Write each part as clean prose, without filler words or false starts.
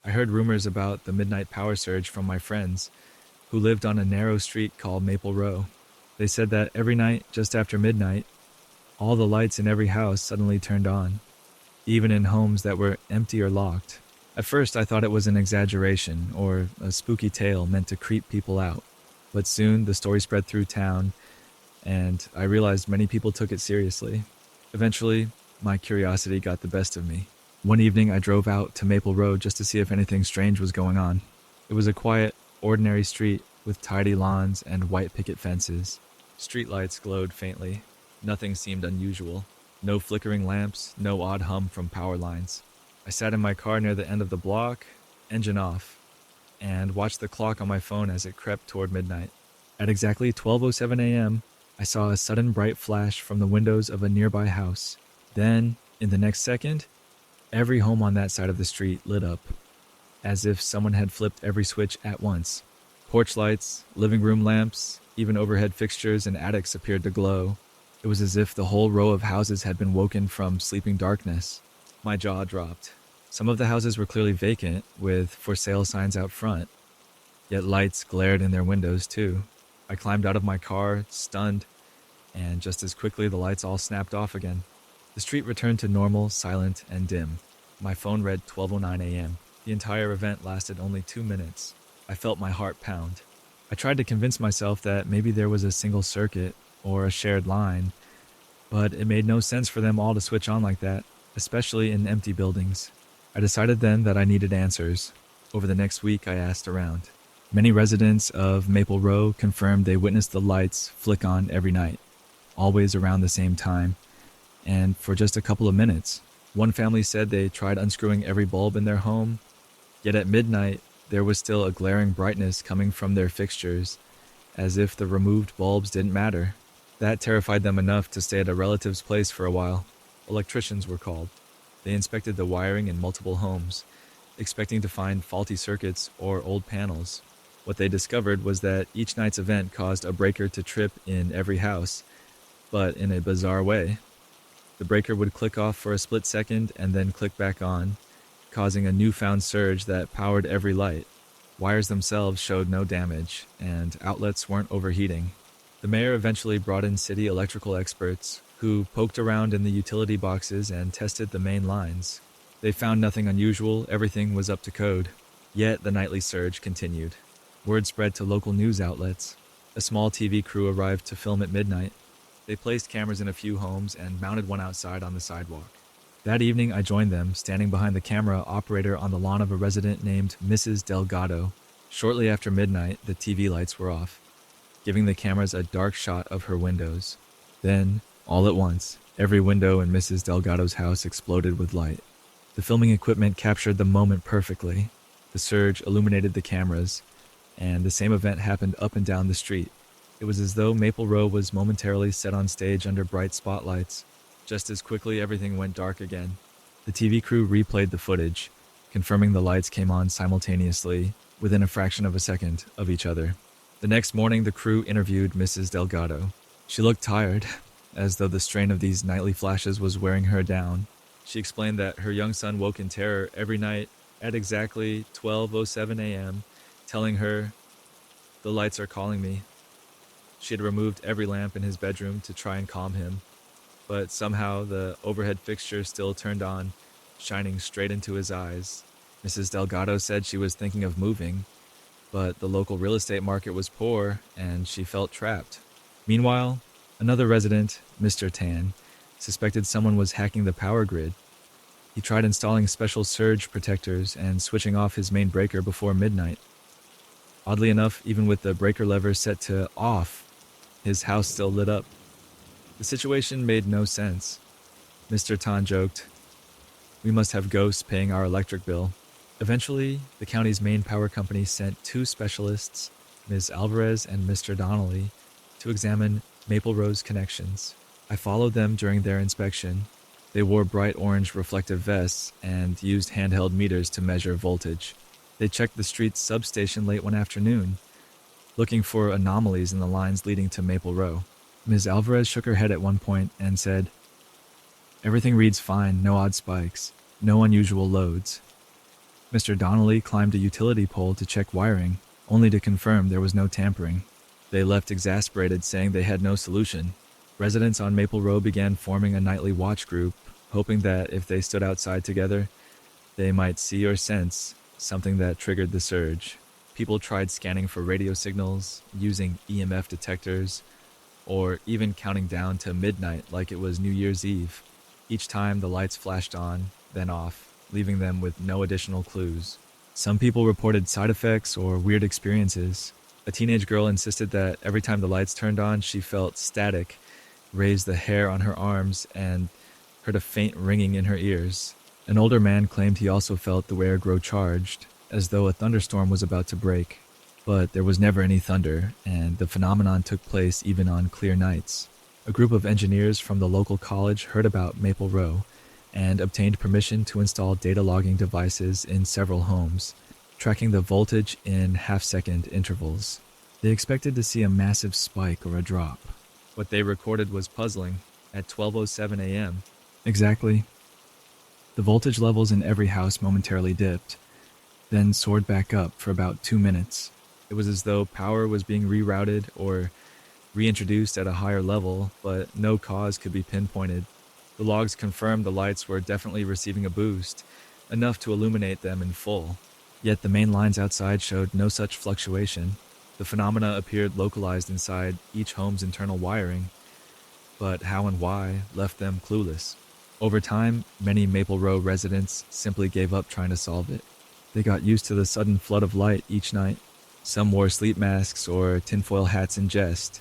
I heard rumors about the midnight power surge from my friends who lived on a narrow street called Maple Row. They said that every night, just after midnight, all the lights in every house suddenly turned on, even in homes that were empty or locked. At first, I thought it was an exaggeration or a spooky tale meant to creep people out. But soon, the story spread through town, and I realized many people took it seriously. Eventually, my curiosity got the best of me. One evening, I drove out to Maple Road just to see if anything strange was going on. It was a quiet, ordinary street with tidy lawns and white picket fences. Streetlights glowed faintly. Nothing seemed unusual. No flickering lamps, no odd hum from power lines. I sat in my car near the end of the block, engine off, and watched the clock on my phone as it crept toward midnight. At exactly 12:07 a.m., I saw a sudden bright flash from the windows of a nearby house. Then, in the next second, every home on that side of the street lit up, as if someone had flipped every switch at once. Porch lights, living room lamps, even overhead fixtures and attics appeared to glow. It was as if the whole row of houses had been woken from sleeping darkness. My jaw dropped. Some of the houses were clearly vacant, with for sale signs out front, yet lights glared in their windows too. I climbed out of my car, stunned, and just as quickly the lights all snapped off again. The street returned to normal, silent, and dim. My phone read 12:09 a.m. The entire event lasted only 2 minutes. I felt my heart pound. I tried to convince myself that maybe there was a single circuit or a shared line, but it made no sense for them all to switch on like that, especially in empty buildings. I decided then that I needed answers. Over the next week, I asked around. Many residents of Maple Row confirmed they witnessed the lights flick on every night, always around the same time, and for just a couple of minutes. One family said they tried unscrewing every bulb in their home, yet at midnight, there was still a glaring brightness coming from their fixtures, as if the removed bulbs didn't matter. That terrified them enough to stay at a relative's place for a while. Electricians were called. They inspected the wiring in multiple homes, expecting to find faulty circuits or old panels. What they discovered was that each night's event caused a breaker to trip in every house, but in a bizarre way. The breaker would click off for a split second and then click back on, causing a newfound surge that powered every light. Wires themselves showed no damage, and outlets weren't overheating. The mayor eventually brought in city electrical experts, who poked around in the utility boxes and tested the main lines. They found nothing unusual, everything was up to code. Yet the nightly surge continued. Word spread to local news outlets. A small TV crew arrived to film at midnight. They placed cameras in a few homes and mounted one outside on the sidewalk. That evening, I joined them, standing behind the camera operator on the lawn of a resident named Mrs. Delgado. Shortly after midnight, the TV lights were off, giving the cameras a dark shot of her windows. Then, all at once, every window in Mrs. Delgado's house exploded with light. The filming equipment captured the moment perfectly. The surge illuminated the cameras, and the same event happened up and down the street. It was as though Maple Row was momentarily set on stage under bright spotlights. Just as quickly, everything went dark again. The TV crew replayed the footage, confirming the lights came on simultaneously, within a fraction of a second of each other. The next morning, the crew interviewed Mrs. Delgado. She looked tired, as though the strain of these nightly flashes was wearing her down. She explained that her young son woke in terror every night at exactly 12:07 a.m., telling her, "The lights are calling me." She had removed every lamp in his bedroom to try and calm him, but somehow the overhead fixture still turned on, shining straight into his eyes. Mrs. Delgado said she was thinking of moving, but the local real estate market was poor and she felt trapped. Meanwhile, another resident, Mr. Tan, suspected someone was hacking the power grid. He tried installing special surge protectors and switching off his main breaker before midnight. Oddly enough, even with the breaker lever set to off, his house still lit up. The situation made no sense. Mr. Tan joked, "We must have ghosts paying our electric bill." Eventually, the county's main power company sent 2 specialists, Ms. Alvarez and Mr. Donnelly, to examine Maple Row's connections. I followed them during their inspection. They wore bright orange reflective vests and used handheld meters to measure voltage. They checked the street's substation late one afternoon, looking for anomalies in the lines leading to Maple Row. Ms. Alvarez shook her head at one point and said, "Everything reads fine, no odd spikes, no unusual loads." Mr. Donnelly climbed a utility pole to check wiring, only to confirm there was no tampering. They left exasperated, saying they had no solution. Residents on Maple Row began forming a nightly watch group, hoping that if they stood outside together, they might see or sense something that triggered the surge. People tried scanning for radio signals, using EMF detectors, or even counting down to midnight like it was New Year's Eve. Each time the lights flashed on, then off, leaving them with no additional clues. Some people reported side effects or weird experiences. A teenage girl insisted that every time the lights turned on, she felt static, raised the hair on her arms, and heard a faint ringing in her ears. An older man claimed he also felt the air grow charged, as though a thunderstorm was about to break. But there was never any thunder, and the phenomenon took place even on clear nights. A group of engineers from the local college heard about Maple Row and obtained permission to install data logging devices in several homes, tracking the voltage in half-second intervals. They expected to see a massive spike or a drop. What they recorded was puzzling. At 12:07 a.m., exactly, the voltage levels in every house momentarily dipped, then soared back up for about 2 minutes. It was as though power was being rerouted or reintroduced at a higher level, but no cause could be pinpointed. The logs confirmed the lights were definitely receiving a boost, enough to illuminate them in full. Yet the main lines outside showed no such fluctuation. The phenomena appeared localized inside each home's internal wiring, but how and why left them clueless. Over time, many Maple Row residents simply gave up trying to solve it. They got used to the sudden flood of light each night. Some wore sleep masks or tinfoil hats in jest,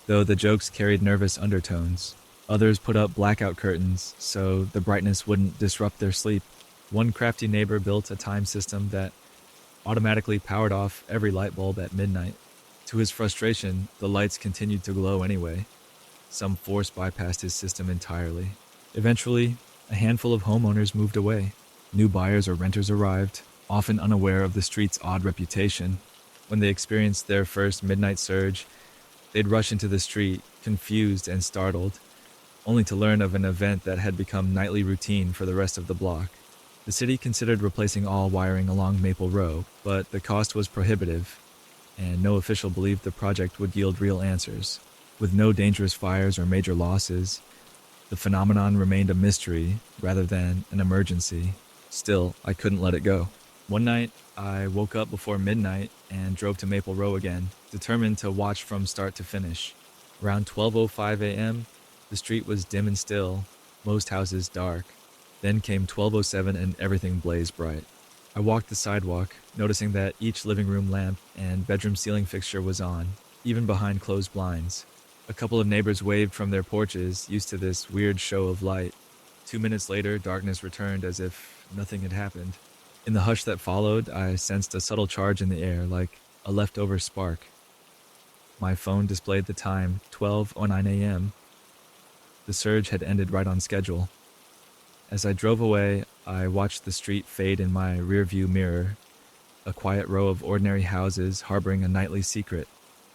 though the jokes carried nervous undertones. Others put up blackout curtains so the brightness wouldn't disrupt their sleep. One crafty neighbor built a time system that automatically powered off every light bulb at midnight. To his frustration, the lights continued to glow anyway. Some force bypassed his system entirely. Eventually, a handful of homeowners moved away. New buyers or renters arrived, often unaware of the street's odd reputation. When they experienced their first midnight surge, they'd rush into the street, confused and startled, only to learn of an event that had become nightly routine for the rest of the block. The city considered replacing all wiring along Maple Row, but the cost was prohibitive, and no official believed the project would yield real answers. With no dangerous fires or major losses, the phenomenon remained a mystery rather than an emergency. Still, I couldn't let it go. One night, I woke up before midnight and drove to Maple Row again, determined to watch from start to finish. Around 12:05 a.m., the street was dim and still, most houses dark. Then came 12:07 and everything blazed bright. I walked the sidewalk, noticing that each living room lamp and bedroom ceiling fixture was on, even behind closed blinds. A couple of neighbors waved from their porches, used to this weird show of light. 2 minutes later, darkness returned as if nothing had happened. In the hush that followed, I sensed a subtle charge in the air, like a leftover spark. My phone displayed the time, 12:09 a.m. The surge had ended right on schedule. As I drove away, I watched the street fade in my rearview mirror, a quiet row of ordinary houses harboring a nightly secret.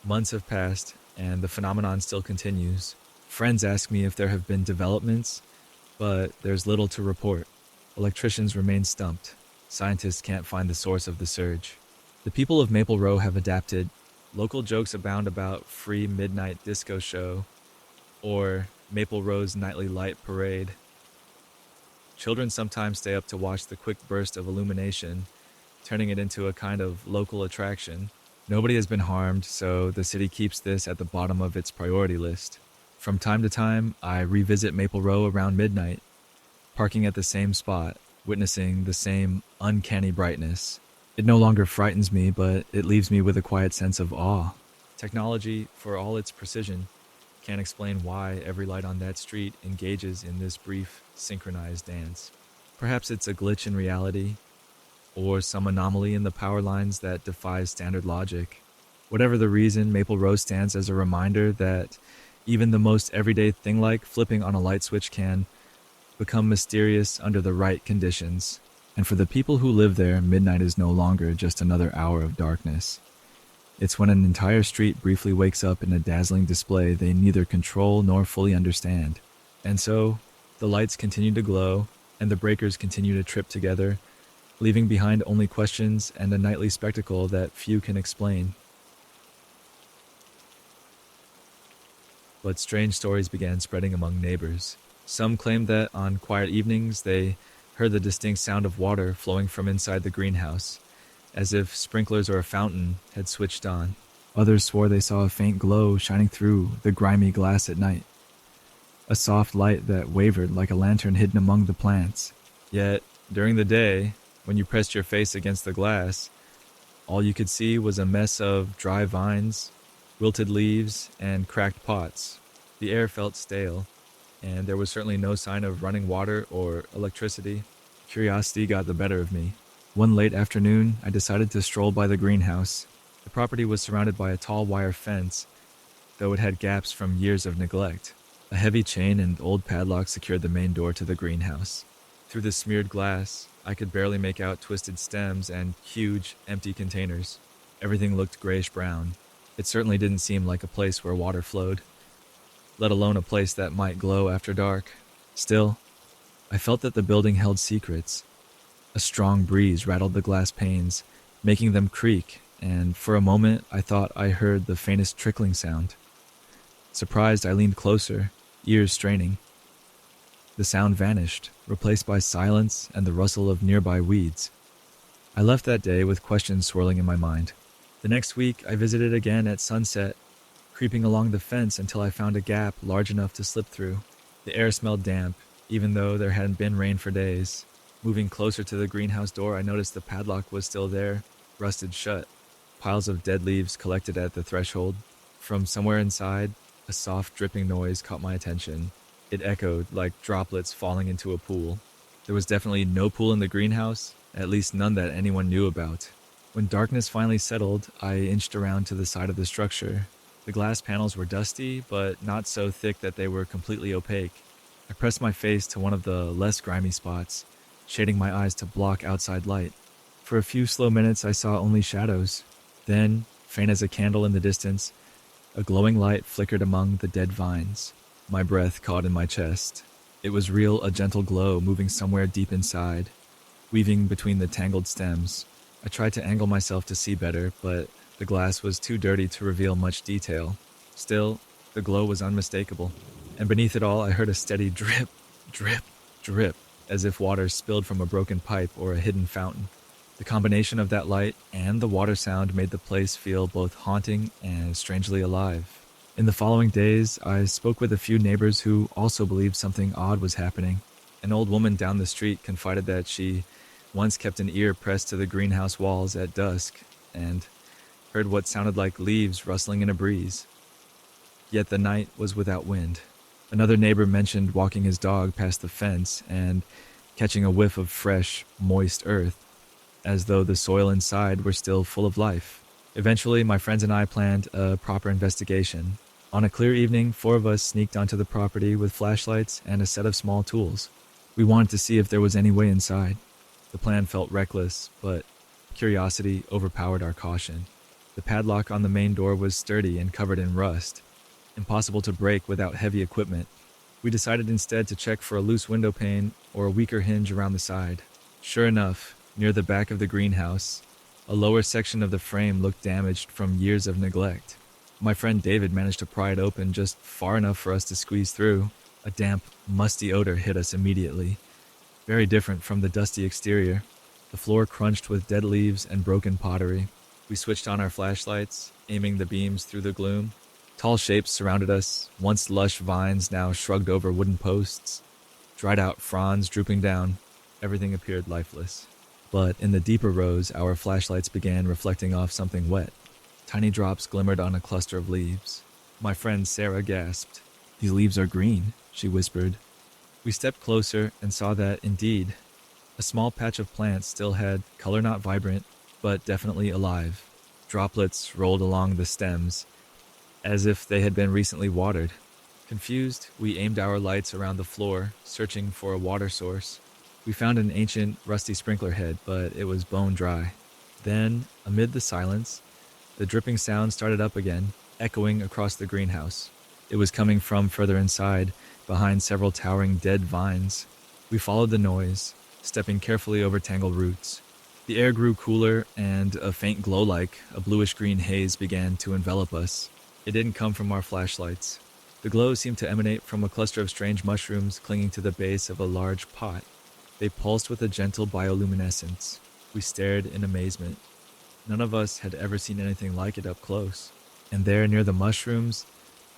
Months have passed, and the phenomenon still continues. Friends ask me if there have been developments, but there's little to report. Electricians remain stumped. Scientists can't find the source of the surge. The people of Maple Row have adapted. Local jokes abound about free midnight disco show or Maple Row's nightly light parade. Children sometimes stay up to watch the quick burst of illumination, turning it into a kind of local attraction. Nobody has been harmed, so the city keeps this at the bottom of its priority list. From time to time, I revisit Maple Row around midnight, parking at the same spot, witnessing the same uncanny brightness. It no longer frightens me, but it leaves me with a quiet sense of awe. Technology, for all its precision, can't explain why every light on that street engages in this brief, synchronized dance. Perhaps it's a glitch in reality, or some anomaly in the power lines that defies standard logic. Whatever the reason, Maple Row stands as a reminder that even the most everyday thing like flipping on a light switch can become mysterious under the right conditions. And for the people who live there, midnight is no longer just another hour of darkness. It's when an entire street briefly wakes up in a dazzling display they neither control nor fully understand. And so, the lights continue to glow, and the breakers continue to trip together, leaving behind only questions and a nightly spectacle that few can explain. But strange stories began spreading among neighbors. Some claimed that on quiet evenings they heard the distinct sound of water flowing from inside the greenhouse, as if sprinklers or a fountain had switched on. Others swore they saw a faint glow shining through the grimy glass at night, a soft light that wavered like a lantern hidden among the plants. Yet, during the day, when you pressed your face against the glass, all you could see was a mess of dry vines, wilted leaves, and cracked pots. The air felt stale, and there was certainly no sign of running water or electricity. Curiosity got the better of me. One late afternoon, I decided to stroll by the greenhouse. The property was surrounded by a tall wire fence, though it had gaps from years of neglect. A heavy chain and old padlock secured the main door to the greenhouse. Through the smeared glass, I could barely make out twisted stems and huge, empty containers. Everything looked grayish-brown. It certainly didn't seem like a place where water flowed, let alone a place that might glow after dark. Still, I felt that the building held secrets. A strong breeze rattled the glass panes, making them creak, and for a moment I thought I heard the faintest trickling sound. Surprised, I leaned closer, ears straining. The sound vanished, replaced by silence and the rustle of nearby weeds. I left that day with questions swirling in my mind. The next week, I visited again at sunset, creeping along the fence until I found a gap large enough to slip through. The air smelled damp, even though there hadn't been rain for days. Moving closer to the greenhouse door, I noticed the padlock was still there, rusted shut. Piles of dead leaves collected at the threshold. From somewhere inside, a soft dripping noise caught my attention. It echoed like droplets falling into a pool. There was definitely no pool in the greenhouse, at least none that anyone knew about. When darkness finally settled, I inched around to the side of the structure. The glass panels were dusty, but not so thick that they were completely opaque. I pressed my face to one of the less grimy spots, shading my eyes to block outside light. For a few slow minutes, I saw only shadows. Then, faint as a candle in the distance, a glowing light flickered among the dead vines. My breath caught in my chest. It was real, a gentle glow moving somewhere deep inside, weaving between the tangled stems. I tried to angle myself to see better, but the glass was too dirty to reveal much detail. Still, the glow was unmistakable, and beneath it all I heard a steady drip, drip, drip, as if water spilled from a broken pipe or a hidden fountain. The combination of that light and the water sound made the place feel both haunting and strangely alive. In the following days, I spoke with a few neighbors who also believed something odd was happening. An old woman down the street confided that she once kept an ear pressed to the greenhouse walls at dusk and heard what sounded like leaves rustling in a breeze. Yet the night was without wind. Another neighbor mentioned walking his dog past the fence and catching a whiff of fresh, moist earth, as though the soil inside were still full of life. Eventually, my friends and I planned a proper investigation. On a clear evening, 4 of us sneaked onto the property with flashlights and a set of small tools. We wanted to see if there was any way inside. The plan felt reckless, but curiosity overpowered our caution. The padlock on the main door was sturdy and covered in rust, impossible to break without heavy equipment. We decided instead to check for a loose window pane or a weaker hinge around the side. Sure enough, near the back of the greenhouse, a lower section of the frame looked damaged from years of neglect. My friend David managed to pry it open just far enough for us to squeeze through. A damp, musty odor hit us immediately, very different from the dusty exterior. The floor crunched with dead leaves and broken pottery. We switched on our flashlights, aiming the beams through the gloom. Tall shapes surrounded us, once lush vines now shrugged over wooden posts. Dried out fronds drooping down, everything appeared lifeless. But in the deeper rows, our flashlights began reflecting off something wet. Tiny drops glimmered on a cluster of leaves. My friend Sarah gasped. "These leaves are green," she whispered. We stepped closer and saw that, indeed, a small patch of plants still had color not vibrant, but definitely alive. Droplets rolled along the stems, as if they had been recently watered. Confused, we aimed our lights around the floor, searching for a water source. We found an ancient, rusty sprinkler head, but it was bone dry. Then, amid the silence, the dripping sound started up again, echoing across the greenhouse. It was coming from further inside, behind several towering dead vines. We followed the noise, stepping carefully over tangled roots. The air grew cooler, and a faint glow like a bluish-green haze began to envelop us. It didn't come from our flashlights. The glow seemed to emanate from a cluster of strange mushrooms clinging to the base of a large pot. They pulsed with a gentle bioluminescence. We stared in amazement. None of us had ever seen anything like it up close. And there, near the mushrooms,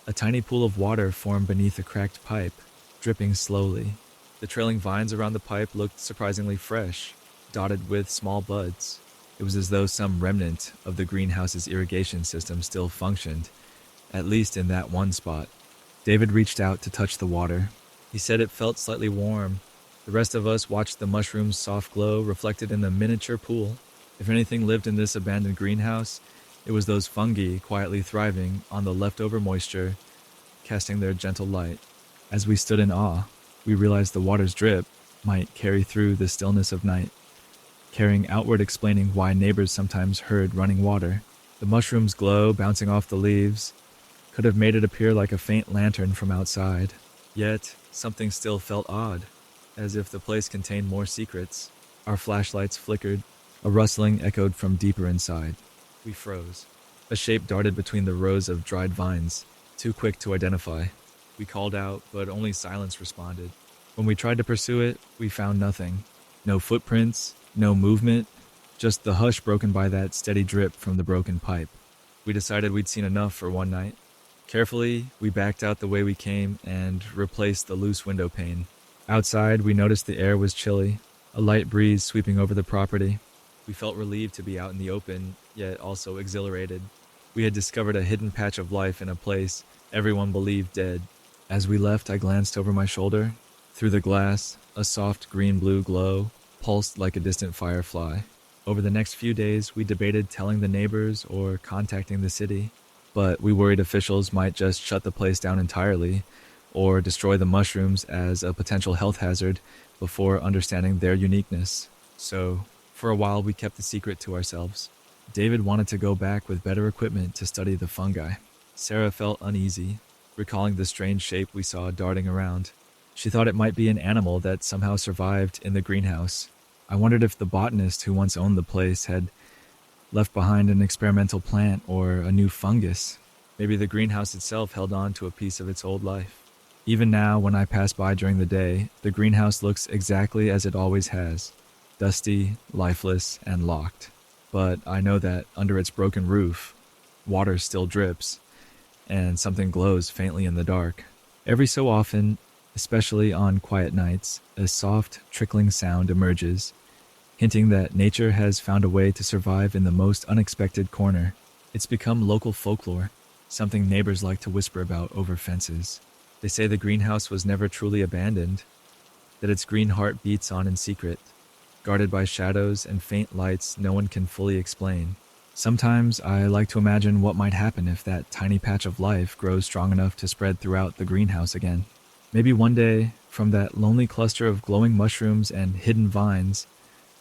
a tiny pool of water formed beneath a cracked pipe, dripping slowly. The trailing vines around the pipe looked surprisingly fresh, dotted with small buds. It was as though some remnant of the greenhouse's irrigation system still functioned, at least in that one spot. David reached out to touch the water. He said it felt slightly warm. The rest of us watched the mushroom's soft glow reflected in the miniature pool. If anything lived in this abandoned greenhouse, it was those fungi quietly thriving on the leftover moisture, casting their gentle light. As we stood in awe, we realized the water's drip might carry through the stillness of night, carrying outward, explaining why neighbors sometimes heard running water. The mushroom's glow bouncing off the leaves could have made it appear like a faint lantern from outside. Yet, something still felt odd, as if the place contained more secrets. Our flashlights flickered. A rustling echoed from deeper inside. We froze. A shape darted between the rows of dried vines, too quick to identify. We called out, but only silence responded. When we tried to pursue it, we found nothing. No footprints, no movement, just the hush broken by that steady drip from the broken pipe. We decided we'd seen enough for one night. Carefully, we backed out the way we came and replaced the loose window pane. Outside, we noticed the air was chilly, a light breeze sweeping over the property. We felt relieved to be out in the open, yet also exhilarated. We had discovered a hidden patch of life in a place everyone believed dead. As we left, I glanced over my shoulder. Through the glass, a soft green-blue glow pulsed like a distant firefly. Over the next few days, we debated telling the neighbors or contacting the city, but we worried officials might just shut the place down entirely or destroy the mushrooms as a potential health hazard before understanding their uniqueness. So, for a while, we kept the secret to ourselves. David wanted to go back with better equipment to study the fungi. Sarah felt uneasy, recalling the strange shape we saw darting around. She thought it might be an animal that somehow survived in the greenhouse. I wondered if the botanist who once owned the place had left behind an experimental plant or a new fungus. Maybe the greenhouse itself held on to a piece of its old life. Even now, when I pass by during the day, the greenhouse looks exactly as it always has. Dusty, lifeless, and locked. But I know that under its broken roof, water still drips, and something glows faintly in the dark. Every so often, especially on quiet nights, a soft, trickling sound emerges, hinting that nature has found a way to survive in the most unexpected corner. It's become local folklore, something neighbors like to whisper about over fences. They say the greenhouse was never truly abandoned, that its green heart beats on in secret, guarded by shadows and faint lights no one can fully explain. Sometimes I like to imagine what might happen if that tiny patch of life grows strong enough to spread throughout the greenhouse again. Maybe one day, from that lonely cluster of glowing mushrooms and hidden vines,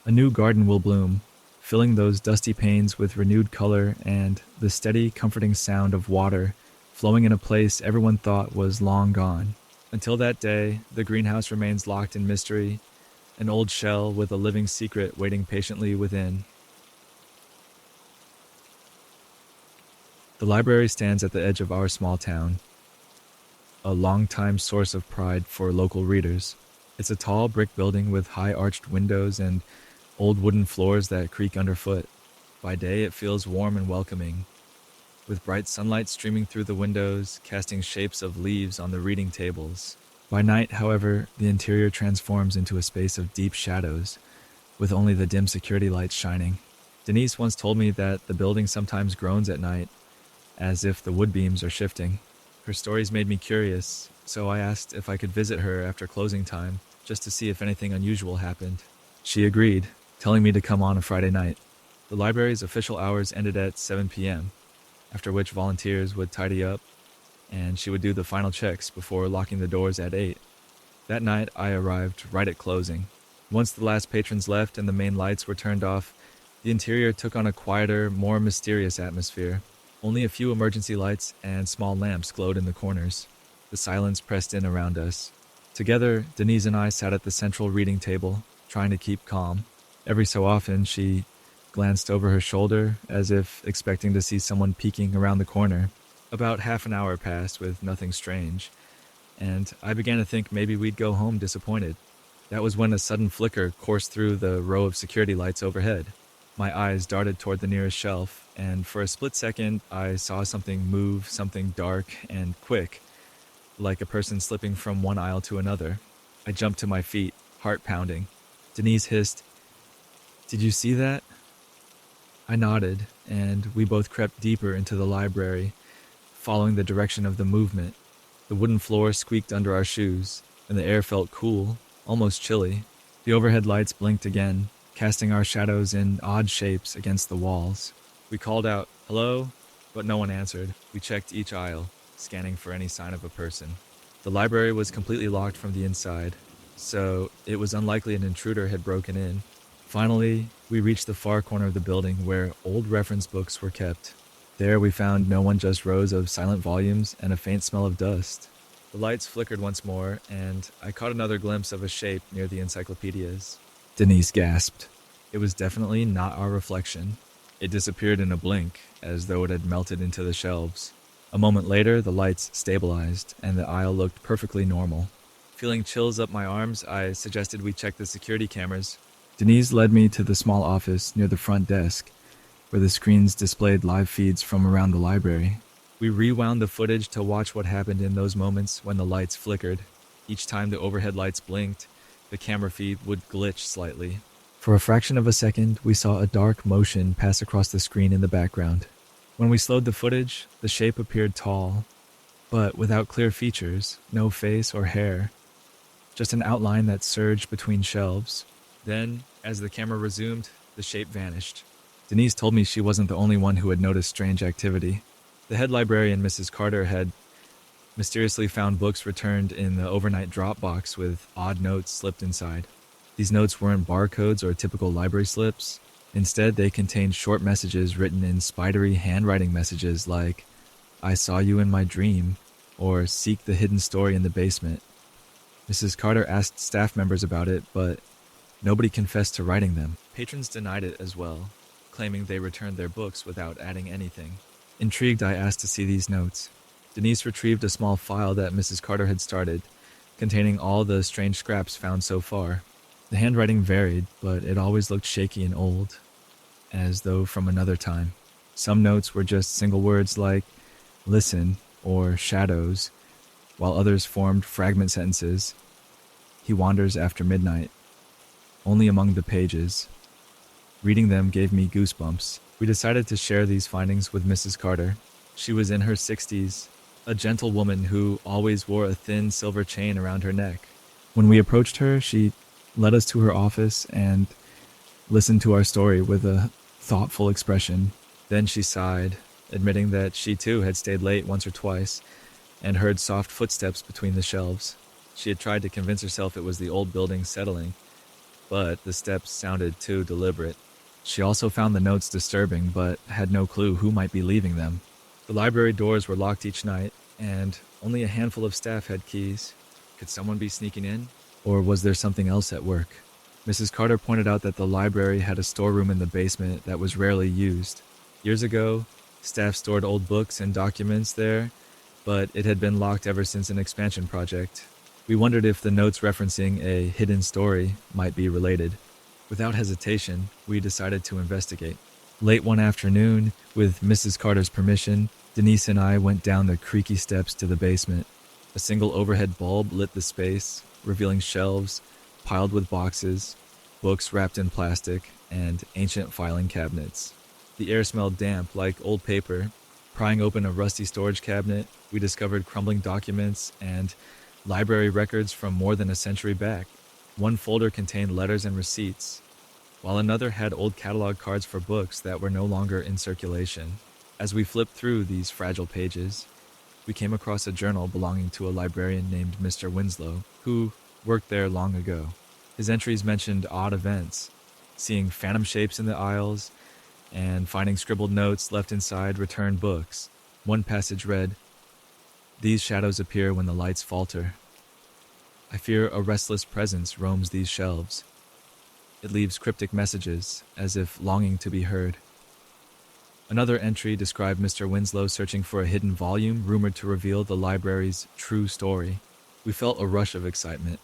a new garden will bloom, filling those dusty panes with renewed color and the steady, comforting sound of water flowing in a place everyone thought was long gone. Until that day, the greenhouse remains locked in mystery, an old shell with a living secret waiting patiently within. The library stands at the edge of our small town, a long-time source of pride for local readers. It's a tall brick building with high arched windows and old wooden floors that creak underfoot. By day, it feels warm and welcoming, with bright sunlight streaming through the windows, casting shapes of leaves on the reading tables. By night, however, the interior transforms into a space of deep shadows, with only the dim security lights shining. Denise once told me that the building sometimes groans at night, as if the wood beams are shifting. Her stories made me curious, so I asked if I could visit her after closing time, just to see if anything unusual happened. She agreed, telling me to come on a Friday night. The library's official hours ended at 7 p.m., after which volunteers would tidy up, and she would do the final checks before locking the doors at 8. That night, I arrived right at closing. Once the last patrons left and the main lights were turned off, the interior took on a quieter, more mysterious atmosphere. Only a few emergency lights and small lamps glowed in the corners. The silence pressed in around us. Together, Denise and I sat at the central reading table, trying to keep calm. Every so often, she glanced over her shoulder as if expecting to see someone peeking around the corner. About half an hour passed with nothing strange, and I began to think maybe we'd go home disappointed. That was when a sudden flicker coursed through the row of security lights overhead. My eyes darted toward the nearest shelf, and for a split second, I saw something move, something dark and quick, like a person slipping from one aisle to another. I jumped to my feet, heart pounding. Denise hissed, "Did you see that?" I nodded, and we both crept deeper into the library, following the direction of the movement. The wooden floor squeaked under our shoes, and the air felt cool, almost chilly. The overhead lights blinked again, casting our shadows in odd shapes against the walls. We called out, "Hello?" but no one answered. We checked each aisle, scanning for any sign of a person. The library was completely locked from the inside, so it was unlikely an intruder had broken in. Finally, we reached the far corner of the building where old reference books were kept. There we found no one, just rows of silent volumes and a faint smell of dust. The lights flickered once more, and I caught another glimpse of a shape near the encyclopedias. Denise gasped. It was definitely not our reflection. It disappeared in a blink, as though it had melted into the shelves. A moment later, the lights stabilized, and the aisle looked perfectly normal. Feeling chills up my arms, I suggested we check the security cameras. Denise led me to the small office near the front desk, where the screens displayed live feeds from around the library. We rewound the footage to watch what happened in those moments when the lights flickered. Each time the overhead lights blinked, the camera feed would glitch slightly. For a fraction of a second, we saw a dark motion pass across the screen in the background. When we slowed the footage, the shape appeared tall, but without clear features, no face or hair, just an outline that surged between shelves. Then, as the camera resumed, the shape vanished. Denise told me she wasn't the only one who had noticed strange activity. The head librarian, Mrs. Carter, had mysteriously found books returned in the overnight drop box with odd notes slipped inside. These notes weren't barcodes or typical library slips. Instead, they contained short messages written in spidery handwriting messages like, "I saw you in my dream," or "Seek the hidden story in the basement." Mrs. Carter asked staff members about it, but nobody confessed to writing them. Patrons denied it as well, claiming they returned their books without adding anything. Intrigued, I asked to see these notes. Denise retrieved a small file that Mrs. Carter had started, containing all the strange scraps found so far. The handwriting varied, but it always looked shaky and old, as though from another time. Some notes were just single words like "listen" or "shadows," while others formed fragment sentences. "He wanders after midnight," only among the pages. Reading them gave me goosebumps. We decided to share these findings with Mrs. Carter. She was in her 60s, a gentle woman who always wore a thin silver chain around her neck. When we approached her, she led us to her office and listened to our story with a thoughtful expression. Then she sighed, admitting that she too had stayed late once or twice and heard soft footsteps between the shelves. She had tried to convince herself it was the old building settling, but the steps sounded too deliberate. She also found the notes disturbing, but had no clue who might be leaving them. The library doors were locked each night, and only a handful of staff had keys. Could someone be sneaking in? Or was there something else at work? Mrs. Carter pointed out that the library had a storeroom in the basement that was rarely used. Years ago, staff stored old books and documents there, but it had been locked ever since an expansion project. We wondered if the notes referencing a hidden story might be related. Without hesitation, we decided to investigate. Late one afternoon, with Mrs. Carter's permission, Denise and I went down the creaky steps to the basement. A single overhead bulb lit the space, revealing shelves piled with boxes, books wrapped in plastic, and ancient filing cabinets. The air smelled damp, like old paper. Prying open a rusty storage cabinet, we discovered crumbling documents and library records from more than a century back. One folder contained letters and receipts, while another had old catalog cards for books that were no longer in circulation. As we flipped through these fragile pages, we came across a journal belonging to a librarian named Mr. Winslow, who worked there long ago. His entries mentioned odd events, seeing phantom shapes in the aisles, and finding scribbled notes left inside returned books. One passage read, "These shadows appear when the lights falter. I fear a restless presence roams these shelves. It leaves cryptic messages, as if longing to be heard. Another entry described Mr. Winslow searching for a hidden volume rumored to reveal the library's true story. We felt a rush of excitement.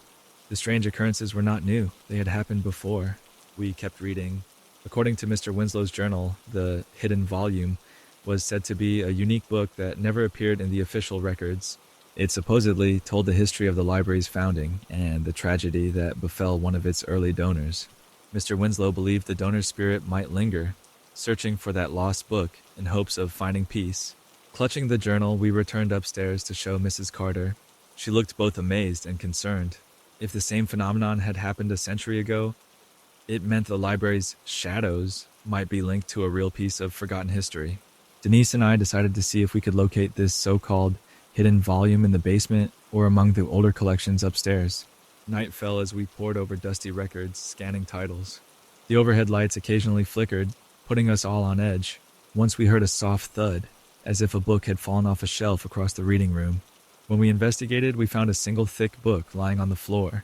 The strange occurrences were not new, they had happened before. We kept reading. According to Mr. Winslow's journal, the hidden volume was said to be a unique book that never appeared in the official records. It supposedly told the history of the library's founding and the tragedy that befell one of its early donors. Mr. Winslow believed the donor's spirit might linger, searching for that lost book in hopes of finding peace. Clutching the journal, we returned upstairs to show Mrs. Carter. She looked both amazed and concerned. If the same phenomenon had happened a century ago, it meant the library's shadows might be linked to a real piece of forgotten history. Denise and I decided to see if we could locate this so-called hidden volume in the basement or among the older collections upstairs. Night fell as we pored over dusty records, scanning titles. The overhead lights occasionally flickered, putting us all on edge. Once we heard a soft thud, as if a book had fallen off a shelf across the reading room. When we investigated, we found a single thick book lying on the floor.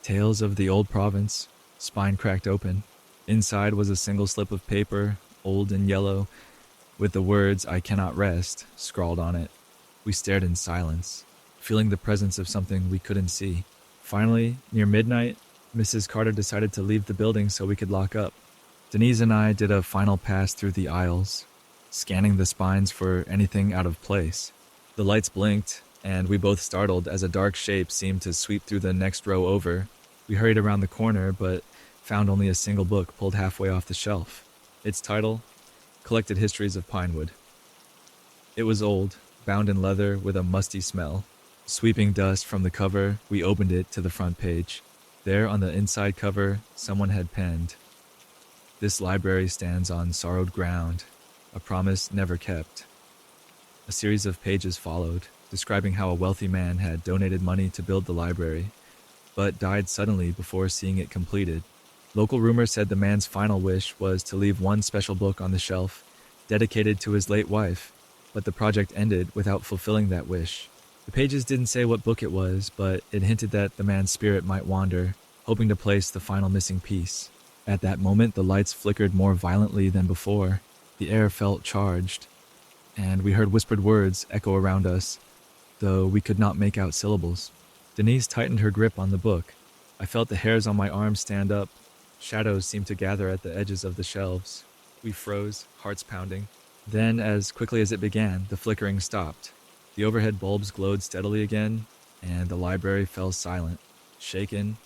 Tales of the Old Province, spine cracked open. Inside was a single slip of paper, old and yellow, with the words, "I cannot rest," scrawled on it. We stared in silence, feeling the presence of something we couldn't see. Finally, near midnight, Mrs. Carter decided to leave the building so we could lock up. Denise and I did a final pass through the aisles, scanning the spines for anything out of place. The lights blinked, and we both startled as a dark shape seemed to sweep through the next row over. We hurried around the corner, but found only a single book pulled halfway off the shelf. Its title, Collected Histories of Pinewood. It was old, bound in leather with a musty smell. Sweeping dust from the cover, we opened it to the front page. There on the inside cover, someone had penned, "This library stands on sorrowed ground, a promise never kept." A series of pages followed, describing how a wealthy man had donated money to build the library, but died suddenly before seeing it completed. Local rumor said the man's final wish was to leave one special book on the shelf, dedicated to his late wife, but the project ended without fulfilling that wish. The pages didn't say what book it was, but it hinted that the man's spirit might wander, hoping to place the final missing piece. At that moment, the lights flickered more violently than before. The air felt charged, and we heard whispered words echo around us, though we could not make out syllables. Denise tightened her grip on the book. I felt the hairs on my arms stand up. Shadows seemed to gather at the edges of the shelves. We froze, hearts pounding. Then, as quickly as it began, the flickering stopped. The overhead bulbs glowed steadily again, and the library fell silent. Shaken,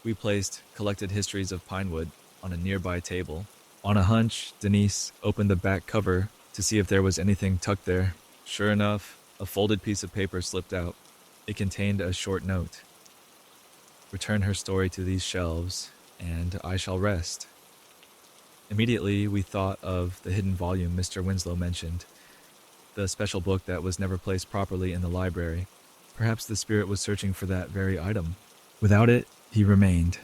we placed Collected Histories of Pinewood on a nearby table. On a hunch, Denise opened the back cover to see if there was anything tucked there. Sure enough, a folded piece of paper slipped out. It contained a short note. "Return her story to these shelves, and I shall rest." Immediately, we thought of the hidden volume Mr. Winslow mentioned, the special book that was never placed properly in the library. Perhaps the spirit was searching for that very item. Without it, he remained,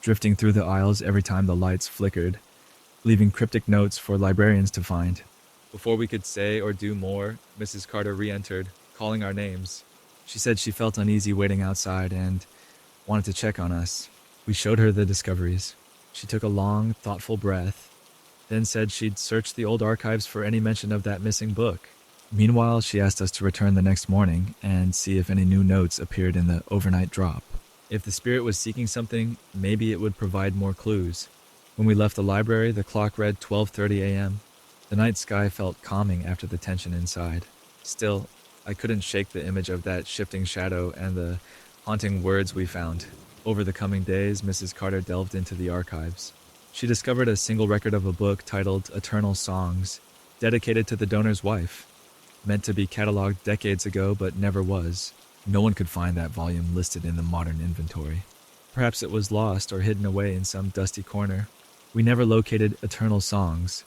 drifting through the aisles every time the lights flickered, leaving cryptic notes for librarians to find. Before we could say or do more, Mrs. Carter re-entered, calling our names. She said she felt uneasy waiting outside and wanted to check on us. We showed her the discoveries. She took a long, thoughtful breath, then said she'd search the old archives for any mention of that missing book. Meanwhile, she asked us to return the next morning and see if any new notes appeared in the overnight drop. If the spirit was seeking something, maybe it would provide more clues. When we left the library, the clock read 12:30 a.m. The night sky felt calming after the tension inside. Still, I couldn't shake the image of that shifting shadow and the haunting words we found. Over the coming days, Mrs. Carter delved into the archives. She discovered a single record of a book titled Eternal Songs, dedicated to the donor's wife, meant to be cataloged decades ago but never was. No one could find that volume listed in the modern inventory. Perhaps it was lost or hidden away in some dusty corner. We never located Eternal Songs,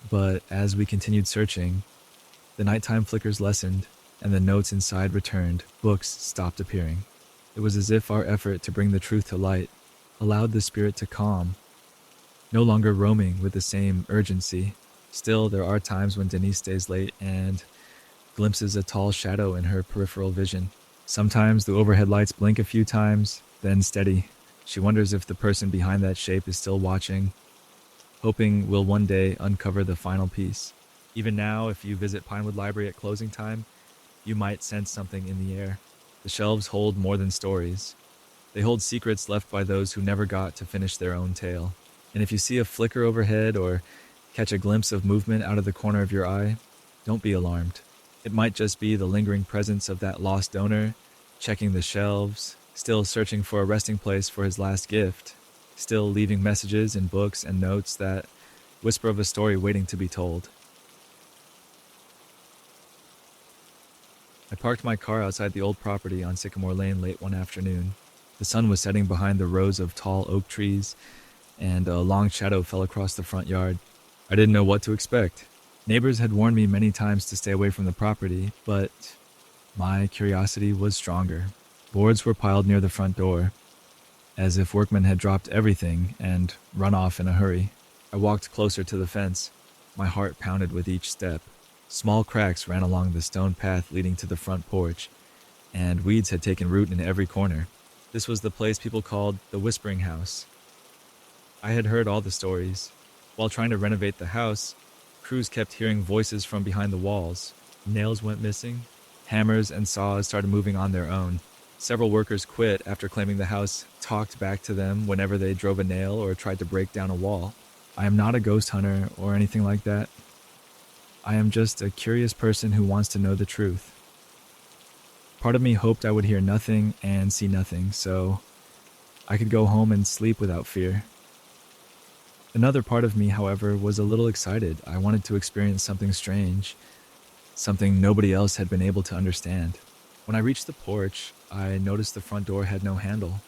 but as we continued searching, the nighttime flickers lessened and the notes inside returned. Books stopped appearing. It was as if our effort to bring the truth to light allowed the spirit to calm, no longer roaming with the same urgency. Still, there are times when Denise stays late and glimpses a tall shadow in her peripheral vision. Sometimes the overhead lights blink a few times, then steady. She wonders if the person behind that shape is still watching, hoping we'll one day uncover the final piece. Even now, if you visit Pinewood Library at closing time, you might sense something in the air. The shelves hold more than stories. They hold secrets left by those who never got to finish their own tale. And if you see a flicker overhead or catch a glimpse of movement out of the corner of your eye, don't be alarmed. It might just be the lingering presence of that lost donor, checking the shelves, still searching for a resting place for his last gift, still leaving messages in books and notes that whisper of a story waiting to be told. I parked my car outside the old property on Sycamore Lane late one afternoon. The sun was setting behind the rows of tall oak trees, and a long shadow fell across the front yard. I didn't know what to expect. Neighbors had warned me many times to stay away from the property, but my curiosity was stronger. Boards were piled near the front door, as if workmen had dropped everything and run off in a hurry. I walked closer to the fence. My heart pounded with each step. Small cracks ran along the stone path leading to the front porch, and weeds had taken root in every corner. This was the place people called the Whispering House. I had heard all the stories. While trying to renovate the house, crews kept hearing voices from behind the walls. Nails went missing. Hammers and saws started moving on their own. Several workers quit after claiming the house talked back to them whenever they drove a nail or tried to break down a wall. I am not a ghost hunter or anything like that. I am just a curious person who wants to know the truth. Part of me hoped I would hear nothing and see nothing, so I could go home and sleep without fear. Another part of me, however, was a little excited. I wanted to experience something strange, something nobody else had been able to understand. When I reached the porch, I noticed the front door had no handle.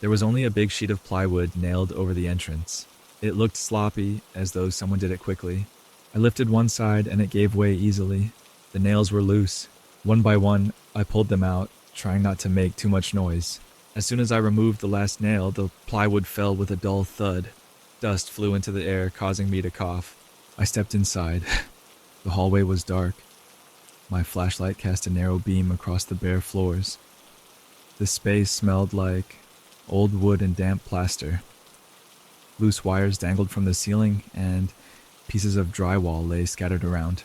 There was only a big sheet of plywood nailed over the entrance. It looked sloppy, as though someone did it quickly. I lifted one side and it gave way easily. The nails were loose. One by one, I pulled them out, trying not to make too much noise. As soon as I removed the last nail, the plywood fell with a dull thud. Dust flew into the air, causing me to cough. I stepped inside. The hallway was dark. My flashlight cast a narrow beam across the bare floors. The space smelled like old wood and damp plaster. Loose wires dangled from the ceiling, and pieces of drywall lay scattered around.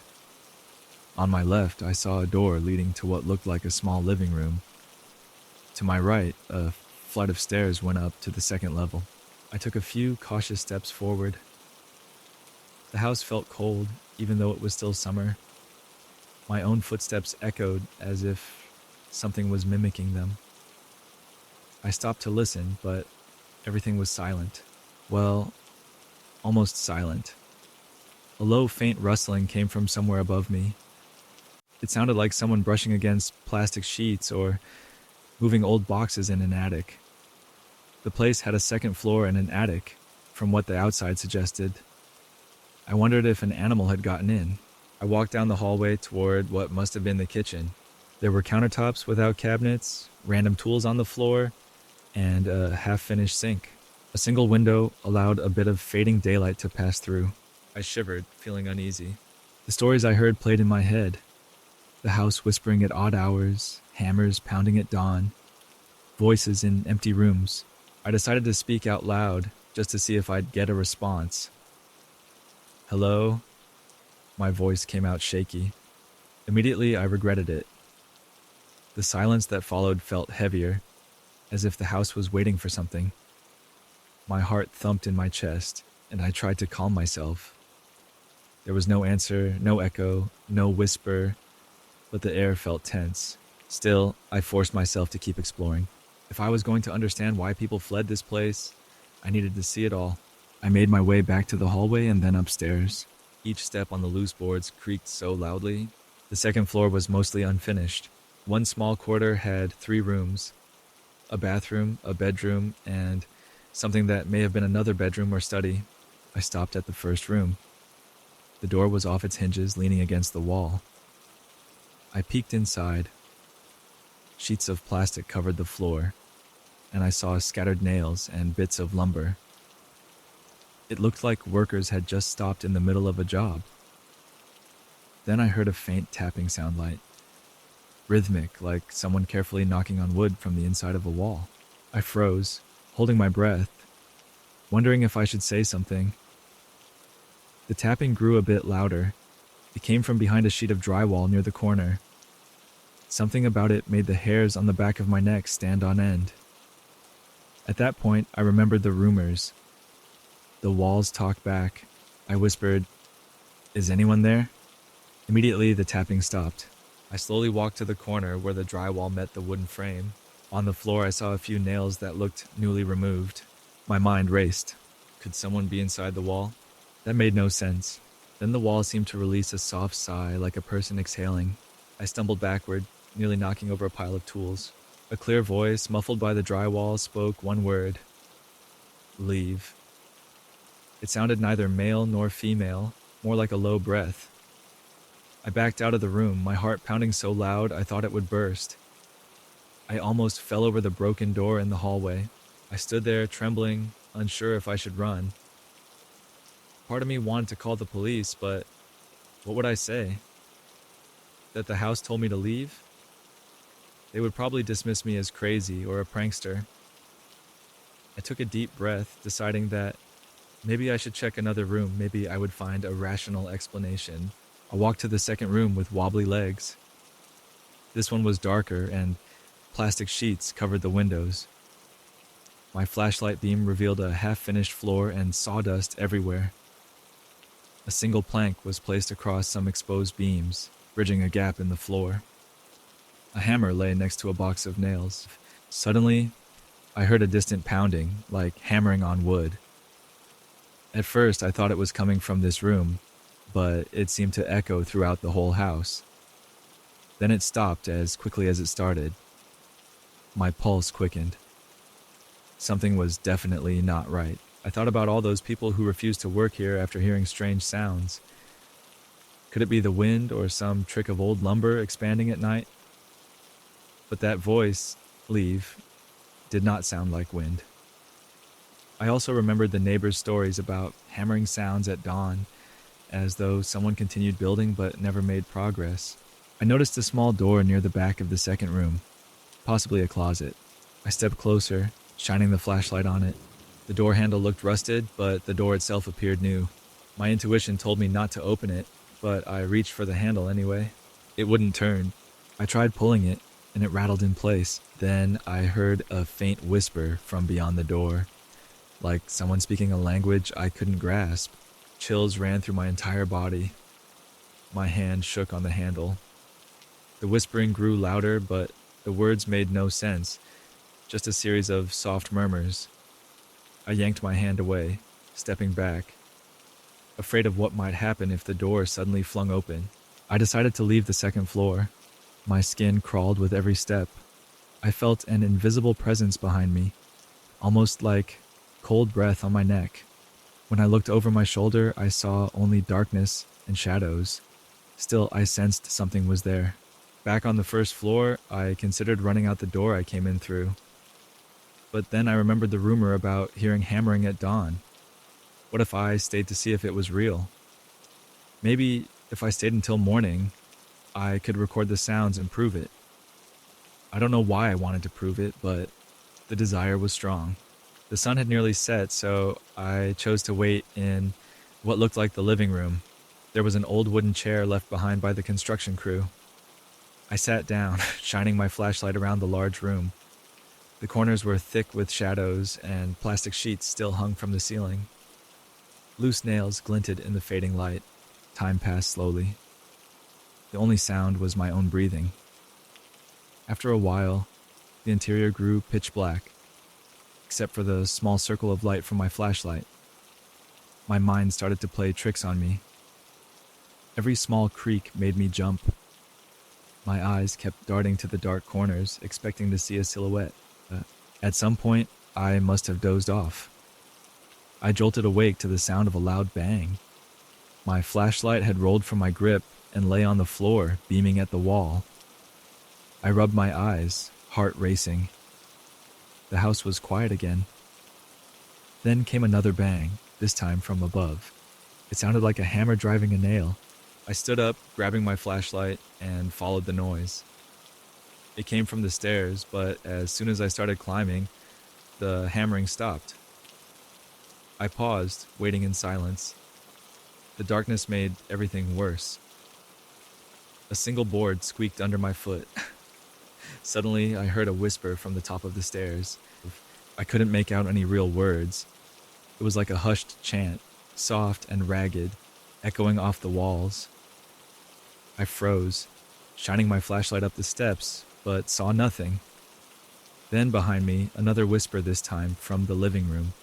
On my left, I saw a door leading to what looked like a small living room. To my right, a flight of stairs went up to the second level. I took a few cautious steps forward. The house felt cold, even though it was still summer. My own footsteps echoed as if something was mimicking them. I stopped to listen, but everything was silent. Well, almost silent. A low, faint rustling came from somewhere above me. It sounded like someone brushing against plastic sheets or moving old boxes in an attic. The place had a second floor and an attic, from what the outside suggested. I wondered if an animal had gotten in. I walked down the hallway toward what must have been the kitchen. There were countertops without cabinets, random tools on the floor, and a half-finished sink. A single window allowed a bit of fading daylight to pass through. I shivered, feeling uneasy. The stories I heard played in my head. The house whispering at odd hours, hammers pounding at dawn, voices in empty rooms. I decided to speak out loud, just to see if I'd get a response. "Hello?" My voice came out shaky. Immediately, I regretted it. The silence that followed felt heavier, as if the house was waiting for something. My heart thumped in my chest, and I tried to calm myself. There was no answer, no echo, no whisper, but the air felt tense. Still, I forced myself to keep exploring. If I was going to understand why people fled this place, I needed to see it all. I made my way back to the hallway and then upstairs. Each step on the loose boards creaked so loudly. The second floor was mostly unfinished. One small quarter had 3 rooms, a bathroom, a bedroom, and something that may have been another bedroom or study. I stopped at the first room. The door was off its hinges, leaning against the wall. I peeked inside. Sheets of plastic covered the floor, and I saw scattered nails and bits of lumber. It looked like workers had just stopped in the middle of a job. Then I heard a faint tapping sound, rhythmic, like someone carefully knocking on wood from the inside of a wall. I froze. holding my breath, wondering if I should say something. The tapping grew a bit louder. It came from behind a sheet of drywall near the corner. Something about it made the hairs on the back of my neck stand on end. At that point, I remembered the rumors. The walls talked back. I whispered, "Is anyone there?" Immediately, the tapping stopped. I slowly walked to the corner where the drywall met the wooden frame. On the floor, I saw a few nails that looked newly removed. My mind raced. Could someone be inside the wall? That made no sense. Then the wall seemed to release a soft sigh like a person exhaling. I stumbled backward, nearly knocking over a pile of tools. A clear voice, muffled by the drywall, spoke one word: "Leave." It sounded neither male nor female, more like a low breath. I backed out of the room, my heart pounding so loud I thought it would burst. I almost fell over the broken door in the hallway. I stood there, trembling, unsure if I should run. Part of me wanted to call the police, but what would I say? That the house told me to leave? They would probably dismiss me as crazy or a prankster. I took a deep breath, deciding that maybe I should check another room. Maybe I would find a rational explanation. I walked to the second room with wobbly legs. This one was darker, and plastic sheets covered the windows. My flashlight beam revealed a half-finished floor and sawdust everywhere. A single plank was placed across some exposed beams, bridging a gap in the floor. A hammer lay next to a box of nails. Suddenly, I heard a distant pounding, like hammering on wood. At first, I thought it was coming from this room, but it seemed to echo throughout the whole house. Then it stopped as quickly as it started. My pulse quickened. Something was definitely not right. I thought about all those people who refused to work here after hearing strange sounds. Could it be the wind or some trick of old lumber expanding at night? But that voice, "Leave," did not sound like wind. I also remembered the neighbors' stories about hammering sounds at dawn, as though someone continued building but never made progress. I noticed a small door near the back of the second room, possibly a closet. I stepped closer, shining the flashlight on it. The door handle looked rusted, but the door itself appeared new. My intuition told me not to open it, but I reached for the handle anyway. It wouldn't turn. I tried pulling it, and it rattled in place. Then I heard a faint whisper from beyond the door, like someone speaking a language I couldn't grasp. Chills ran through my entire body. My hand shook on the handle. The whispering grew louder, but the words made no sense, just a series of soft murmurs. I yanked my hand away, stepping back, afraid of what might happen if the door suddenly flung open. I decided to leave the second floor. My skin crawled with every step. I felt an invisible presence behind me, almost like cold breath on my neck. When I looked over my shoulder, I saw only darkness and shadows. Still, I sensed something was there. Back on the first floor, I considered running out the door I came in through. But then I remembered the rumor about hearing hammering at dawn. What if I stayed to see if it was real? Maybe if I stayed until morning, I could record the sounds and prove it. I don't know why I wanted to prove it, but the desire was strong. The sun had nearly set, so I chose to wait in what looked like the living room. There was an old wooden chair left behind by the construction crew. I sat down, shining my flashlight around the large room. The corners were thick with shadows, and plastic sheets still hung from the ceiling. Loose nails glinted in the fading light. Time passed slowly. The only sound was my own breathing. After a while, the interior grew pitch black, except for the small circle of light from my flashlight. My mind started to play tricks on me. Every small creak made me jump. My eyes kept darting to the dark corners, expecting to see a silhouette. At some point, I must have dozed off. I jolted awake to the sound of a loud bang. My flashlight had rolled from my grip and lay on the floor, beaming at the wall. I rubbed my eyes, heart racing. The house was quiet again. Then came another bang, this time from above. It sounded like a hammer driving a nail. I stood up, grabbing my flashlight, and followed the noise. It came from the stairs, but as soon as I started climbing, the hammering stopped. I paused, waiting in silence. The darkness made everything worse. A single board squeaked under my foot. Suddenly, I heard a whisper from the top of the stairs. I couldn't make out any real words. It was like a hushed chant, soft and ragged, echoing off the walls. I froze, shining my flashlight up the steps, but saw nothing. Then behind me, another whisper, this time from the living room,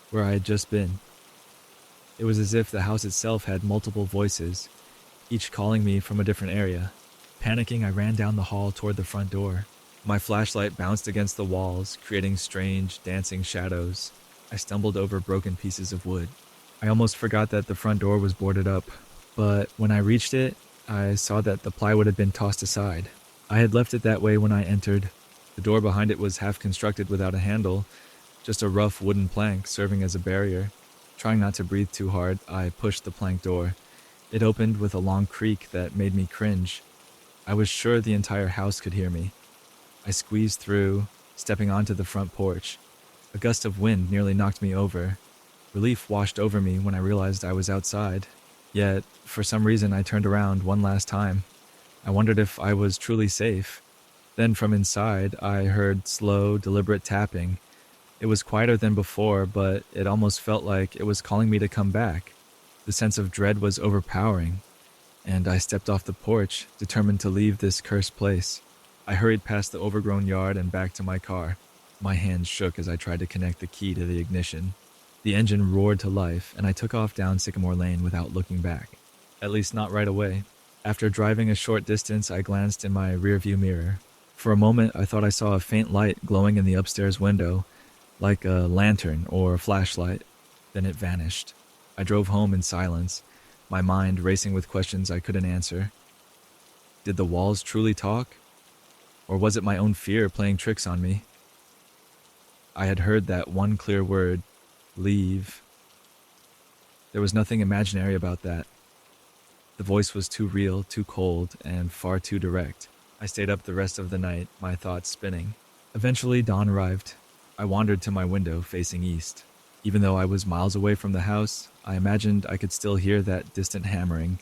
where I had just been. It was as if the house itself had multiple voices, each calling me from a different area. Panicking, I ran down the hall toward the front door. My flashlight bounced against the walls, creating strange, dancing shadows. I stumbled over broken pieces of wood. I almost forgot that the front door was boarded up, but when I reached it, I saw that the plywood had been tossed aside. I had left it that way when I entered. The door behind it was half constructed without a handle, just a rough wooden plank serving as a barrier. Trying not to breathe too hard, I pushed the plank door. It opened with a long creak that made me cringe. I was sure the entire house could hear me. I squeezed through, stepping onto the front porch. A gust of wind nearly knocked me over. Relief washed over me when I realized I was outside. Yet, for some reason, I turned around one last time. I wondered if I was truly safe. Then from inside, I heard slow, deliberate tapping. It was quieter than before, but it almost felt like it was calling me to come back. The sense of dread was overpowering, and I stepped off the porch, determined to leave this cursed place. I hurried past the overgrown yard and back to my car. My hands shook as I tried to connect the key to the ignition. The engine roared to life, and I took off down Sycamore Lane without looking back. At least not right away. After driving a short distance, I glanced in my rearview mirror. For a moment, I thought I saw a faint light glowing in the upstairs window, like a lantern or a flashlight. Then it vanished. I drove home in silence, my mind racing with questions I couldn't answer. Did the walls truly talk? Or was it my own fear playing tricks on me? I had heard that one clear word, leave. There was nothing imaginary about that. The voice was too real, too cold, and far too direct. I stayed up the rest of the night, my thoughts spinning. Eventually, dawn arrived. I wandered to my window facing east. Even though I was miles away from the house, I imagined I could still hear that distant hammering,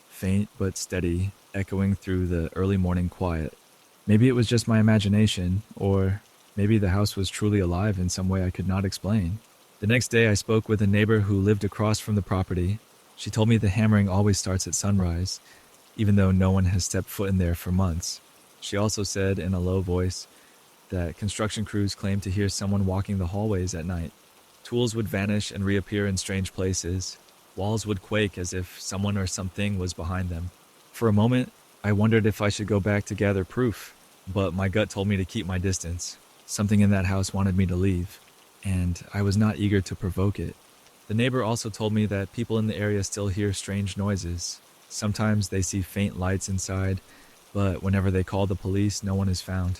faint but steady, echoing through the early morning quiet. Maybe it was just my imagination, or maybe the house was truly alive in some way I could not explain. The next day, I spoke with a neighbor who lived across from the property. She told me the hammering always starts at sunrise, even though no one has stepped foot in there for months. She also said in a low voice that construction crews claimed to hear someone walking the hallways at night. Tools would vanish and reappear in strange places. Walls would quake as if someone or something was behind them. For a moment, I wondered if I should go back to gather proof, but my gut told me to keep my distance. Something in that house wanted me to leave, and I was not eager to provoke it. The neighbor also told me that people in the area still hear strange noises. Sometimes they see faint lights inside, but whenever they call the police, no one is found.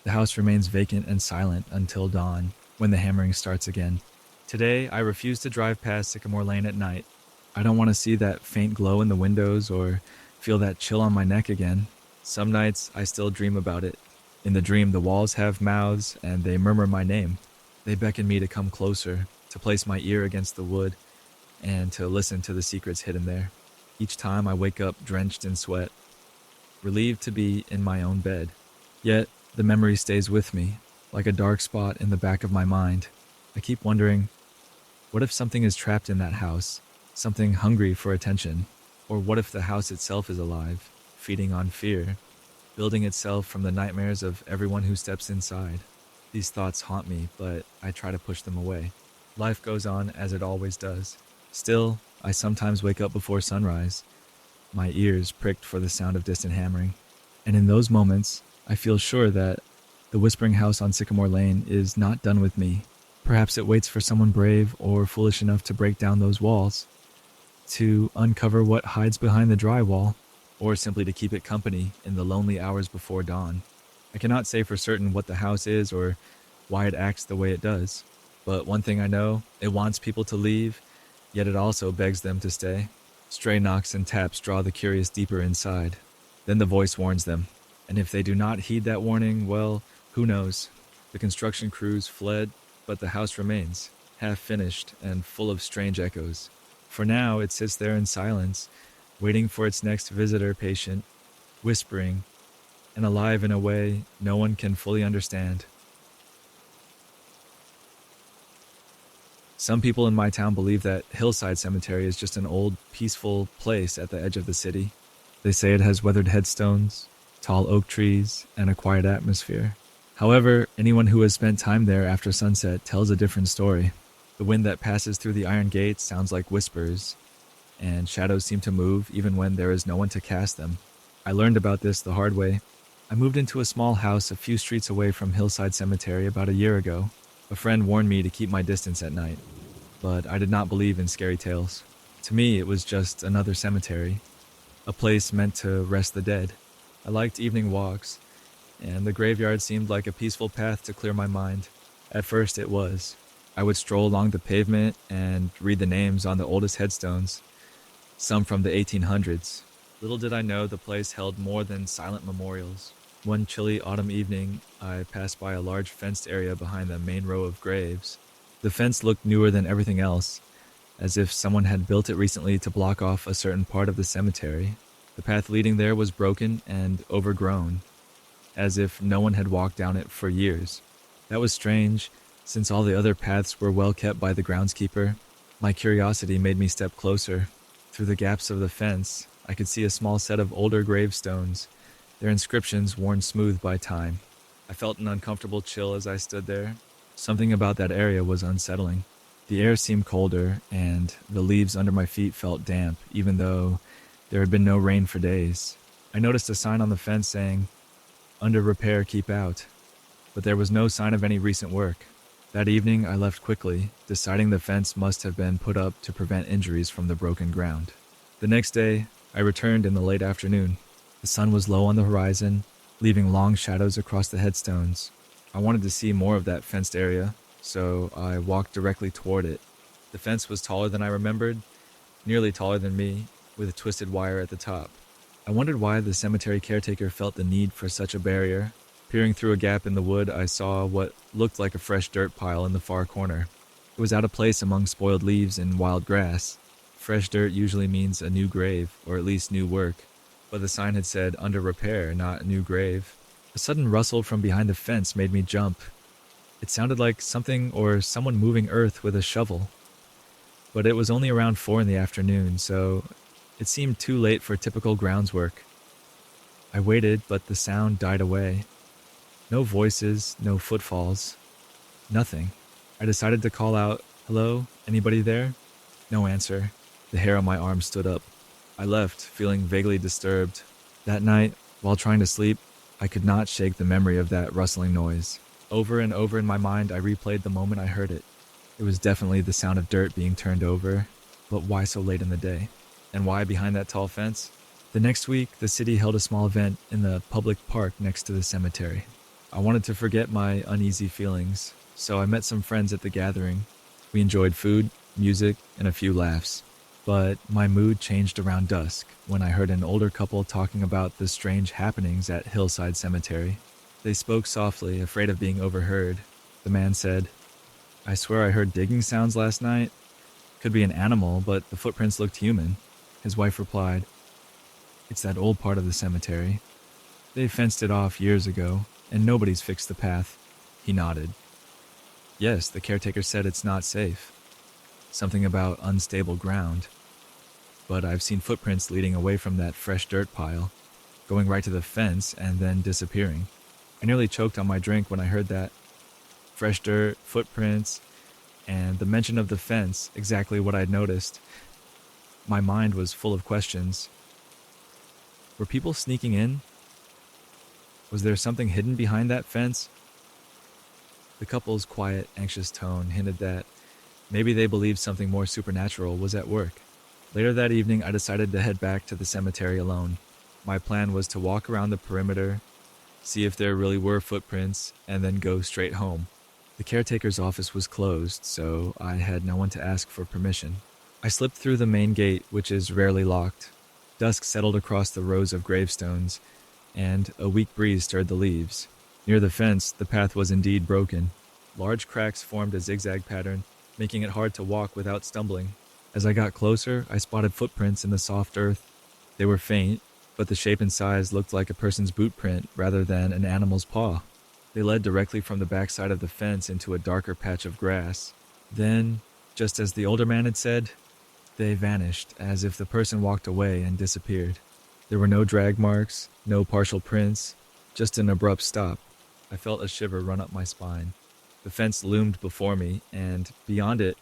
The house remains vacant and silent until dawn, when the hammering starts again. Today, I refuse to drive past Sycamore Lane at night. I don't want to see that faint glow in the windows or feel that chill on my neck again. Some nights, I still dream about it. In the dream, the walls have mouths and they murmur my name. They beckon me to come closer, to place my ear against the wood, and to listen to the secrets hidden there. Each time I wake up drenched in sweat, relieved to be in my own bed. Yet, the memory stays with me, like a dark spot in the back of my mind. I keep wondering, what if something is trapped in that house, something hungry for attention? Or what if the house itself is alive, feeding on fear, building itself from the nightmares of everyone who steps inside? These thoughts haunt me, but I try to push them away. Life goes on as it always does. Still, I sometimes wake up before sunrise, my ears pricked for the sound of distant hammering. And in those moments, I feel sure that the whispering house on Sycamore Lane is not done with me. Perhaps it waits for someone brave or foolish enough to break down those walls, to uncover what hides behind the drywall, or simply to keep it company in the lonely hours before dawn. I cannot say for certain what the house is or why it acts the way it does, but one thing I know, it wants people to leave, yet it also begs them to stay. Stray knocks and taps draw the curious deeper inside. Then the voice warns them, and if they do not heed that warning, well, who knows? The construction crews fled, but the house remains, half finished and full of strange echoes. For now, it sits there in silence, waiting for its next visitor, patient, whispering, and alive in a way no one can fully understand. Some people in my town believe that Hillside Cemetery is just an old, peaceful place at the edge of the city. They say it has weathered headstones, tall oak trees, and a quiet atmosphere. However, anyone who has spent time there after sunset tells a different story. The wind that passes through the iron gates sounds like whispers, and shadows seem to move even when there is no one to cast them. I learned about this the hard way. I moved into a small house a few streets away from Hillside Cemetery about a year ago. A friend warned me to keep my distance at night, but I did not believe in scary tales. To me, it was just another cemetery, a place meant to rest the dead. I liked evening walks, and the graveyard seemed like a peaceful path to clear my mind. At first, it was. I would stroll along the pavement and read the names on the oldest headstones, some from the 1800s. Little did I know the place held more than silent memorials. One chilly autumn evening, I passed by a large fenced area behind the main row of graves. The fence looked newer than everything else, as if someone had built it recently to block off a certain part of the cemetery. The path leading there was broken and overgrown, as if no one had walked down it for years. That was strange, since all the other paths were well kept by the groundskeeper. My curiosity made me step closer. Through the gaps of the fence, I could see a small set of older gravestones, their inscriptions worn smooth by time. I felt an uncomfortable chill as I stood there. Something about that area was unsettling. The air seemed colder, and the leaves under my feet felt damp, even though there had been no rain for days. I noticed a sign on the fence saying, "Under repair, keep out," but there was no sign of any recent work. That evening, I left quickly, deciding the fence must have been put up to prevent injuries from the broken ground. The next day, I returned in the late afternoon. The sun was low on the horizon, leaving long shadows across the headstones. I wanted to see more of that fenced area, so I walked directly toward it. The fence was taller than I remembered, nearly taller than me, with a twisted wire at the top. I wondered why the cemetery caretaker felt the need for such a barrier. Peering through a gap in the wood, I saw what looked like a fresh dirt pile in the far corner. It was out of place among spoiled leaves and wild grass. Fresh dirt usually means a new grave, or at least new work, but the sign had said under repair, not new grave. A sudden rustle from behind the fence made me jump. It sounded like something or someone moving earth with a shovel. But it was only around 4 in the afternoon, so it seemed too late for typical grounds work. I waited, but the sound died away. No voices, no footfalls, nothing. I decided to call out, "Hello, anybody there?" No answer. The hair on my arm stood up. I left, feeling vaguely disturbed. That night, while trying to sleep, I could not shake the memory of that rustling noise. Over and over in my mind, I replayed the moment I heard it. It was definitely the sound of dirt being turned over, but why so late in the day? And why behind that tall fence? The next week, the city held a small event in the public park next to the cemetery. I wanted to forget my uneasy feelings, so I met some friends at the gathering. We enjoyed food, music, and a few laughs. But my mood changed around dusk when I heard an older couple talking about the strange happenings at Hillside Cemetery. They spoke softly, afraid of being overheard. The man said, "I swear I heard digging sounds last night. Could be an animal, but the footprints looked human." His wife replied, "It's that old part of the cemetery. They fenced it off years ago, and nobody's fixed the path." He nodded. "Yes, the caretaker said it's not safe. Something about unstable ground. But I've seen footprints leading away from that fresh dirt pile, going right to the fence and then disappearing." I nearly choked on my drink when I heard that. Fresh dirt, footprints, and the mention of the fence, exactly what I'd noticed. My mind was full of questions. Were people sneaking in? Was there something hidden behind that fence? The couple's quiet, anxious tone hinted that maybe they believed something more supernatural was at work. Later that evening, I decided to head back to the cemetery alone. My plan was to walk around the perimeter, see if there really were footprints, and then go straight home. The caretaker's office was closed, so I had no one to ask for permission. I slipped through the main gate, which is rarely locked. Dusk settled across the rows of gravestones, and a weak breeze stirred the leaves. Near the fence, the path was indeed broken. Large cracks formed a zigzag pattern, making it hard to walk without stumbling. As I got closer, I spotted footprints in the soft earth. They were faint, but the shape and size looked like a person's boot print rather than an animal's paw. They led directly from the backside of the fence into a darker patch of grass. Then, just as the older man had said, they vanished as if the person walked away and disappeared. There were no drag marks, no partial prints, just an abrupt stop. I felt a shiver run up my spine. The fence loomed before me, and beyond it,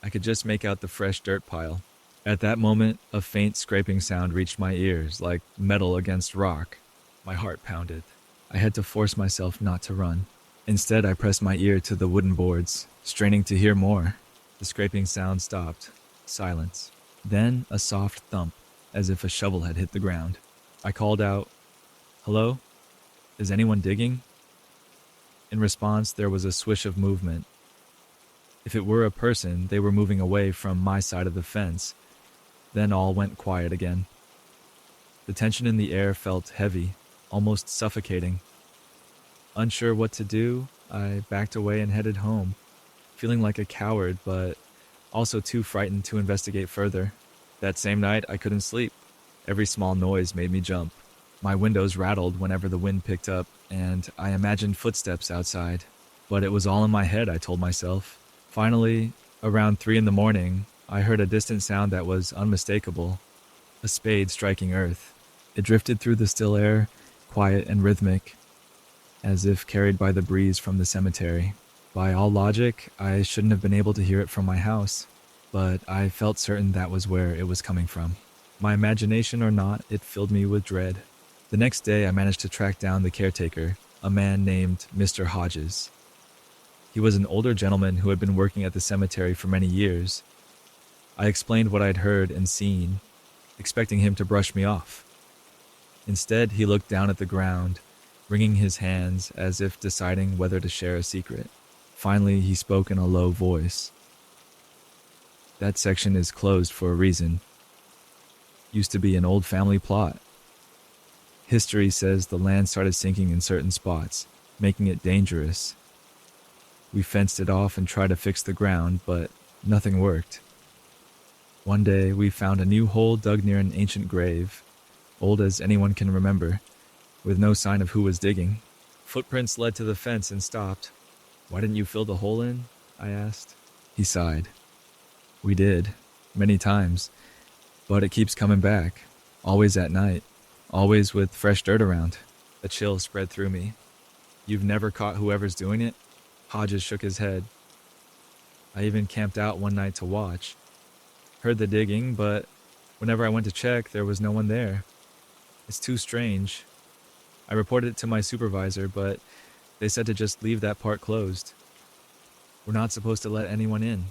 I could just make out the fresh dirt pile. At that moment, a faint scraping sound reached my ears, like metal against rock. My heart pounded. I had to force myself not to run. Instead, I pressed my ear to the wooden boards, straining to hear more. The scraping sound stopped. Silence. Then a soft thump, as if a shovel had hit the ground. I called out, "Hello? Is anyone digging?" In response, there was a swish of movement. If it were a person, they were moving away from my side of the fence. Then all went quiet again. The tension in the air felt heavy, almost suffocating. Unsure what to do, I backed away and headed home, feeling like a coward, but also too frightened to investigate further. That same night, I couldn't sleep. Every small noise made me jump. My windows rattled whenever the wind picked up, and I imagined footsteps outside. But it was all in my head, I told myself. Finally, around 3 in the morning, I heard a distant sound that was unmistakable. A spade striking earth. It drifted through the still air, quiet and rhythmic, as if carried by the breeze from the cemetery. By all logic, I shouldn't have been able to hear it from my house, but I felt certain that was where it was coming from. My imagination or not, it filled me with dread. The next day, I managed to track down the caretaker, a man named Mr. Hodges. He was an older gentleman who had been working at the cemetery for many years. I explained what I'd heard and seen, expecting him to brush me off. Instead, he looked down at the ground, wringing his hands as if deciding whether to share a secret. Finally, he spoke in a low voice. "That section is closed for a reason. Used to be an old family plot. History says the land started sinking in certain spots, making it dangerous. We fenced it off and tried to fix the ground, but nothing worked. One day, we found a new hole dug near an ancient grave, old as anyone can remember, with no sign of who was digging. Footprints led to the fence and stopped. Why didn't you fill the hole in?" I asked. He sighed. "We did, many times, but it keeps coming back, always at night, always with fresh dirt around." A chill spread through me. "You've never caught whoever's doing it?" Hodges shook his head. "I even camped out one night to watch. Heard the digging, but whenever I went to check, there was no one there. It's too strange. I reported it to my supervisor, but they said to just leave that part closed. We're not supposed to let anyone in,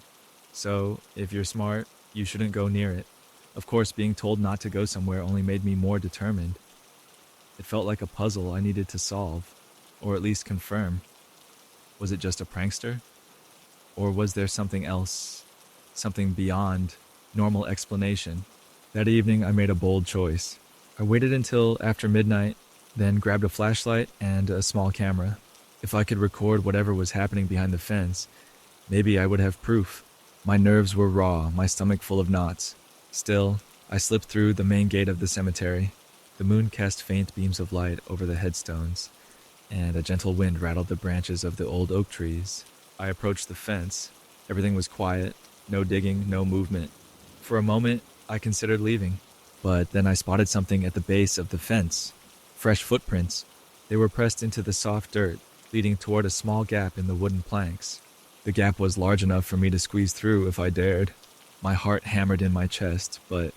so if you're smart, you shouldn't go near it." Of course, being told not to go somewhere only made me more determined. It felt like a puzzle I needed to solve, or at least confirm. Was it just a prankster? Or was there something else, something beyond normal explanation? That evening, I made a bold choice. I waited until after midnight, then grabbed a flashlight and a small camera. If I could record whatever was happening behind the fence, maybe I would have proof. My nerves were raw, my stomach full of knots. Still, I slipped through the main gate of the cemetery. The moon cast faint beams of light over the headstones, and a gentle wind rattled the branches of the old oak trees. I approached the fence. Everything was quiet, no digging, no movement. For a moment, I considered leaving, but then I spotted something at the base of the fence. Fresh footprints. They were pressed into the soft dirt, leading toward a small gap in the wooden planks. The gap was large enough for me to squeeze through if I dared. My heart hammered in my chest, but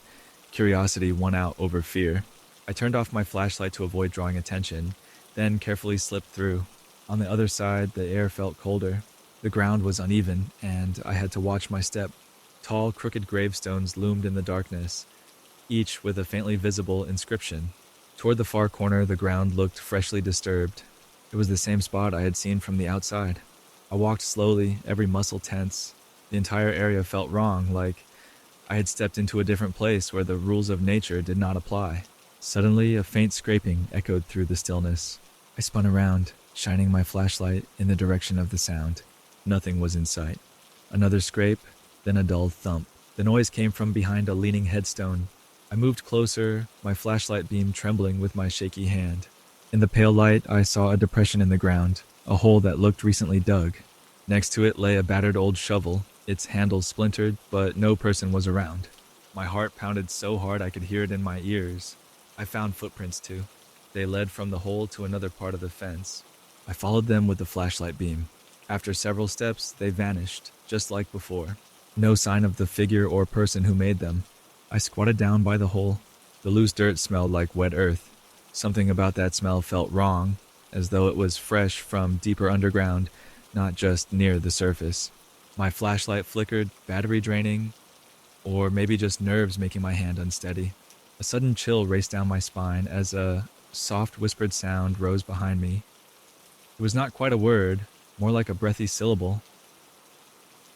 curiosity won out over fear. I turned off my flashlight to avoid drawing attention, then carefully slipped through. On the other side, the air felt colder. The ground was uneven, and I had to watch my step. Tall, crooked gravestones loomed in the darkness, each with a faintly visible inscription. Toward the far corner, the ground looked freshly disturbed. It was the same spot I had seen from the outside. I walked slowly, every muscle tense. The entire area felt wrong, like I had stepped into a different place where the rules of nature did not apply. Suddenly, a faint scraping echoed through the stillness. I spun around, shining my flashlight in the direction of the sound. Nothing was in sight. Another scrape, then a dull thump. The noise came from behind a leaning headstone. I moved closer, my flashlight beam trembling with my shaky hand. In the pale light, I saw a depression in the ground, a hole that looked recently dug. Next to it lay a battered old shovel, its handle splintered, but no person was around. My heart pounded so hard I could hear it in my ears. I found footprints too. They led from the hole to another part of the fence. I followed them with the flashlight beam. After several steps, they vanished, just like before. No sign of the figure or person who made them. I squatted down by the hole. The loose dirt smelled like wet earth. Something about that smell felt wrong, as though it was fresh from deeper underground, not just near the surface. My flashlight flickered, battery draining, or maybe just nerves making my hand unsteady. A sudden chill raced down my spine as a soft whispered sound rose behind me. It was not quite a word, more like a breathy syllable.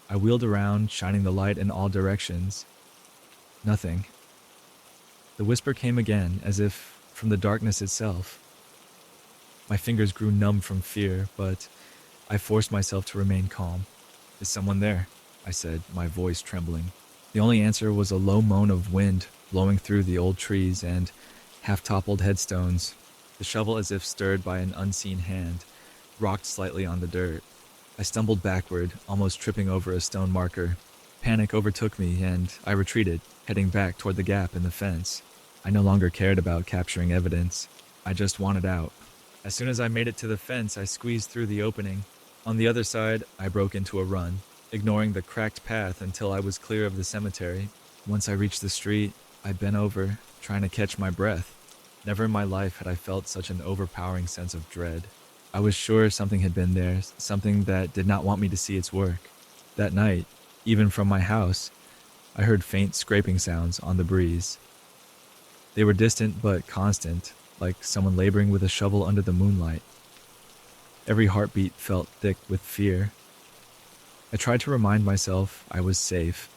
I wheeled around, shining the light in all directions. Nothing. The whisper came again, as if from the darkness itself. My fingers grew numb from fear, but I forced myself to remain calm. "Is someone there?" I said, my voice trembling. The only answer was a low moan of wind blowing through the old trees and half-toppled headstones. The shovel, as if stirred by an unseen hand, rocked slightly on the dirt. I stumbled backward, almost tripping over a stone marker. Panic overtook me, and I retreated, heading back toward the gap in the fence. I no longer cared about capturing evidence. I just wanted out. As soon as I made it to the fence, I squeezed through the opening. On the other side, I broke into a run, ignoring the cracked path until I was clear of the cemetery. Once I reached the street, I bent over, trying to catch my breath. Never in my life had I felt such an overpowering sense of dread. I was sure something had been there, something that did not want me to see its work. That night, even from my house, I heard faint scraping sounds on the breeze. They were distant but constant, like someone laboring with a shovel under the moonlight. Every heartbeat felt thick with fear. I tried to remind myself I was safe,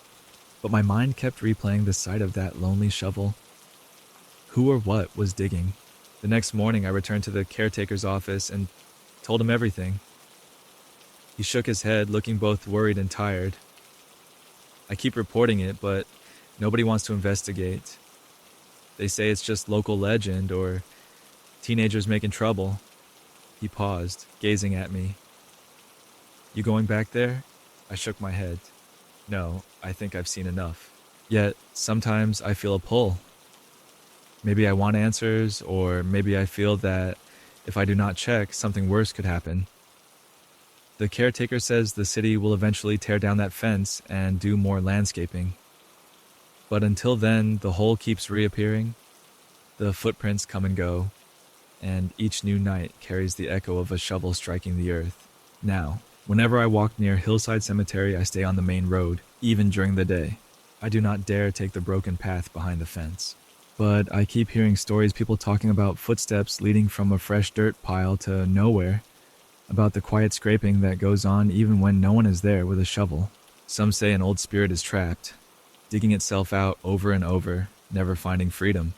but my mind kept replaying the sight of that lonely shovel. Who or what was digging? The next morning, I returned to the caretaker's office and told him everything. He shook his head, looking both worried and tired. "I keep reporting it, but nobody wants to investigate. They say it's just local legend or teenagers making trouble." He paused, gazing at me. "You going back there?" I shook my head. "No, I think I've seen enough. Yet, sometimes I feel a pull. Maybe I want answers, or maybe I feel that if I do not check, something worse could happen. The caretaker says the city will eventually tear down that fence and do more landscaping. But until then, the hole keeps reappearing. The footprints come and go, and each new night carries the echo of a shovel striking the earth. Now, whenever I walk near Hillside Cemetery, I stay on the main road, even during the day. I do not dare take the broken path behind the fence. But I keep hearing stories, people talking about footsteps leading from a fresh dirt pile to nowhere, about the quiet scraping that goes on even when no one is there with a shovel. Some say an old spirit is trapped, digging itself out over and over, never finding freedom.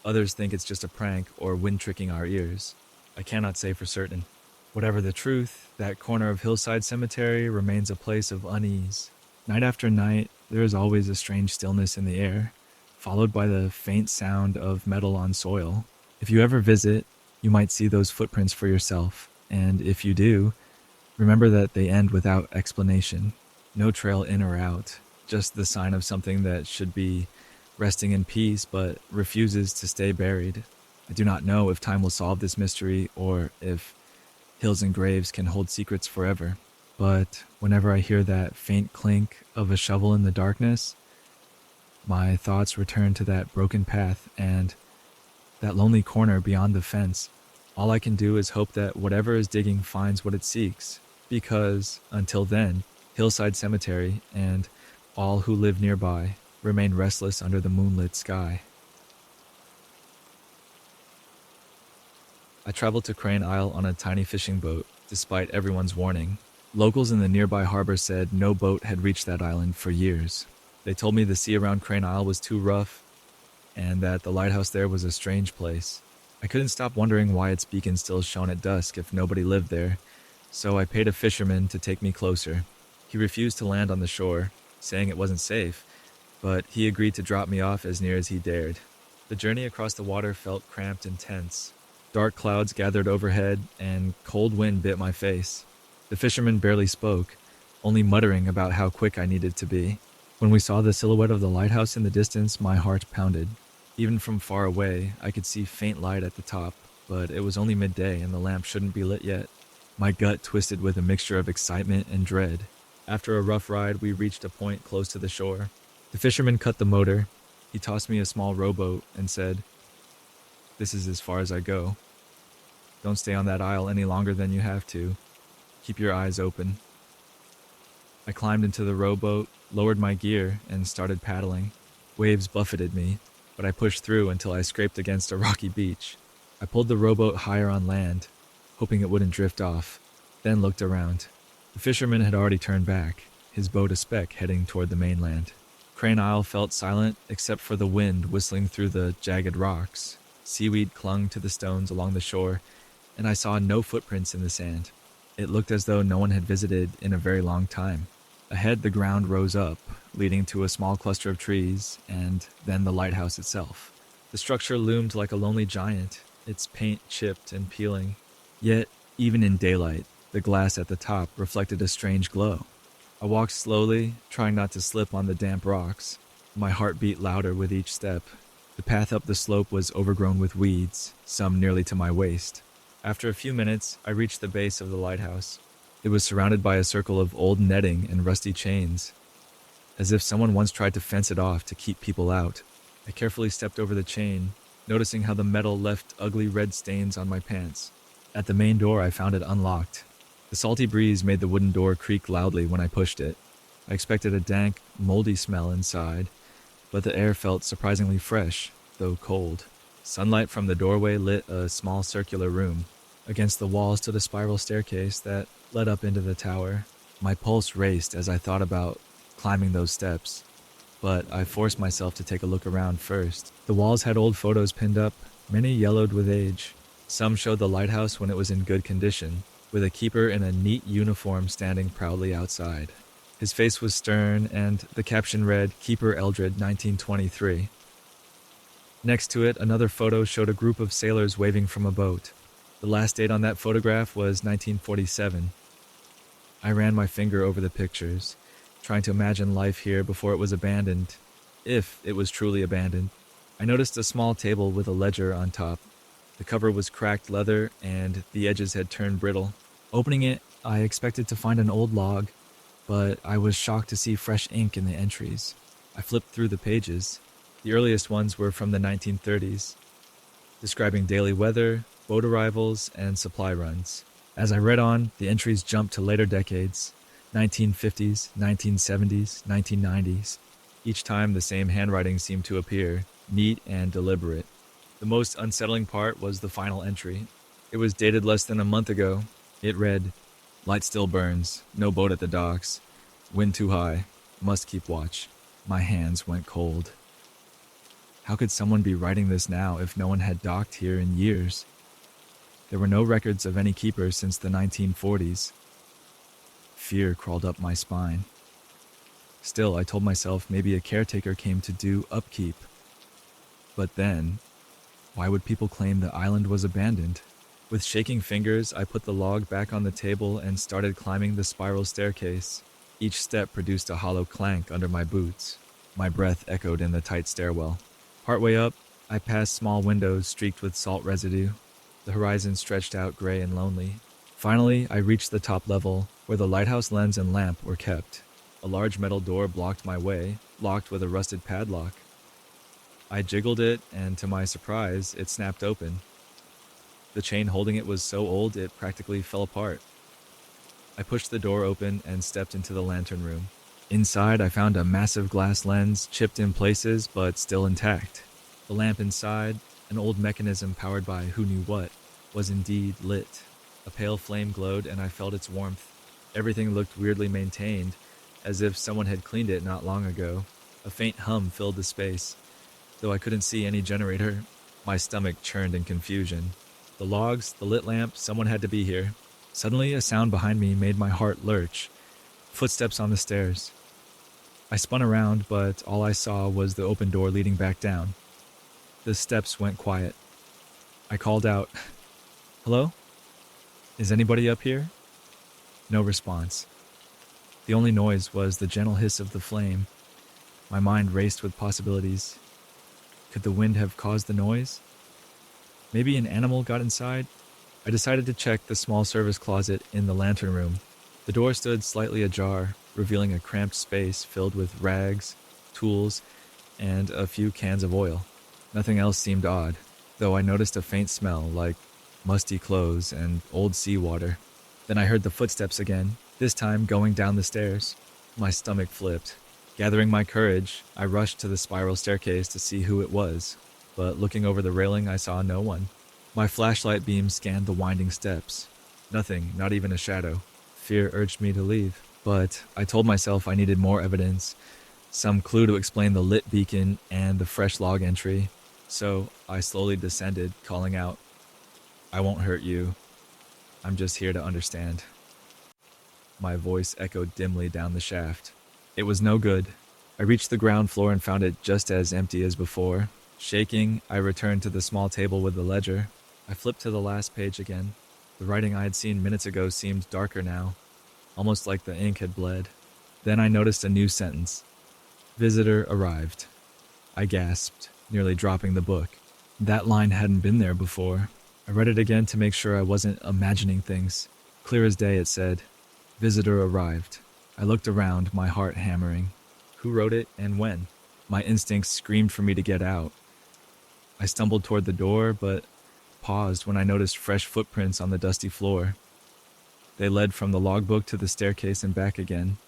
Others think it's just a prank or wind tricking our ears. I cannot say for certain. Whatever the truth, that corner of Hillside Cemetery remains a place of unease. Night after night, there is always a strange stillness in the air, followed by the faint sound of metal on soil. If you ever visit, you might see those footprints for yourself, and if you do, remember that they end without explanation. No trail in or out, just the sign of something that should be resting in peace but refuses to stay buried. I do not know if time will solve this mystery or if hills and graves can hold secrets forever, but whenever I hear that faint clink of a shovel in the darkness, my thoughts return to that broken path and that lonely corner beyond the fence. All I can do is hope that whatever is digging finds what it seeks, because, until then, Hillside Cemetery and all who live nearby remain restless under the moonlit sky. I traveled to Crane Isle on a tiny fishing boat, despite everyone's warning. Locals in the nearby harbor said no boat had reached that island for years. They told me the sea around Crane Isle was too rough, and that the lighthouse there was a strange place. I couldn't stop wondering why its beacon still shone at dusk if nobody lived there, so I paid a fisherman to take me closer. He refused to land on the shore, saying it wasn't safe, but he agreed to drop me off as near as he dared. The journey across the water felt cramped and tense. Dark clouds gathered overhead, and cold wind bit my face. The fisherman barely spoke, only muttering about how quick I needed to be. When we saw the silhouette of the lighthouse in the distance, my heart pounded. Even from far away, I could see faint light at the top, but it was only midday and the lamp shouldn't be lit yet. My gut twisted with a mixture of excitement and dread. After a rough ride, we reached a point close to the shore. The fisherman cut the motor. He tossed me a small rowboat and said, "This is as far as I go. Don't stay on that isle any longer than you have to. Keep your eyes open." I climbed into the rowboat, lowered my gear, and started paddling. Waves buffeted me, but I pushed through until I scraped against a rocky beach. I pulled the rowboat higher on land, hoping it wouldn't drift off, then looked around. The fisherman had already turned back, his boat a speck heading toward the mainland. Crane Isle felt silent except for the wind whistling through the jagged rocks. Seaweed clung to the stones along the shore, and I saw no footprints in the sand. It looked as though no one had visited in a very long time. Ahead, the ground rose up, leading to a small cluster of trees, and then the lighthouse itself. The structure loomed like a lonely giant, its paint chipped and peeling. Yet, even in daylight, the glass at the top reflected a strange glow. I walked slowly, trying not to slip on the damp rocks. My heart beat louder with each step. The path up the slope was overgrown with weeds, some nearly to my waist. After a few minutes, I reached the base of the lighthouse. It was surrounded by a circle of old netting and rusty chains, as if someone once tried to fence it off to keep people out. I carefully stepped over the chain, noticing how the metal left ugly red stains on my pants. At the main door, I found it unlocked. The salty breeze made the wooden door creak loudly when I pushed it. I expected a dank, moldy smell inside, but the air felt surprisingly fresh, though cold. Sunlight from the doorway lit a small circular room. Against the wall stood a spiral staircase that led up into the tower. My pulse raced as I thought about climbing those steps, but I forced myself to take a look around first. The walls had old photos pinned up, many yellowed with age. Some showed the lighthouse when it was in good condition, with a keeper in a neat uniform standing proudly outside. His face was stern, and the caption read, "Keeper Eldred, 1923. Next to it, another photo showed a group of sailors waving from a boat. The last date on that photograph was 1947. I ran my finger over the pictures, trying to imagine life here before it was abandoned, if it was truly abandoned. I noticed a small table with a ledger on top. The cover was cracked leather, and the edges had turned brittle. Opening it, I expected to find an old log, but I was shocked to see fresh ink in the entries. I flipped through the pages. The earliest ones were from the 1930s, describing daily weather, boat arrivals, and supply runs. As I read on, the entries jumped to later decades, 1950s, 1970s, 1990s. Each time the same handwriting seemed to appear, neat and deliberate. The most unsettling part was the final entry. It was dated less than a month ago. It read, "Light still burns, no boat at the docks. Wind too high, must keep watch." My hands went cold. How could someone be writing this now if no one had docked here in years? There were no records of any keepers since the 1940s. Fear crawled up my spine. Still, I told myself maybe a caretaker came to do upkeep. But then, why would people claim the island was abandoned? With shaking fingers, I put the log back on the table and started climbing the spiral staircase. Each step produced a hollow clank under my boots. My breath echoed in the tight stairwell. Partway up, I passed small windows streaked with salt residue. The horizon stretched out gray and lonely. Finally, I reached the top level, where the lighthouse lens and lamp were kept. A large metal door blocked my way, locked with a rusted padlock. I jiggled it, and to my surprise, it snapped open. The chain holding it was so old it practically fell apart. I pushed the door open and stepped into the lantern room. Inside, I found a massive glass lens, chipped in places but still intact. The lamp inside, an old mechanism powered by who knew what, was indeed lit. A pale flame glowed and I felt its warmth. Everything looked weirdly maintained, as if someone had cleaned it not long ago. A faint hum filled the space. Though I couldn't see any generator, my stomach churned in confusion. The logs, the lit lamp, someone had to be here. Suddenly, a sound behind me made my heart lurch. Footsteps on the stairs. I spun around, but all I saw was the open door leading back down. The steps went quiet. I called out, "Hello? Is anybody up here?" No response. The only noise was the gentle hiss of the flame. My mind raced with possibilities. Could the wind have caused the noise? Maybe an animal got inside? I decided to check the small service closet in the lantern room. The door stood slightly ajar, revealing a cramped space filled with rags, tools, and a few cans of oil. Nothing else seemed odd, though I noticed a faint smell like musty clothes and old seawater. Then I heard the footsteps again, this time going down the stairs. My stomach flipped. Gathering my courage, I rushed to the spiral staircase to see who it was, but looking over the railing, I saw no one. My flashlight beam scanned the winding steps. Nothing, not even a shadow. Fear urged me to leave, but I told myself I needed more evidence, some clue to explain the lit beacon and the fresh log entry. So I slowly descended, calling out, "I won't hurt you. I'm just here to understand." My voice echoed dimly down the shaft. It was no good. I reached the ground floor and found it just as empty as before. Shaking, I returned to the small table with the ledger. I flipped to the last page again. The writing I had seen minutes ago seemed darker now, almost like the ink had bled. Then I noticed a new sentence. "Visitor arrived." I gasped, nearly dropping the book. That line hadn't been there before. I read it again to make sure I wasn't imagining things. Clear as day it said, "Visitor arrived." I looked around, my heart hammering. Who wrote it and when? My instincts screamed for me to get out. I stumbled toward the door, but paused when I noticed fresh footprints on the dusty floor. They led from the logbook to the staircase and back again,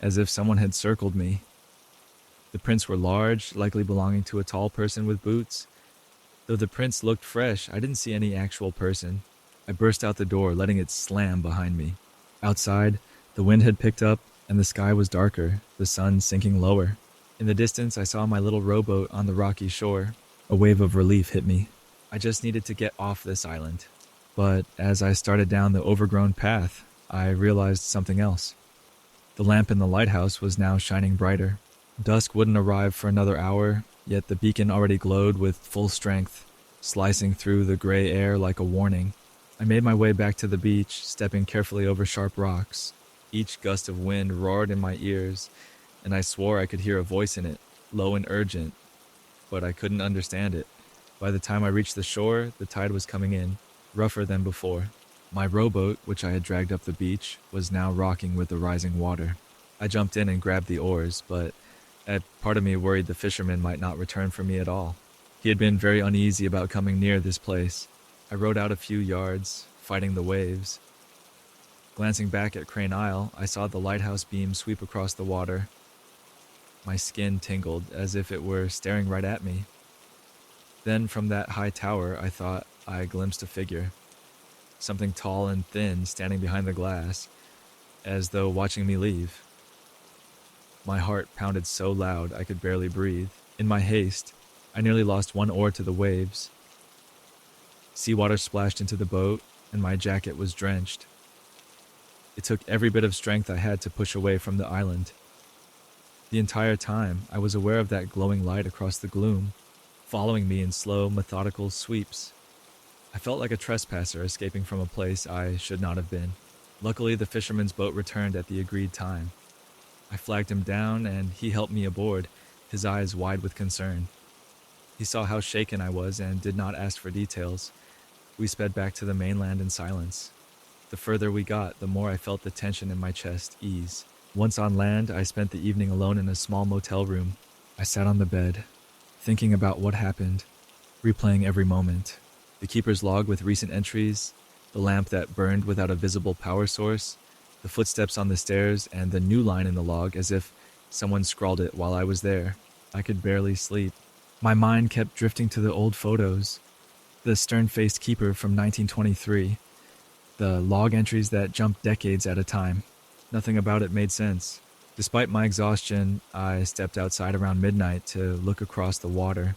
as if someone had circled me. The prints were large, likely belonging to a tall person with boots. Though the prints looked fresh, I didn't see any actual person. I burst out the door, letting it slam behind me. Outside, the wind had picked up, and the sky was darker, the sun sinking lower. In the distance, I saw my little rowboat on the rocky shore. A wave of relief hit me. I just needed to get off this island. But as I started down the overgrown path, I realized something else. The lamp in the lighthouse was now shining brighter. Dusk wouldn't arrive for another hour, yet the beacon already glowed with full strength, slicing through the gray air like a warning. I made my way back to the beach, stepping carefully over sharp rocks. Each gust of wind roared in my ears, and I swore I could hear a voice in it, low and urgent, but I couldn't understand it. By the time I reached the shore, the tide was coming in, rougher than before. My rowboat, which I had dragged up the beach, was now rocking with the rising water. I jumped in and grabbed the oars, but a part of me worried the fisherman might not return for me at all. He had been very uneasy about coming near this place. I rowed out a few yards, fighting the waves. Glancing back at Crane Isle, I saw the lighthouse beam sweep across the water. My skin tingled, as if it were staring right at me. Then from that high tower, I thought I glimpsed a figure. Something tall and thin standing behind the glass, as though watching me leave. My heart pounded so loud I could barely breathe. In my haste, I nearly lost one oar to the waves. Seawater splashed into the boat, and my jacket was drenched. It took every bit of strength I had to push away from the island. The entire time, I was aware of that glowing light across the gloom, following me in slow, methodical sweeps. I felt like a trespasser escaping from a place I should not have been. Luckily, the fisherman's boat returned at the agreed time. I flagged him down, and he helped me aboard, his eyes wide with concern. He saw how shaken I was and did not ask for details. We sped back to the mainland in silence. The further we got, the more I felt the tension in my chest ease. Once on land, I spent the evening alone in a small motel room. I sat on the bed, thinking about what happened, replaying every moment. The keeper's log with recent entries, the lamp that burned without a visible power source, the footsteps on the stairs, and the new line in the log as if someone scrawled it while I was there. I could barely sleep. My mind kept drifting to the old photos. The stern-faced keeper from 1923. The log entries that jumped decades at a time. Nothing about it made sense. Despite my exhaustion, I stepped outside around midnight to look across the water.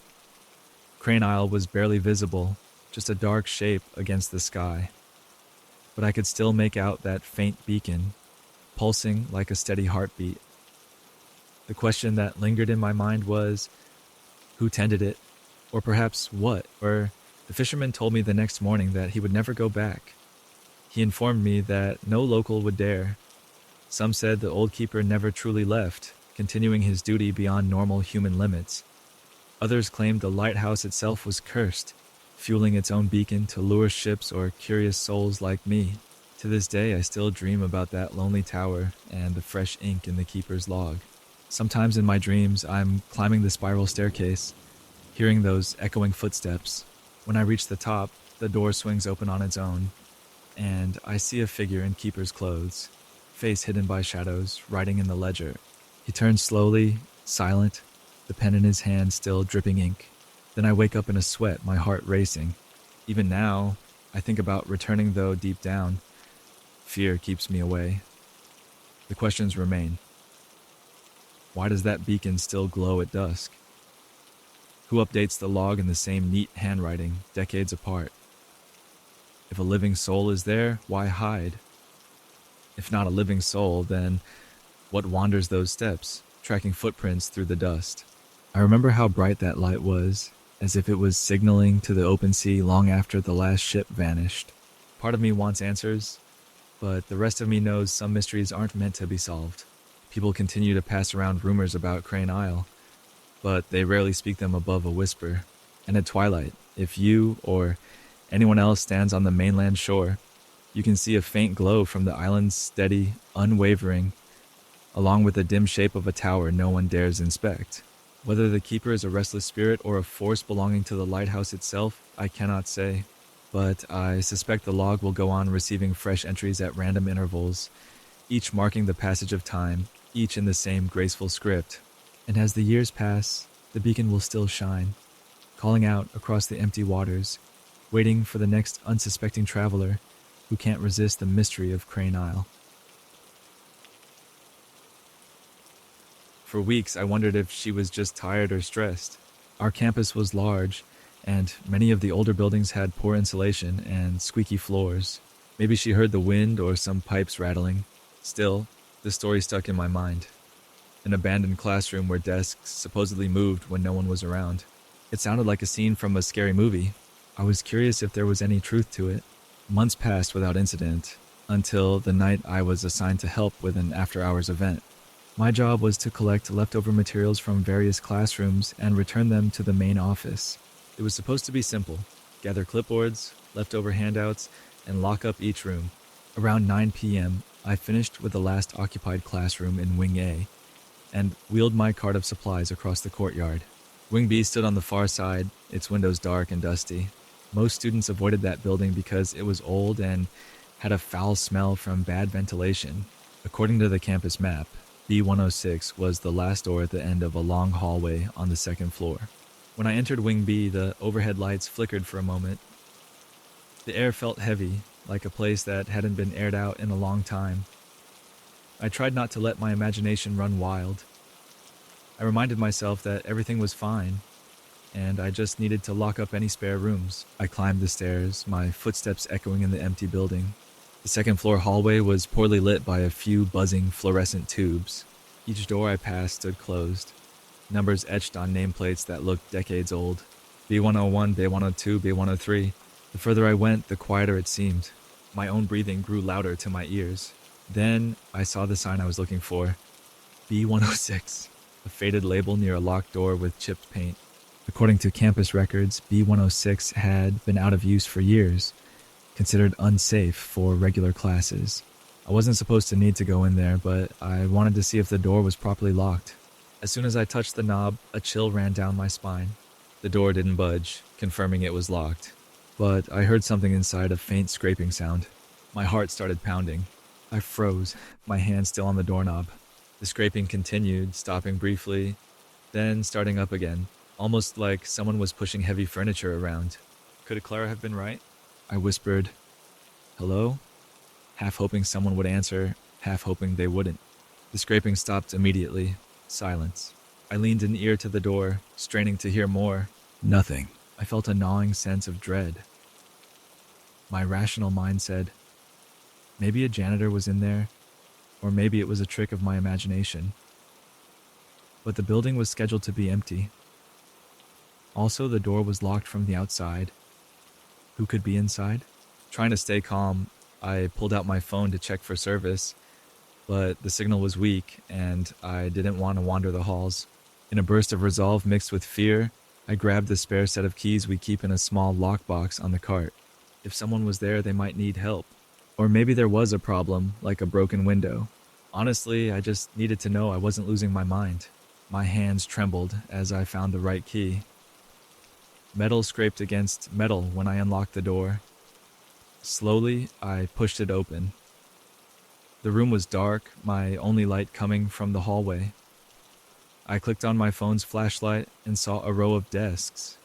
Crane Isle was barely visible, just a dark shape against the sky. but I could still make out that faint beacon, pulsing like a steady heartbeat. The question that lingered in my mind was, who tended it? Or perhaps what? Or the fisherman told me the next morning that he would never go back. He informed me that no local would dare. Some said the old keeper never truly left, continuing his duty beyond normal human limits. Others claimed the lighthouse itself was cursed, fueling its own beacon to lure ships or curious souls like me. To this day, I still dream about that lonely tower and the fresh ink in the keeper's log. Sometimes in my dreams, I'm climbing the spiral staircase, hearing those echoing footsteps. When I reach the top, the door swings open on its own, and I see a figure in keeper's clothes, face hidden by shadows, writing in the ledger. He turns slowly, silent, the pen in his hand still dripping ink. Then I wake up in a sweat, my heart racing. Even now, I think about returning, though deep down, fear keeps me away. The questions remain. Why does that beacon still glow at dusk? Who updates the log in the same neat handwriting, decades apart? If a living soul is there, why hide? If not a living soul, then what wanders those steps, tracking footprints through the dust? I remember how bright that light was, as if it was signaling to the open sea long after the last ship vanished. Part of me wants answers, but the rest of me knows some mysteries aren't meant to be solved. People continue to pass around rumors about Crane Isle, but they rarely speak them above a whisper. And at twilight, if you or anyone else stands on the mainland shore, you can see a faint glow from the island's steady, unwavering, along with the dim shape of a tower no one dares inspect. Whether the keeper is a restless spirit or a force belonging to the lighthouse itself, I cannot say. But I suspect the log will go on receiving fresh entries at random intervals, each marking the passage of time, each in the same graceful script. And as the years pass, the beacon will still shine, calling out across the empty waters, waiting for the next unsuspecting traveler who can't resist the mystery of Crane Isle. For weeks, I wondered if she was just tired or stressed. Our campus was large, and many of the older buildings had poor insulation and squeaky floors. Maybe she heard the wind or some pipes rattling. Still, the story stuck in my mind. An abandoned classroom where desks supposedly moved when no one was around. It sounded like a scene from a scary movie. I was curious if there was any truth to it. Months passed without incident, until the night I was assigned to help with an after-hours event. My job was to collect leftover materials from various classrooms and return them to the main office. It was supposed to be simple: gather clipboards, leftover handouts, and lock up each room. Around 9 p.m., I finished with the last occupied classroom in Wing A and wheeled my cart of supplies across the courtyard. Wing B stood on the far side, its windows dark and dusty. Most students avoided that building because it was old and had a foul smell from bad ventilation. According to the campus map, B106 was the last door at the end of a long hallway on the second floor. When I entered Wing B, the overhead lights flickered for a moment. The air felt heavy, like a place that hadn't been aired out in a long time. I tried not to let my imagination run wild. I reminded myself that everything was fine, and I just needed to lock up any spare rooms. I climbed the stairs, my footsteps echoing in the empty building. The second floor hallway was poorly lit by a few buzzing fluorescent tubes. Each door I passed stood closed, numbers etched on nameplates that looked decades old. B101, B102, B103. The further I went, the quieter it seemed. My own breathing grew louder to my ears. Then I saw the sign I was looking for. B106, a faded label near a locked door with chipped paint. According to campus records, B106 had been out of use for years, considered unsafe for regular classes. I wasn't supposed to need to go in there, but I wanted to see if the door was properly locked. As soon as I touched the knob, a chill ran down my spine. The door didn't budge, confirming it was locked. But I heard something inside, a faint scraping sound. My heart started pounding. I froze, my hand still on the doorknob. The scraping continued, stopping briefly, then starting up again, almost like someone was pushing heavy furniture around. Could Clara have been right? I whispered, "Hello?" half hoping someone would answer, half hoping they wouldn't. The scraping stopped immediately. Silence. I leaned an ear to the door, straining to hear more. Nothing. I felt a gnawing sense of dread. My rational mind said, Maybe a janitor was in there, or maybe it was a trick of my imagination. But the building was scheduled to be empty. Also, the door was locked from the outside. Who could be inside? Trying to stay calm, I pulled out my phone to check for service, but the signal was weak and I didn't want to wander the halls. In a burst of resolve mixed with fear, I grabbed the spare set of keys we keep in a small lockbox on the cart. If someone was there, they might need help. Or maybe there was a problem, like a broken window. Honestly, I just needed to know I wasn't losing my mind. My hands trembled as I found the right key. Metal scraped against metal when I unlocked the door. Slowly, I pushed it open. The room was dark, my only light coming from the hallway. I clicked on my phone's flashlight and saw a row of desks.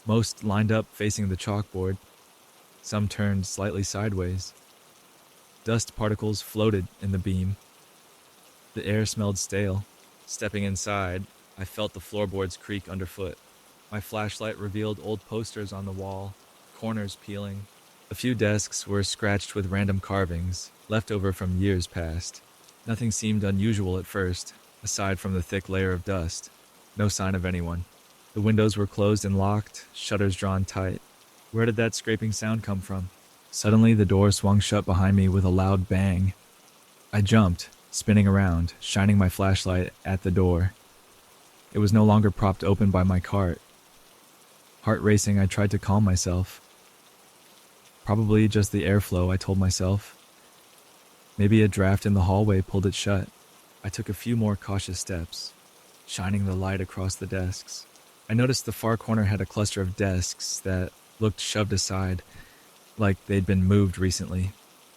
Most lined up facing the chalkboard. Some turned slightly sideways. Dust particles floated in the beam. The air smelled stale. Stepping inside, I felt the floorboards creak underfoot. My flashlight revealed old posters on the wall, corners peeling. A few desks were scratched with random carvings, left over from years past. Nothing seemed unusual at first, aside from the thick layer of dust. No sign of anyone. The windows were closed and locked, shutters drawn tight. Where did that scraping sound come from? Suddenly, the door swung shut behind me with a loud bang. I jumped, spinning around, shining my flashlight at the door. It was no longer propped open by my cart. Heart racing, I tried to calm myself. Probably just the airflow, I told myself. Maybe a draft in the hallway pulled it shut. I took a few more cautious steps, shining the light across the desks. I noticed the far corner had a cluster of desks that looked shoved aside, like they'd been moved recently.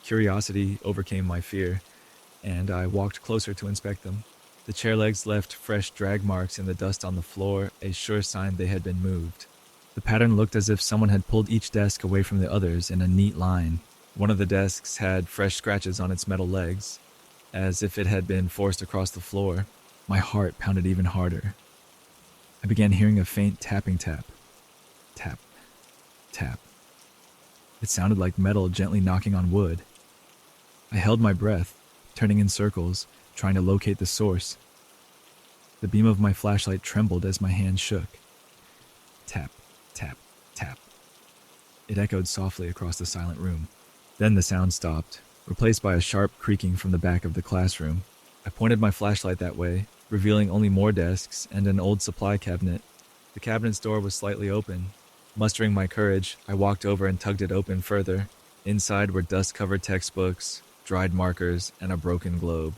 Curiosity overcame my fear, and I walked closer to inspect them. The chair legs left fresh drag marks in the dust on the floor, a sure sign they had been moved. The pattern looked as if someone had pulled each desk away from the others in a neat line. One of the desks had fresh scratches on its metal legs, as if it had been forced across the floor. My heart pounded even harder. I began hearing a faint tapping tap. Tap. Tap. It sounded like metal gently knocking on wood. I held my breath, turning in circles, trying to locate the source. The beam of my flashlight trembled as my hand shook. Tap, tap, tap. It echoed softly across the silent room. Then the sound stopped, replaced by a sharp creaking from the back of the classroom. I pointed my flashlight that way, revealing only more desks and an old supply cabinet. The cabinet's door was slightly open. Mustering my courage, I walked over and tugged it open further. Inside were dust-covered textbooks, dried markers, and a broken globe.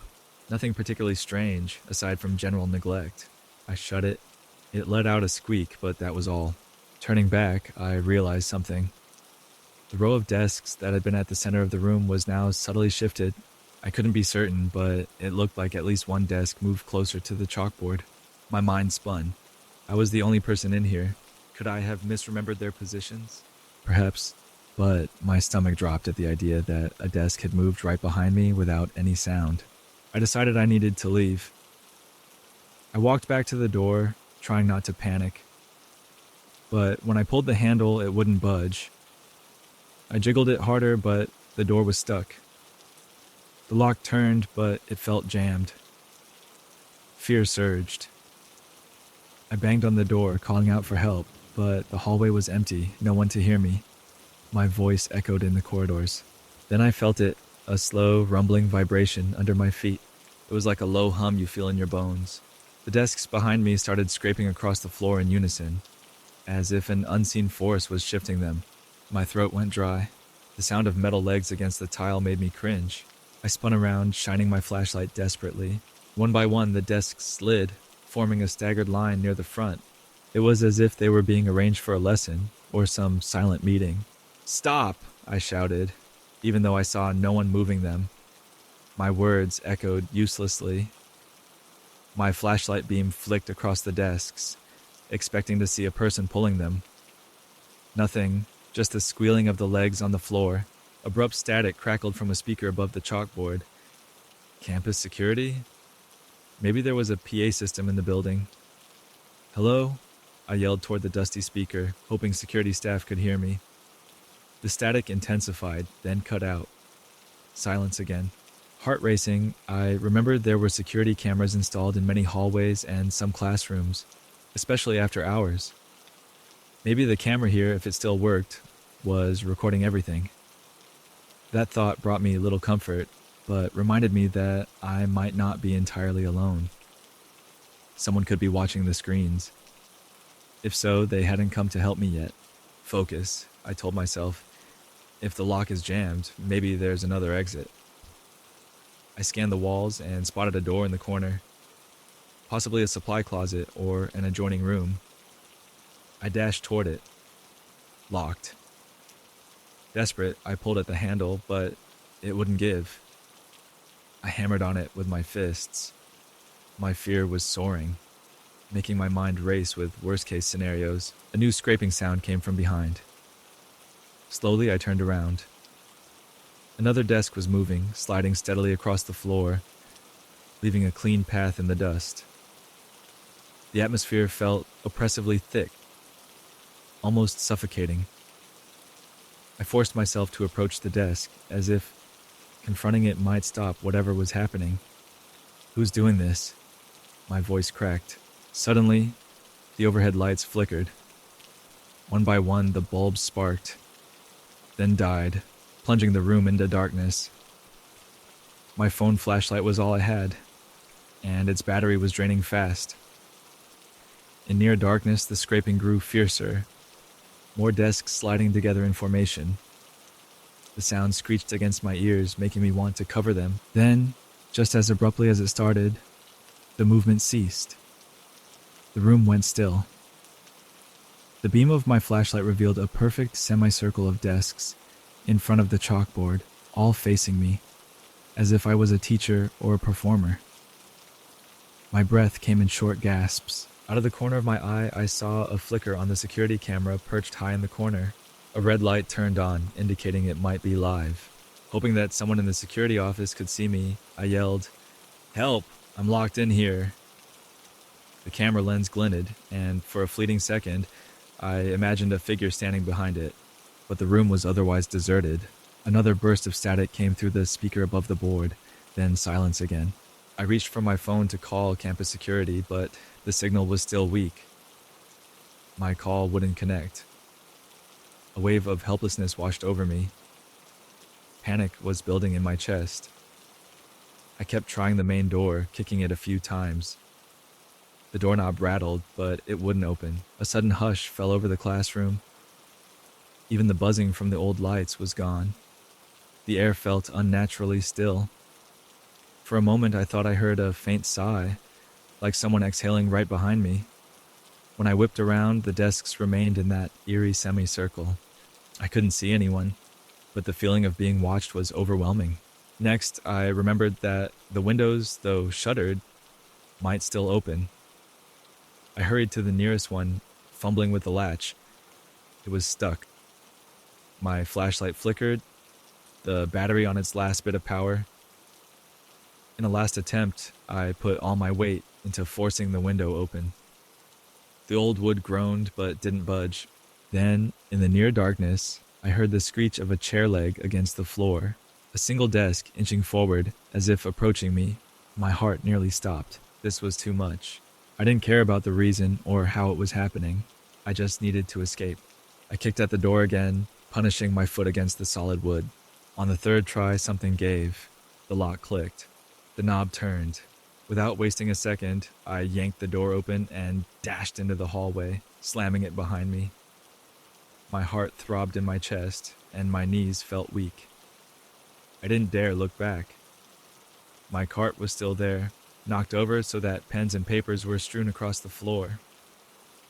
Nothing particularly strange, aside from general neglect. I shut it. It let out a squeak, but that was all. Turning back, I realized something. The row of desks that had been at the center of the room was now subtly shifted. I couldn't be certain, but it looked like at least one desk moved closer to the chalkboard. My mind spun. I was the only person in here. Could I have misremembered their positions? Perhaps, but my stomach dropped at the idea that a desk had moved right behind me without any sound. I decided I needed to leave. I walked back to the door, trying not to panic. But when I pulled the handle, it wouldn't budge. I jiggled it harder, but the door was stuck. The lock turned, but it felt jammed. Fear surged. I banged on the door, calling out for help, but the hallway was empty, no one to hear me. My voice echoed in the corridors. Then I felt it, a slow, rumbling vibration under my feet. It was like a low hum you feel in your bones. The desks behind me started scraping across the floor in unison, as if an unseen force was shifting them. My throat went dry. The sound of metal legs against the tile made me cringe. I spun around, shining my flashlight desperately. One by one, the desks slid, forming a staggered line near the front. It was as if they were being arranged for a lesson, or some silent meeting. "Stop!" I shouted, even though I saw no one moving them. My words echoed uselessly. My flashlight beam flicked across the desks, expecting to see a person pulling them. Nothing, just the squealing of the legs on the floor. Abrupt static crackled from a speaker above the chalkboard. Campus security? Maybe there was a PA system in the building. "Hello?" I yelled toward the dusty speaker, hoping security staff could hear me. The static intensified, then cut out. Silence again. Heart racing, I remembered there were security cameras installed in many hallways and some classrooms, especially after hours. Maybe the camera here, if it still worked, was recording everything. That thought brought me little comfort, but reminded me that I might not be entirely alone. Someone could be watching the screens. If so, they hadn't come to help me yet. Focus, I told myself. If the lock is jammed, maybe there's another exit. I scanned the walls and spotted a door in the corner, possibly a supply closet or an adjoining room. I dashed toward it. Locked. Desperate, I pulled at the handle, but it wouldn't give. I hammered on it with my fists. My fear was soaring, making my mind race with worst-case scenarios. A new scraping sound came from behind. Slowly, I turned around. Another desk was moving, sliding steadily across the floor, leaving a clean path in the dust. The atmosphere felt oppressively thick, almost suffocating. I forced myself to approach the desk, as if confronting it might stop whatever was happening. Who's doing this? My voice cracked. Suddenly, the overhead lights flickered. One by one, the bulbs sparked, then died, plunging the room into darkness. My phone flashlight was all I had, and its battery was draining fast. In near darkness, the scraping grew fiercer, more desks sliding together in formation. The sound screeched against my ears, making me want to cover them. Then, just as abruptly as it started, the movement ceased. The room went still. The beam of my flashlight revealed a perfect semicircle of desks in front of the chalkboard, all facing me, as if I was a teacher or a performer. My breath came in short gasps. Out of the corner of my eye, I saw a flicker on the security camera perched high in the corner. A red light turned on, indicating it might be live. Hoping that someone in the security office could see me, I yelled, "Help! I'm locked in here." The camera lens glinted, and for a fleeting second, I imagined a figure standing behind it, but the room was otherwise deserted. Another burst of static came through the speaker above the board, then silence again. I reached for my phone to call campus security, but the signal was still weak. My call wouldn't connect. A wave of helplessness washed over me. Panic was building in my chest. I kept trying the main door, kicking it a few times. The doorknob rattled, but it wouldn't open. A sudden hush fell over the classroom. Even the buzzing from the old lights was gone. The air felt unnaturally still. For a moment, I thought I heard a faint sigh, like someone exhaling right behind me. When I whipped around, the desks remained in that eerie semicircle. I couldn't see anyone, but the feeling of being watched was overwhelming. Next, I remembered that the windows, though shuttered, might still open. I hurried to the nearest one, fumbling with the latch. It was stuck. My flashlight flickered, the battery on its last bit of power. In a last attempt, I put all my weight into forcing the window open. The old wood groaned but didn't budge. Then, in the near darkness, I heard the screech of a chair leg against the floor. A single desk inching forward, as if approaching me. My heart nearly stopped. This was too much. I didn't care about the reason or how it was happening. I just needed to escape. I kicked at the door again, punishing my foot against the solid wood. On the third try, something gave. The lock clicked. The knob turned. Without wasting a second, I yanked the door open and dashed into the hallway, slamming it behind me. My heart throbbed in my chest, and my knees felt weak. I didn't dare look back. My cart was still there, knocked over so that pens and papers were strewn across the floor.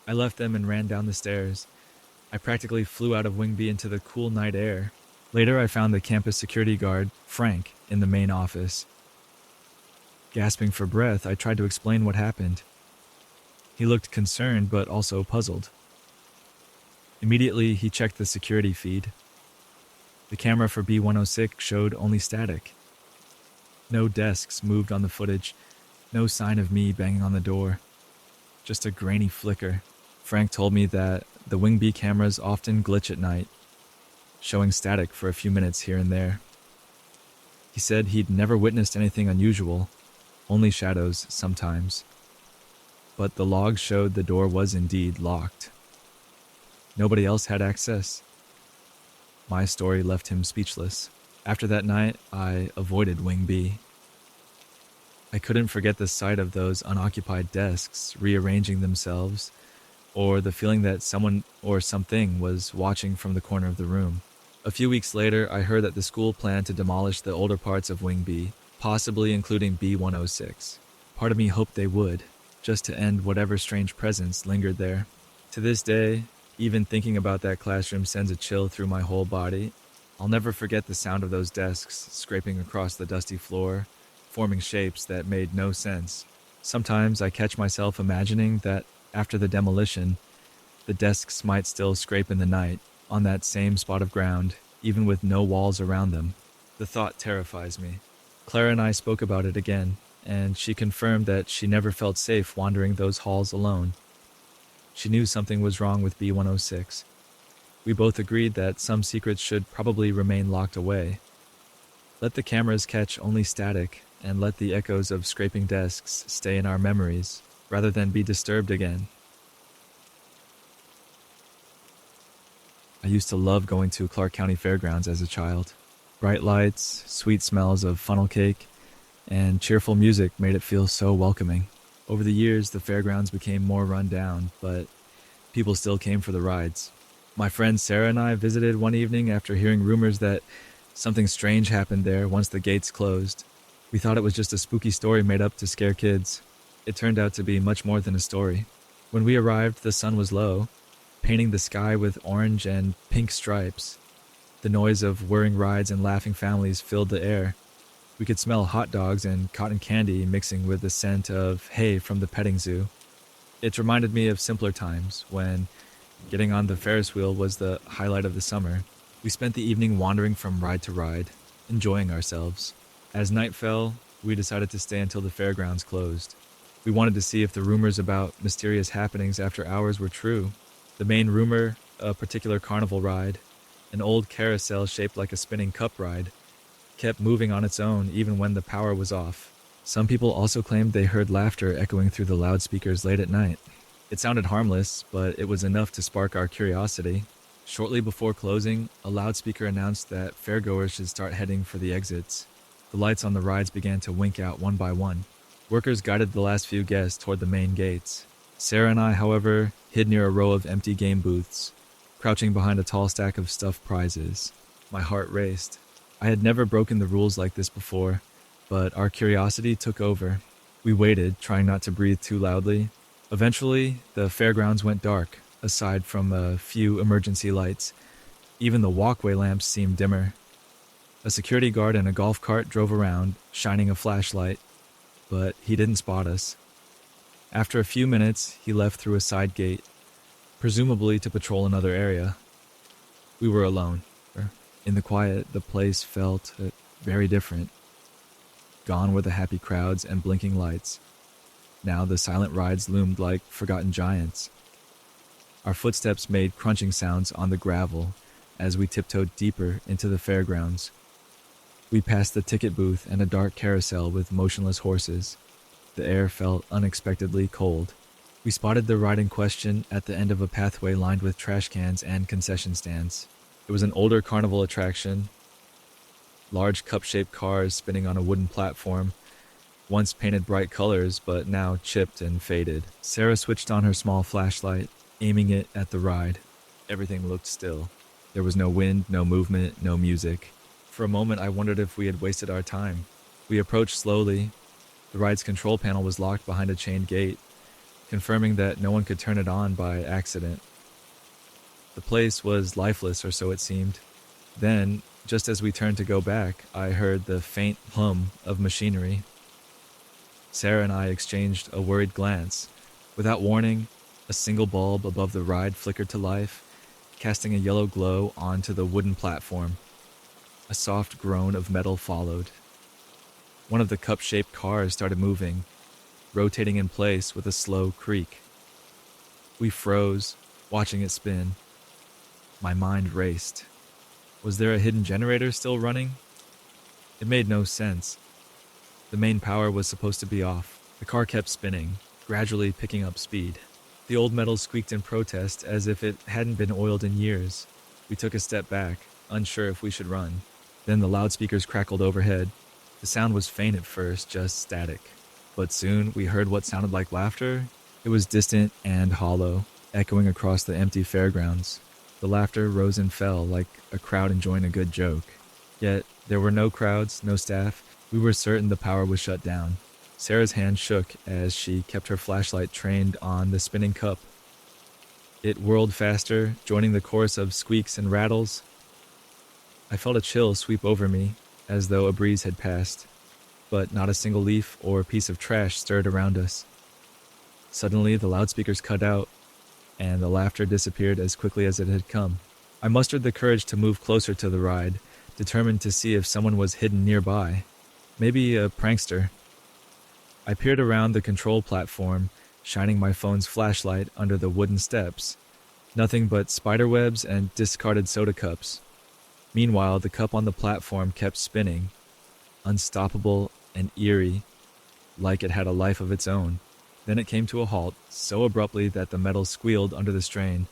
I left them and ran down the stairs. I practically flew out of Wing B into the cool night air. Later, I found the campus security guard, Frank, in the main office. Gasping for breath, I tried to explain what happened. He looked concerned, but also puzzled. Immediately, he checked the security feed. The camera for B106 showed only static. No desks moved on the footage, no sign of me banging on the door. Just a grainy flicker. Frank told me that the Wing B cameras often glitch at night, showing static for a few minutes here and there. He said he'd never witnessed anything unusual, only shadows sometimes. But the log showed the door was indeed locked. Nobody else had access. My story left him speechless. After that night, I avoided Wing B. I couldn't forget the sight of those unoccupied desks rearranging themselves, or the feeling that someone or something was watching from the corner of the room. A few weeks later, I heard that the school planned to demolish the older parts of Wing B, possibly including B106. Part of me hoped they would, just to end whatever strange presence lingered there. To this day, even thinking about that classroom sends a chill through my whole body. I'll never forget the sound of those desks scraping across the dusty floor, forming shapes that made no sense. Sometimes I catch myself imagining that after the demolition, the desks might still scrape in the night on that same spot of ground, even with no walls around them. The thought terrifies me. Clara and I spoke about it again, and she confirmed that she never felt safe wandering those halls alone. She knew something was wrong with B106. We both agreed that some secrets should probably remain locked away. Let the cameras catch only static, and let the echoes of scraping desks stay in our memories, rather than be disturbed again. I used to love going to Clark County Fairgrounds as a child. Bright lights, sweet smells of funnel cake, and cheerful music made it feel so welcoming. Over the years, the fairgrounds became more run down, but people still came for the rides. My friend Sarah and I visited one evening after hearing rumors that something strange happened there once the gates closed. We thought it was just a spooky story made up to scare kids. It turned out to be much more than a story. When we arrived, the sun was low, painting the sky with orange and pink stripes. The noise of whirring rides and laughing families filled the air. We could smell hot dogs and cotton candy mixing with the scent of hay from the petting zoo. It reminded me of simpler times when getting on the Ferris wheel was the highlight of the summer. We spent the evening wandering from ride to ride, enjoying ourselves. As night fell, we decided to stay until the fairgrounds closed. We wanted to see if the rumors about mysterious happenings after hours were true. The main rumor, a particular carnival ride, an old carousel shaped like a spinning cup ride, kept moving on its own even when the power was off. Some people also claimed they heard laughter echoing through the loudspeakers late at night. It sounded harmless, but it was enough to spark our curiosity. Shortly before closing, a loudspeaker announced that fairgoers should start heading for the exits. The lights on the rides began to wink out one by one. Workers guided the last few guests toward the main gates. Sarah and I, however, hid near a row of empty game booths, crouching behind a tall stack of stuffed prizes. My heart raced. I had never broken the rules like this before, but our curiosity took over. We waited, trying not to breathe too loudly. Eventually, the fairgrounds went dark, aside from a few emergency lights. Even the walkway lamps seemed dimmer. A security guard in a golf cart drove around, shining a flashlight, but he didn't spot us. After a few minutes, he left through a side gate, presumably to patrol another area. We were alone. In the quiet, the place felt very different. Gone were the happy crowds and blinking lights. Now the silent rides loomed like forgotten giants. Our footsteps made crunching sounds on the gravel as we tiptoed deeper into the fairgrounds. We passed the ticket booth and a dark carousel with motionless horses. The air felt unexpectedly cold. We spotted the ride in question at the end of a pathway lined with trash cans and concession stands. It was an older carnival attraction. Large cup-shaped cars spinning on a wooden platform, once painted bright colors but now chipped and faded. Sarah switched on her small flashlight, aiming it at the ride. Everything looked still. There was no wind, no movement, no music. For a moment, I wondered if we had wasted our time. We approached slowly. The ride's control panel was locked behind a chained gate, confirming that no one could turn it on by accident. The place was lifeless, or so it seemed. Then, just as we turned to go back, I heard the faint hum of machinery. Sarah and I exchanged a worried glance. Without warning, a single bulb above the ride flickered to life, casting a yellow glow onto the wooden platform. A soft groan of metal followed. One of the cup-shaped cars started moving, rotating in place with a slow creak. We froze, watching it spin. My mind raced. Was there a hidden generator still running? It made no sense. The main power was supposed to be off. The car kept spinning, gradually picking up speed. The old metal squeaked in protest as if it hadn't been oiled in years. We took a step back, unsure if we should run. Then the loudspeakers crackled overhead. The sound was faint at first, just static. But soon we heard what sounded like laughter. It was distant and hollow, echoing across the empty fairgrounds. The laughter rose and fell like a crowd enjoying a good joke. Yet there were no crowds, no staff. We were certain the power was shut down. Sarah's hand shook as she kept her flashlight trained on the spinning cup. It whirled faster, joining the chorus of squeaks and rattles. I felt a chill sweep over me, as though a breeze had passed, but not a single leaf or piece of trash stirred around us. Suddenly, the loudspeakers cut out, and the laughter disappeared as quickly as it had come. I mustered the courage to move closer to the ride, determined to see if someone was hidden nearby. Maybe a prankster. I peered around the control platform, shining my phone's flashlight under the wooden steps. Nothing but spiderwebs and discarded soda cups. Meanwhile, the cup on the platform kept spinning, unstoppable and eerie, like it had a life of its own. Then it came to a halt, so abruptly that the metal squealed under the strain.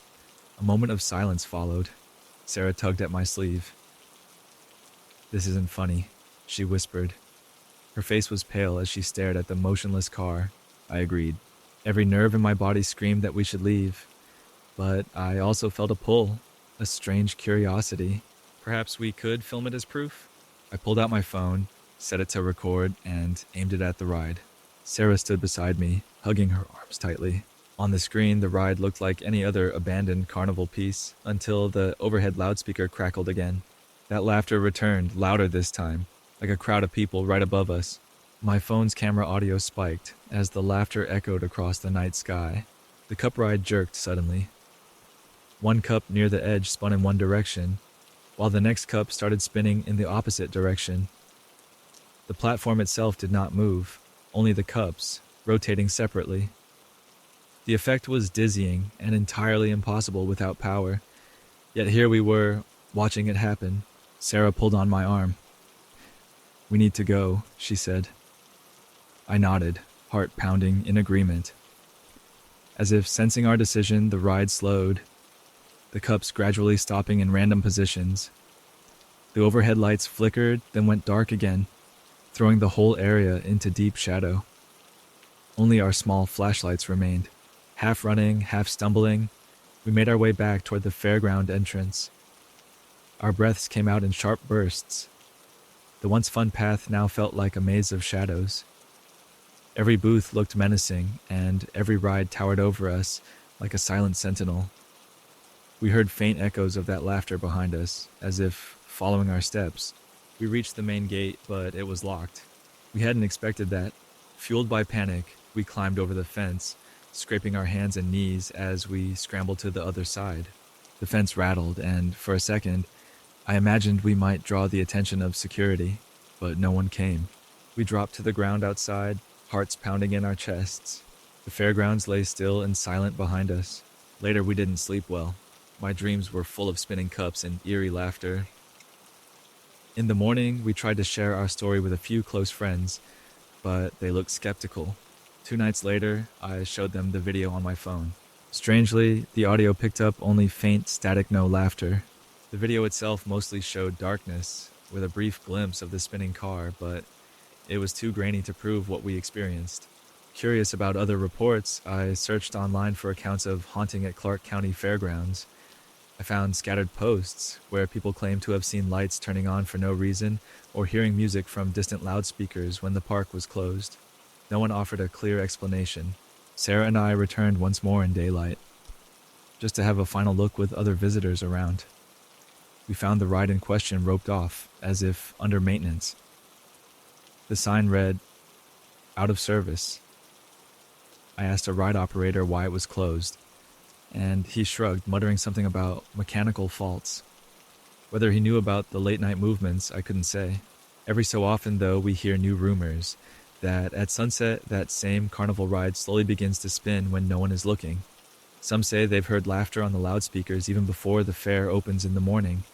A moment of silence followed. Sarah tugged at my sleeve. "This isn't funny," she whispered. Her face was pale as she stared at the motionless car. I agreed. Every nerve in my body screamed that we should leave. But I also felt a pull, a strange curiosity. Perhaps we could film it as proof? I pulled out my phone, set it to record, and aimed it at the ride. Sarah stood beside me, hugging her arms tightly. On the screen, the ride looked like any other abandoned carnival piece, until the overhead loudspeaker crackled again. That laughter returned, louder this time, like a crowd of people right above us. My phone's camera audio spiked as the laughter echoed across the night sky. The cup ride jerked suddenly. One cup near the edge spun in one direction, while the next cup started spinning in the opposite direction. The platform itself did not move, only the cups, rotating separately. The effect was dizzying and entirely impossible without power. Yet here we were, watching it happen. Sarah pulled on my arm. "We need to go," she said. I nodded, heart pounding in agreement. As if sensing our decision, the ride slowed, the cups gradually stopping in random positions. The overhead lights flickered, then went dark again, throwing the whole area into deep shadow. Only our small flashlights remained. Half running, half stumbling, we made our way back toward the fairground entrance. Our breaths came out in sharp bursts. The once fun path now felt like a maze of shadows. Every booth looked menacing, and every ride towered over us like a silent sentinel. We heard faint echoes of that laughter behind us, as if following our steps. We reached the main gate, but it was locked. We hadn't expected that. Fueled by panic, we climbed over the fence, scraping our hands and knees as we scrambled to the other side. The fence rattled, and for a second, I imagined we might draw the attention of security, but no one came. We dropped to the ground outside, hearts pounding in our chests. The fairgrounds lay still and silent behind us. Later, we didn't sleep well. My dreams were full of spinning cups and eerie laughter. In the morning, we tried to share our story with a few close friends, but they looked skeptical. 2 nights later, I showed them the video on my phone. Strangely, the audio picked up only faint static no laughter. The video itself mostly showed darkness, with a brief glimpse of the spinning car, but it was too grainy to prove what we experienced. Curious about other reports, I searched online for accounts of haunting at Clark County Fairgrounds. I found scattered posts where people claimed to have seen lights turning on for no reason or hearing music from distant loudspeakers when the park was closed. No one offered a clear explanation. Sarah and I returned once more in daylight, just to have a final look with other visitors around. We found the ride in question roped off, as if under maintenance. The sign read, "Out of service." I asked a ride operator why it was closed, and he shrugged, muttering something about mechanical faults. Whether he knew about the late-night movements, I couldn't say. Every so often, though, we hear new rumors that at sunset, that same carnival ride slowly begins to spin when no one is looking. Some say they've heard laughter on the loudspeakers even before the fair opens in the morning.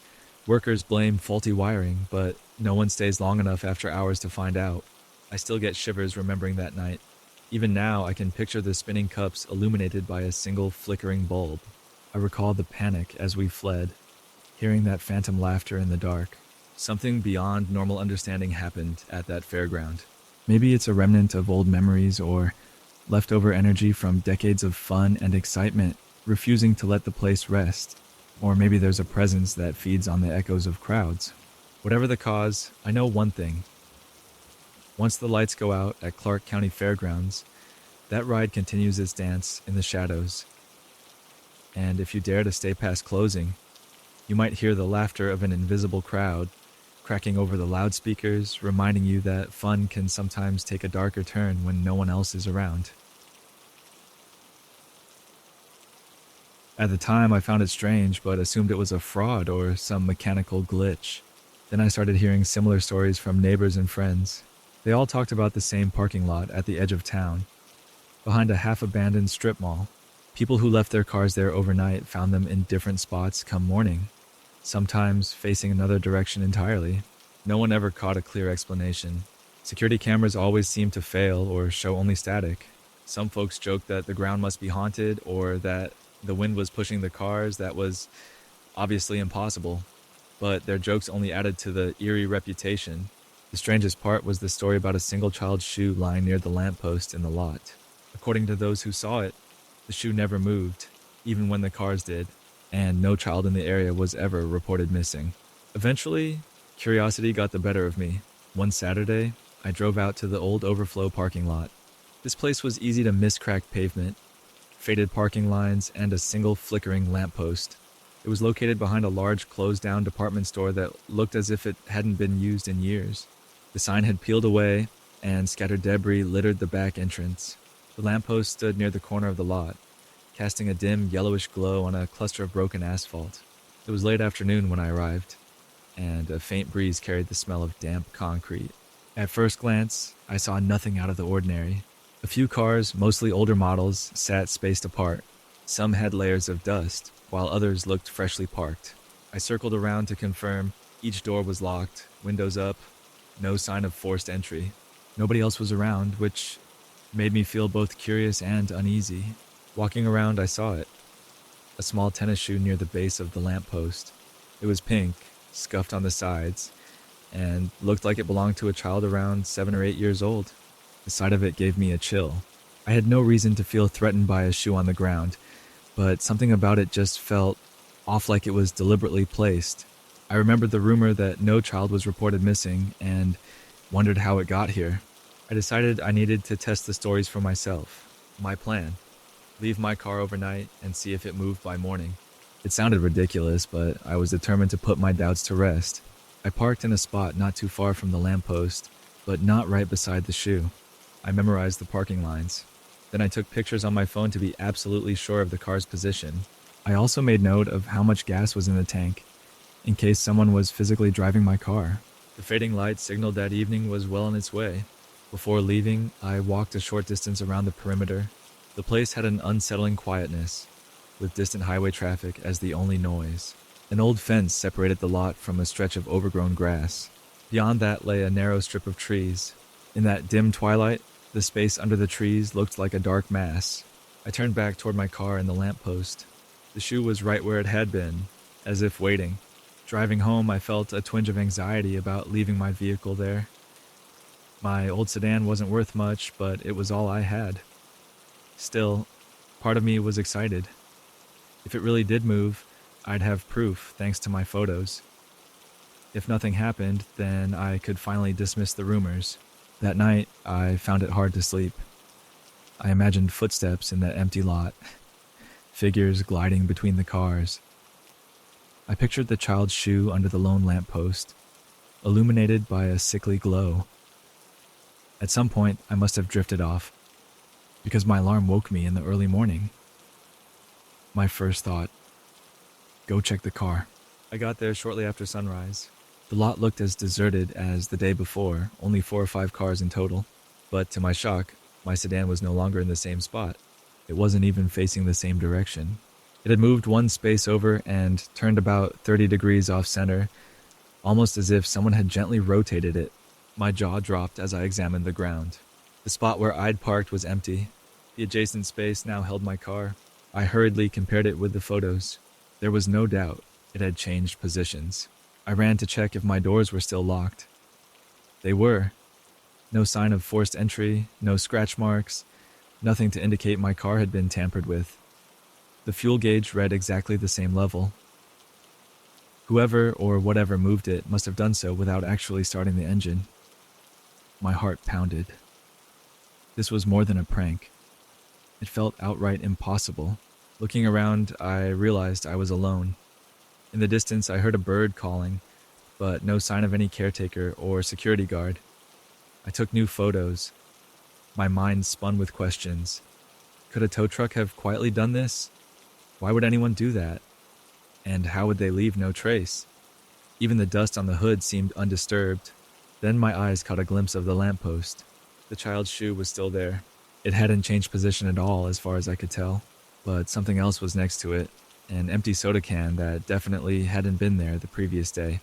Workers blame faulty wiring, but no one stays long enough after hours to find out. I still get shivers remembering that night. Even now, I can picture the spinning cups illuminated by a single flickering bulb. I recall the panic as we fled, hearing that phantom laughter in the dark. Something beyond normal understanding happened at that fairground. Maybe it's a remnant of old memories or leftover energy from decades of fun and excitement, refusing to let the place rest. Or maybe there's a presence that feeds on the echoes of crowds. Whatever the cause, I know one thing. Once the lights go out at Clark County Fairgrounds, that ride continues its dance in the shadows. And if you dare to stay past closing, you might hear the laughter of an invisible crowd cracking over the loudspeakers, reminding you that fun can sometimes take a darker turn when no one else is around. At the time, I found it strange, but assumed it was a fraud or some mechanical glitch. Then I started hearing similar stories from neighbors and friends. They all talked about the same parking lot at the edge of town, behind a half-abandoned strip mall. People who left their cars there overnight found them in different spots come morning, sometimes facing another direction entirely. No one ever caught a clear explanation. Security cameras always seemed to fail or show only static. Some folks joked that the ground must be haunted or that the wind was pushing the cars. That was obviously impossible, but their jokes only added to the eerie reputation. The strangest part was the story about a single child's shoe lying near the lamppost in the lot. According to those who saw it, the shoe never moved, even when the cars did, and no child in the area was ever reported missing. Eventually, curiosity got the better of me. One Saturday, I drove out to the old overflow parking lot. This place was easy to miss: cracked pavement, faded parking lines, and a single flickering lamppost. It was located behind a large closed-down department store that looked as if it hadn't been used in years. The sign had peeled away, and scattered debris littered the back entrance. The lamppost stood near the corner of the lot, casting a dim yellowish glow on a cluster of broken asphalt. It was late afternoon when I arrived, and a faint breeze carried the smell of damp concrete. At first glance, I saw nothing out of the ordinary. A few cars, mostly older models, sat spaced apart. Some had layers of dust, while others looked freshly parked. I circled around to confirm. Each door was locked, windows up, no sign of forced entry. Nobody else was around, which made me feel both curious and uneasy. Walking around, I saw it. A small tennis shoe near the base of the lamppost. It was pink, scuffed on the sides, and looked like it belonged to a child around 7 or 8 years old. The sight of it gave me a chill. I had no reason to feel threatened by a shoe on the ground, but something about it just felt off, like it was deliberately placed. I remembered the rumor that no child was reported missing and wondered how it got here. I decided I needed to test the stories for myself. My plan: leave my car overnight and see if it moved by morning. It sounded ridiculous, but I was determined to put my doubts to rest. I parked in a spot not too far from the lamppost, but not right beside the shoe. I memorized the parking lines. Then I took pictures on my phone to be absolutely sure of the car's position. I also made note of how much gas was in the tank, in case someone was physically driving my car. The fading light signaled that evening was well on its way. Before leaving, I walked a short distance around the perimeter. The place had an unsettling quietness, with distant highway traffic as the only noise. An old fence separated the lot from a stretch of overgrown grass. Beyond that lay a narrow strip of trees. In that dim twilight, the space under the trees looked like a dark mass. I turned back toward my car and the lamppost. The shoe was right where it had been, as if waiting. Driving home, I felt a twinge of anxiety about leaving my vehicle there. My old sedan wasn't worth much, but it was all I had. Still, part of me was excited. If it really did move, I'd have proof thanks to my photos. If nothing happened, then I could finally dismiss the rumors. That night, I found it hard to sleep. I imagined footsteps in that empty lot, figures gliding between the cars. I pictured the child's shoe under the lone lamppost, illuminated by a sickly glow. At some point, I must have drifted off, because my alarm woke me in the early morning. My first thought: go check the car. I got there shortly after sunrise. The lot looked as deserted as the day before, only 4 or 5 cars in total. But to my shock, my sedan was no longer in the same spot. It wasn't even facing the same direction. It had moved one space over and turned about 30 degrees off center, almost as if someone had gently rotated it. My jaw dropped as I examined the ground. The spot where I'd parked was empty. The adjacent space now held my car. I hurriedly compared it with the photos. There was no doubt it had changed positions. I ran to check if my doors were still locked. They were. No sign of forced entry, no scratch marks, nothing to indicate my car had been tampered with. The fuel gauge read exactly the same level. Whoever or whatever moved it must have done so without actually starting the engine. My heart pounded. This was more than a prank. It felt outright impossible. Looking around, I realized I was alone. In the distance, I heard a bird calling, but no sign of any caretaker or security guard. I took new photos. My mind spun with questions. Could a tow truck have quietly done this? Why would anyone do that? And how would they leave no trace? Even the dust on the hood seemed undisturbed. Then my eyes caught a glimpse of the lamppost. The child's shoe was still there. It hadn't changed position at all as far as I could tell, but something else was next to it, an empty soda can that definitely hadn't been there the previous day.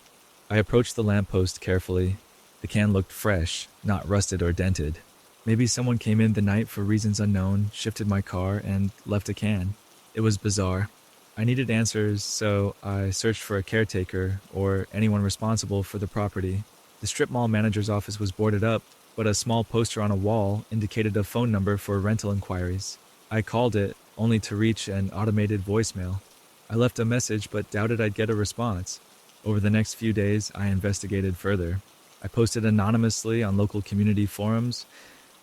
I approached the lamppost carefully. The can looked fresh, not rusted or dented. Maybe someone came in the night for reasons unknown, shifted my car, and left a can. It was bizarre. I needed answers, so I searched for a caretaker or anyone responsible for the property. The strip mall manager's office was boarded up, but a small poster on a wall indicated a phone number for rental inquiries. I called it, only to reach an automated voicemail. I left a message but doubted I'd get a response. Over the next few days, I investigated further. I posted anonymously on local community forums,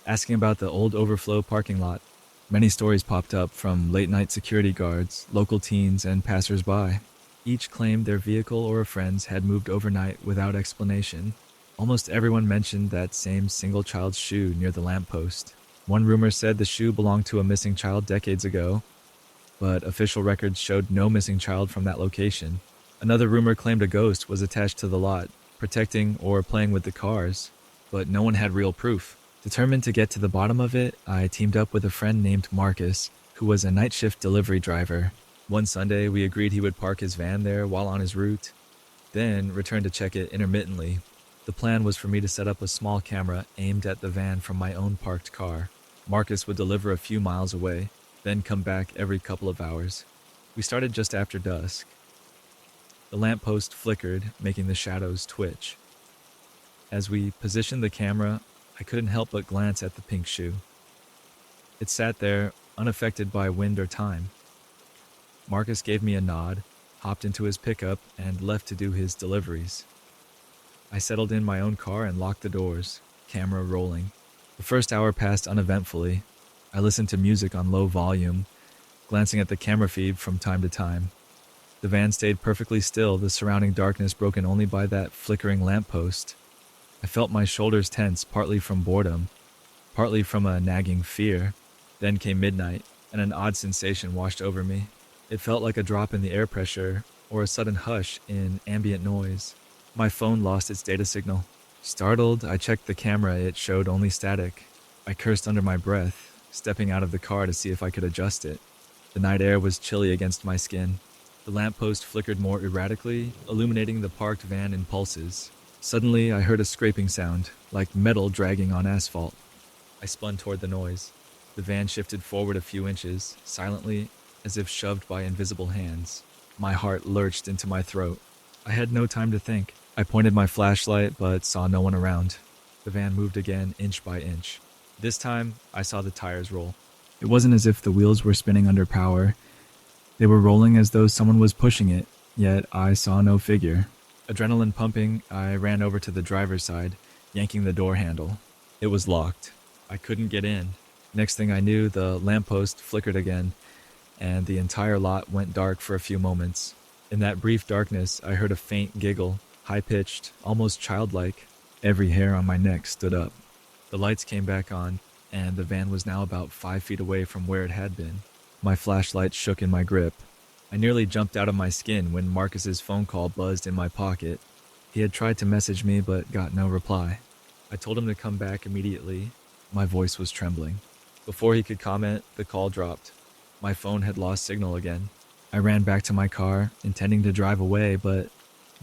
asking about the old overflow parking lot. Many stories popped up from late-night security guards, local teens, and passers-by. Each claimed their vehicle or a friend's had moved overnight without explanation. Almost everyone mentioned that same single child's shoe near the lamppost. One rumor said the shoe belonged to a missing child decades ago, but official records showed no missing child from that location. Another rumor claimed a ghost was attached to the lot, protecting or playing with the cars, but no one had real proof. Determined to get to the bottom of it, I teamed up with a friend named Marcus, who was a night shift delivery driver. One Sunday, we agreed he would park his van there while on his route, then return to check it intermittently. The plan was for me to set up a small camera aimed at the van from my own parked car. Marcus would deliver a few miles away, then come back every couple of hours. We started just after dusk. The lamppost flickered, making the shadows twitch. As we positioned the camera, I couldn't help but glance at the pink shoe. It sat there, unaffected by wind or time. Marcus gave me a nod, hopped into his pickup, and left to do his deliveries. I settled in my own car and locked the doors, camera rolling. The first hour passed uneventfully. I listened to music on low volume, glancing at the camera feed from time to time. The van stayed perfectly still, the surrounding darkness broken only by that flickering lamppost. I felt my shoulders tense, partly from boredom, partly from a nagging fear. Then came midnight, and an odd sensation washed over me. It felt like a drop in the air pressure, or a sudden hush in ambient noise. My phone lost its data signal. Startled, I checked the camera. It showed only static. I cursed under my breath, stepping out of the car to see if I could adjust it. The night air was chilly against my skin. The lamppost flickered more erratically, illuminating the parked van in pulses. Suddenly, I heard a scraping sound, like metal dragging on asphalt. I spun toward the noise. The van shifted forward a few inches, silently, as if shoved by invisible hands. My heart lurched into my throat. I had no time to think. I pointed my flashlight, but saw no one around. The van moved again, inch by inch. This time, I saw the tires roll. It wasn't as if the wheels were spinning under power. They were rolling as though someone was pushing it, yet I saw no figure. Adrenaline pumping, I ran over to the driver's side, yanking the door handle. It was locked. I couldn't get in. Next thing I knew, the lamppost flickered again, and the entire lot went dark for a few moments. In that brief darkness, I heard a faint giggle, high-pitched, almost childlike. Every hair on my neck stood up. The lights came back on, and the van was now about 5 feet away from where it had been. My flashlight shook in my grip. I nearly jumped out of my skin when Marcus's phone call buzzed in my pocket. He had tried to message me but got no reply. I told him to come back immediately. My voice was trembling. Before he could comment, the call dropped. My phone had lost signal again. I ran back to my car, intending to drive away, but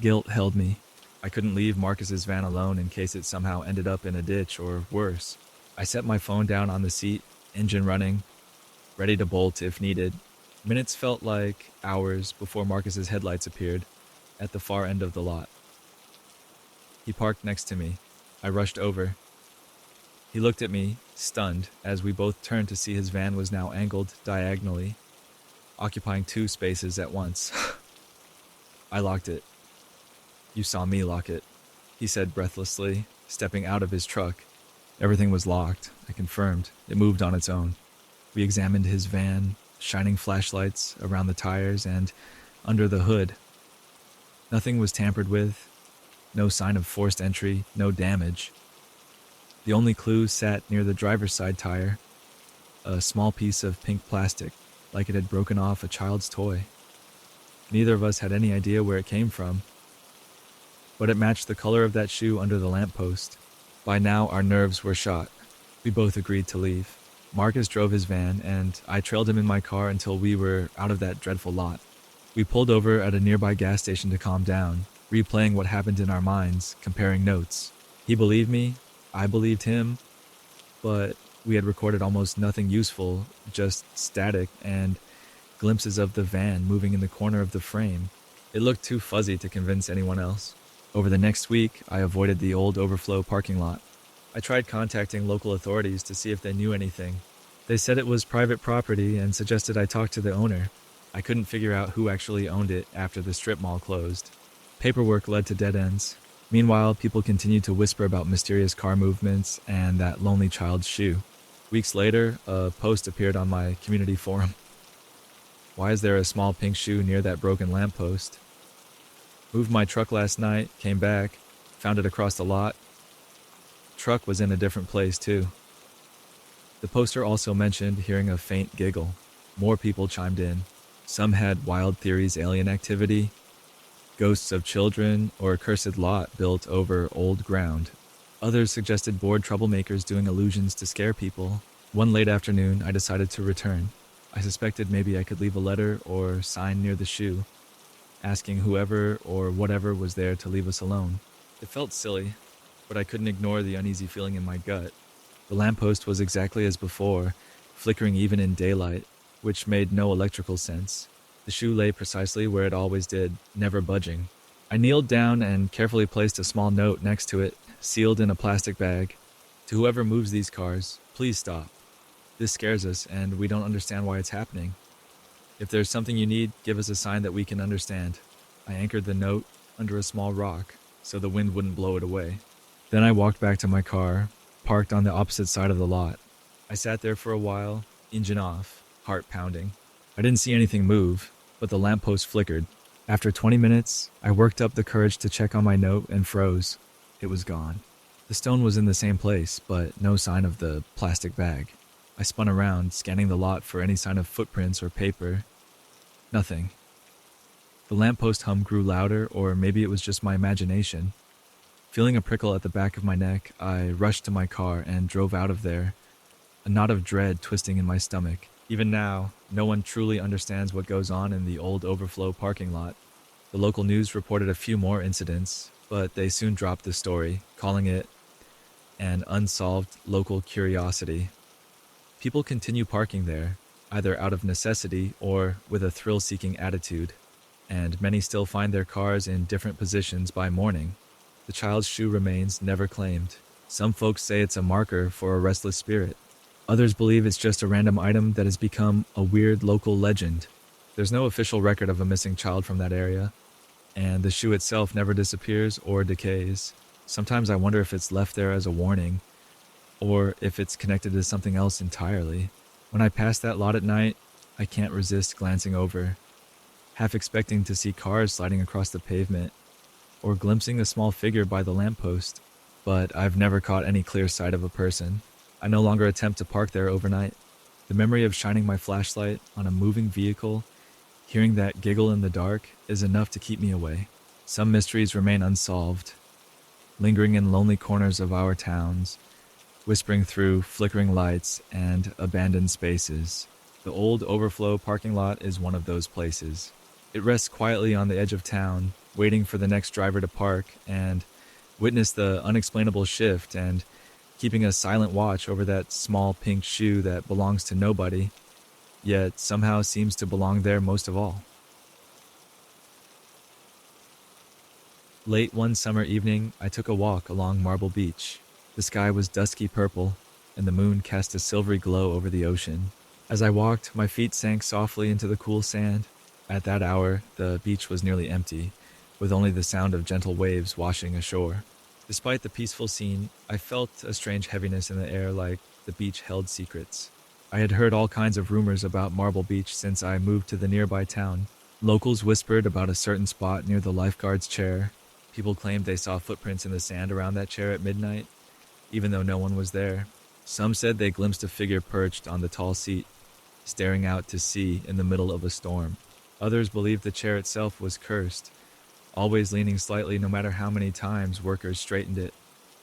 guilt held me. I couldn't leave Marcus's van alone in case it somehow ended up in a ditch or worse. I set my phone down on the seat, engine running, ready to bolt if needed. Minutes felt like hours before Marcus's headlights appeared at the far end of the lot. He parked next to me. I rushed over. He looked at me, stunned, as we both turned to see his van was now angled diagonally, occupying 2 spaces at once. I locked it. You saw me lock it, he said breathlessly, stepping out of his truck. Everything was locked, I confirmed. It moved on its own. We examined his van, shining flashlights around the tires and under the hood. Nothing was tampered with, no sign of forced entry, no damage. The only clue sat near the driver's side tire, a small piece of pink plastic, like it had broken off a child's toy. Neither of us had any idea where it came from, but it matched the color of that shoe under the lamppost. By now, our nerves were shot. We both agreed to leave. Marcus drove his van, and I trailed him in my car until we were out of that dreadful lot. We pulled over at a nearby gas station to calm down, replaying what happened in our minds, comparing notes. He believed me, I believed him, but we had recorded almost nothing useful, just static and glimpses of the van moving in the corner of the frame. It looked too fuzzy to convince anyone else. Over the next week, I avoided the old overflow parking lot. I tried contacting local authorities to see if they knew anything. They said it was private property and suggested I talk to the owner. I couldn't figure out who actually owned it after the strip mall closed. Paperwork led to dead ends. Meanwhile, people continued to whisper about mysterious car movements and that lonely child's shoe. Weeks later, a post appeared on my community forum. Why is there a small pink shoe near that broken lamppost? Moved my truck last night, came back, found it across the lot. Truck was in a different place too. The poster also mentioned hearing a faint giggle. More people chimed in. Some had wild theories, alien activity, ghosts of children, or a cursed lot built over old ground. Others suggested bored troublemakers doing illusions to scare people. One late afternoon, I decided to return. I suspected maybe I could leave a letter or sign near the shoe, asking whoever or whatever was there to leave us alone. It felt silly, but I couldn't ignore the uneasy feeling in my gut. The lamppost was exactly as before, flickering even in daylight, which made no electrical sense. The shoe lay precisely where it always did, never budging. I kneeled down and carefully placed a small note next to it, sealed in a plastic bag. To whoever moves these cars, please stop. This scares us, and we don't understand why it's happening. If there's something you need, give us a sign that we can understand. I anchored the note under a small rock, so the wind wouldn't blow it away. Then I walked back to my car, parked on the opposite side of the lot. I sat there for a while, engine off, heart pounding. I didn't see anything move, but the lamppost flickered. After 20 minutes, I worked up the courage to check on my note and froze. It was gone. The stone was in the same place, but no sign of the plastic bag. I spun around, scanning the lot for any sign of footprints or paper. Nothing. The lamppost hum grew louder, or maybe it was just my imagination. Feeling a prickle at the back of my neck, I rushed to my car and drove out of there, a knot of dread twisting in my stomach. Even now, no one truly understands what goes on in the old overflow parking lot. The local news reported a few more incidents, but they soon dropped the story, calling it an unsolved local curiosity. People continue parking there, either out of necessity or with a thrill-seeking attitude, and many still find their cars in different positions by morning. The child's shoe remains never claimed. Some folks say it's a marker for a restless spirit. Others believe it's just a random item that has become a weird local legend. There's no official record of a missing child from that area, and the shoe itself never disappears or decays. Sometimes I wonder if it's left there as a warning, or if it's connected to something else entirely. When I pass that lot at night, I can't resist glancing over, half expecting to see cars sliding across the pavement, or glimpsing a small figure by the lamppost, but I've never caught any clear sight of a person. I no longer attempt to park there overnight. The memory of shining my flashlight on a moving vehicle, hearing that giggle in the dark, is enough to keep me away. Some mysteries remain unsolved, lingering in lonely corners of our towns, whispering through flickering lights and abandoned spaces. The old overflow parking lot is one of those places. It rests quietly on the edge of town, waiting for the next driver to park and witness the unexplainable shift and keeping a silent watch over that small pink shoe that belongs to nobody, yet somehow seems to belong there most of all. Late one summer evening, I took a walk along Marble Beach. The sky was dusky purple, and the moon cast a silvery glow over the ocean. As I walked, my feet sank softly into the cool sand. At that hour, the beach was nearly empty, with only the sound of gentle waves washing ashore. Despite the peaceful scene, I felt a strange heaviness in the air, like the beach held secrets. I had heard all kinds of rumors about Marble Beach since I moved to the nearby town. Locals whispered about a certain spot near the lifeguard's chair. People claimed they saw footprints in the sand around that chair at midnight, even though no one was there. Some said they glimpsed a figure perched on the tall seat, staring out to sea in the middle of a storm. Others believed the chair itself was cursed, always leaning slightly no matter how many times workers straightened it.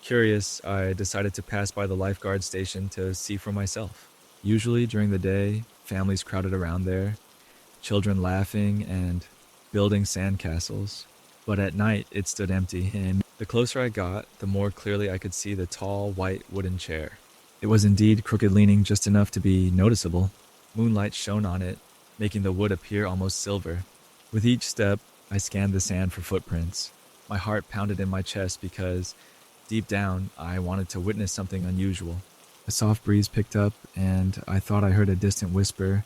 Curious, I decided to pass by the lifeguard station to see for myself. Usually during the day, families crowded around there, children laughing and building sandcastles. But at night, it stood empty, and the closer I got, the more clearly I could see the tall, white wooden chair. It was indeed crooked, leaning just enough to be noticeable. Moonlight shone on it, making the wood appear almost silver. With each step, I scanned the sand for footprints. My heart pounded in my chest because, deep down, I wanted to witness something unusual. A soft breeze picked up, and I thought I heard a distant whisper,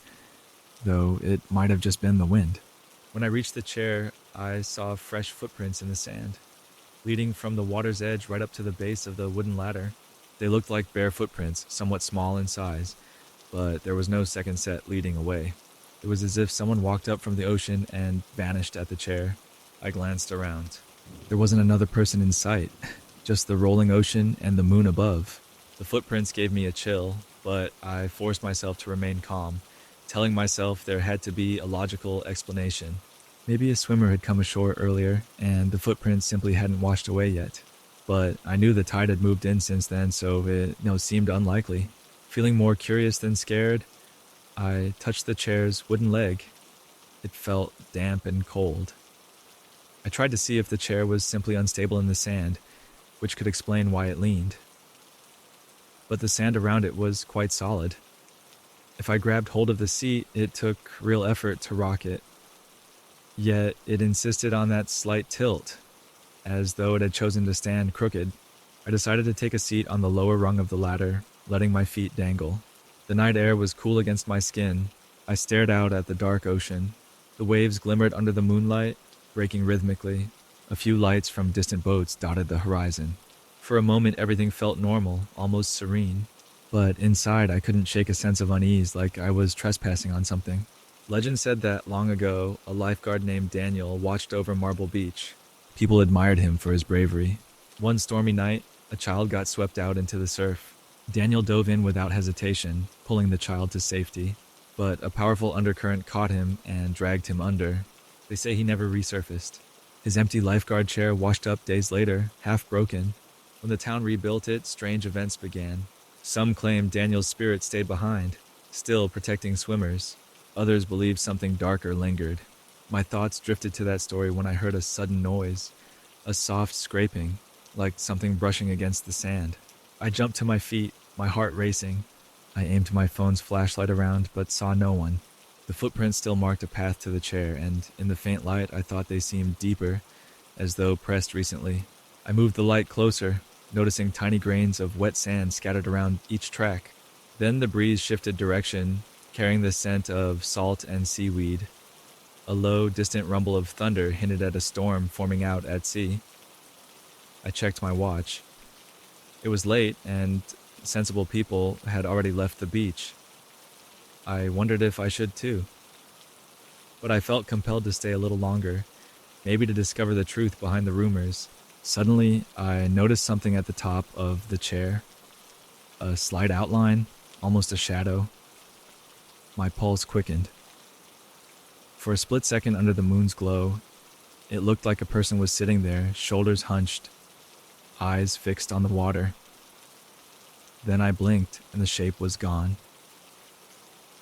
though it might have just been the wind. When I reached the chair, I saw fresh footprints in the sand, leading from the water's edge right up to the base of the wooden ladder. They looked like bare footprints, somewhat small in size, but there was no second set leading away. It was as if someone walked up from the ocean and vanished at the chair. I glanced around. There wasn't another person in sight, just the rolling ocean and the moon above. The footprints gave me a chill, but I forced myself to remain calm, telling myself there had to be a logical explanation. Maybe a swimmer had come ashore earlier, and the footprints simply hadn't washed away yet. But I knew the tide had moved in since then, so it seemed unlikely. Feeling more curious than scared, I touched the chair's wooden leg. It felt damp and cold. I tried to see if the chair was simply unstable in the sand, which could explain why it leaned. But the sand around it was quite solid. If I grabbed hold of the seat, it took real effort to rock it. Yet it insisted on that slight tilt, as though it had chosen to stand crooked. I decided to take a seat on the lower rung of the ladder, letting my feet dangle. The night air was cool against my skin. I stared out at the dark ocean. The waves glimmered under the moonlight, breaking rhythmically. A few lights from distant boats dotted the horizon. For a moment, everything felt normal, almost serene. But inside, I couldn't shake a sense of unease, like I was trespassing on something. Legend said that long ago, a lifeguard named Daniel watched over Marble Beach. People admired him for his bravery. One stormy night, a child got swept out into the surf. Daniel dove in without hesitation, pulling the child to safety. But a powerful undercurrent caught him and dragged him under. They say he never resurfaced. His empty lifeguard chair washed up days later, half broken. When the town rebuilt it, strange events began. Some claimed Daniel's spirit stayed behind, still protecting swimmers. Others believed something darker lingered. My thoughts drifted to that story when I heard a sudden noise, a soft scraping, like something brushing against the sand. I jumped to my feet, my heart racing. I aimed my phone's flashlight around, but saw no one. The footprints still marked a path to the chair, and in the faint light I thought they seemed deeper, as though pressed recently. I moved the light closer, noticing tiny grains of wet sand scattered around each track. Then the breeze shifted direction, carrying the scent of salt and seaweed. A low, distant rumble of thunder hinted at a storm forming out at sea. I checked my watch. It was late, and sensible people had already left the beach. I wondered if I should too. But I felt compelled to stay a little longer, maybe to discover the truth behind the rumors. Suddenly, I noticed something at the top of the chair. A slight outline, almost a shadow. My pulse quickened. For a split second under the moon's glow, it looked like a person was sitting there, shoulders hunched, eyes fixed on the water. Then I blinked, and the shape was gone.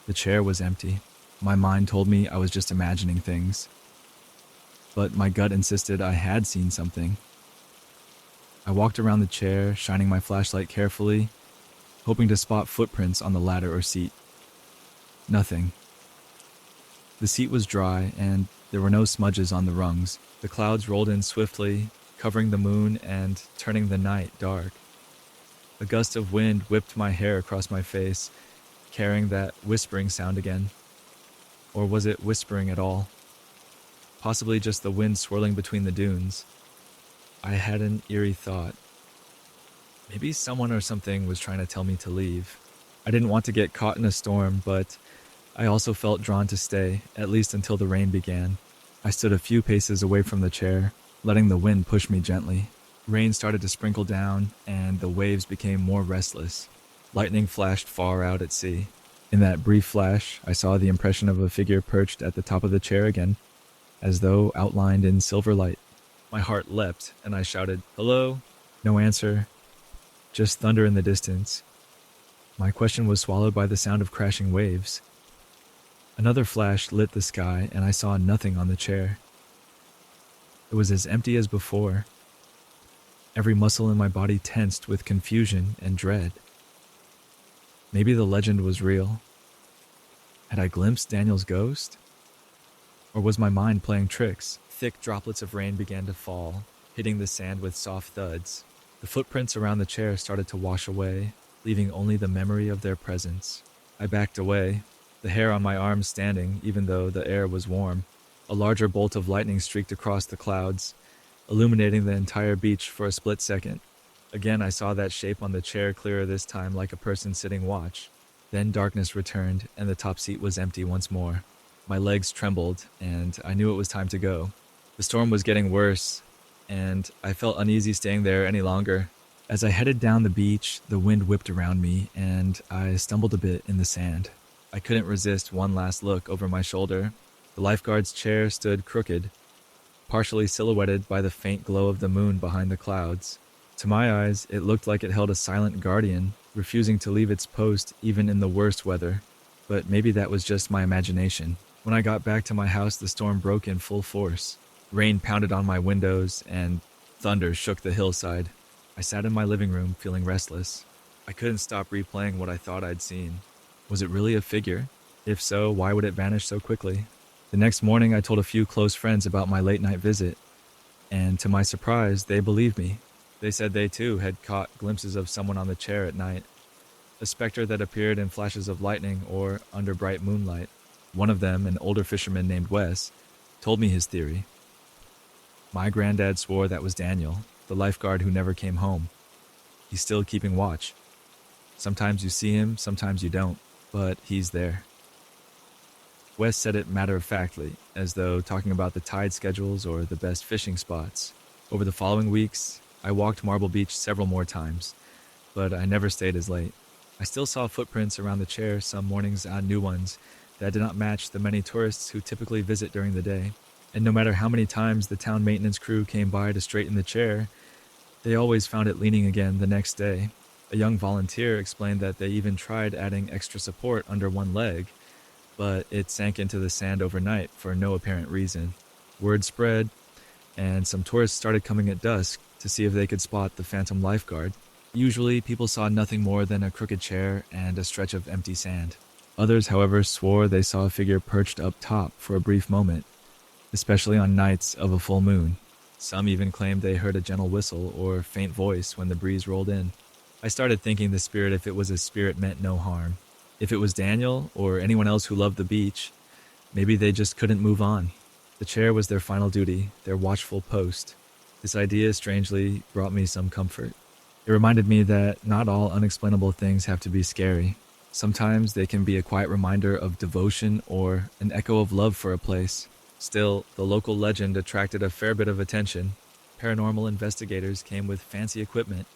The chair was empty. My mind told me I was just imagining things, but my gut insisted I had seen something. I walked around the chair, shining my flashlight carefully, hoping to spot footprints on the ladder or seat. Nothing. The seat was dry, and there were no smudges on the rungs. The clouds rolled in swiftly, covering the moon and turning the night dark. A gust of wind whipped my hair across my face, carrying that whispering sound again. Or was it whispering at all? Possibly just the wind swirling between the dunes. I had an eerie thought. Maybe someone or something was trying to tell me to leave. I didn't want to get caught in a storm, but I also felt drawn to stay, at least until the rain began. I stood a few paces away from the chair, letting the wind push me gently. Rain started to sprinkle down, and the waves became more restless. Lightning flashed far out at sea. In that brief flash, I saw the impression of a figure perched at the top of the chair again, as though outlined in silver light. My heart leapt, and I shouted, "Hello?" No answer, just thunder in the distance. My question was swallowed by the sound of crashing waves. Another flash lit the sky, and I saw nothing on the chair. It was as empty as before. Every muscle in my body tensed with confusion and dread. Maybe the legend was real. Had I glimpsed Daniel's ghost? Or was my mind playing tricks? Thick droplets of rain began to fall, hitting the sand with soft thuds. The footprints around the chair started to wash away, leaving only the memory of their presence. I backed away, the hair on my arms standing even though the air was warm. A larger bolt of lightning streaked across the clouds, illuminating the entire beach for a split second. Again, I saw that shape on the chair clearer this time, like a person sitting watch. Then darkness returned, and the top seat was empty once more. My legs trembled, and I knew it was time to go. The storm was getting worse, and I felt uneasy staying there any longer. As I headed down the beach, the wind whipped around me, and I stumbled a bit in the sand. I couldn't resist one last look over my shoulder. The lifeguard's chair stood crooked, partially silhouetted by the faint glow of the moon behind the clouds. To my eyes, it looked like it held a silent guardian, refusing to leave its post even in the worst weather. But maybe that was just my imagination. When I got back to my house, the storm broke in full force. Rain pounded on my windows, and thunder shook the hillside. I sat in my living room, feeling restless. I couldn't stop replaying what I thought I'd seen. Was it really a figure? If so, why would it vanish so quickly? The next morning, I told a few close friends about my late-night visit, and to my surprise, they believed me. They said they too had caught glimpses of someone on the chair at night, a specter that appeared in flashes of lightning or under bright moonlight. One of them, an older fisherman named Wes, told me his theory. My granddad swore that was Daniel, the lifeguard who never came home. He's still keeping watch. Sometimes you see him, sometimes you don't, but he's there. Wes said it matter-of-factly, as though talking about the tide schedules or the best fishing spots. Over the following weeks, I walked Marble Beach several more times, but I never stayed as late. I still saw footprints around the chair, some mornings odd new ones, that did not match the many tourists who typically visit during the day. And no matter how many times the town maintenance crew came by to straighten the chair, they always found it leaning again the next day. A young volunteer explained that they even tried adding extra support under one leg, but it sank into the sand overnight for no apparent reason. Word spread, and some tourists started coming at dusk to see if they could spot the phantom lifeguard. Usually, people saw nothing more than a crooked chair and a stretch of empty sand. Others, however, swore they saw a figure perched up top for a brief moment, especially on nights of a full moon. Some even claimed they heard a gentle whistle or faint voice when the breeze rolled in. I started thinking the spirit, if it was a spirit, meant no harm. If it was Daniel or anyone else who loved the beach, maybe they just couldn't move on. The chair was their final duty, their watchful post. This idea, strangely, brought me some comfort. It reminded me that not all unexplainable things have to be scary. Sometimes they can be a quiet reminder of devotion or an echo of love for a place. Still, the local legend attracted a fair bit of attention. Paranormal investigators came with fancy equipment,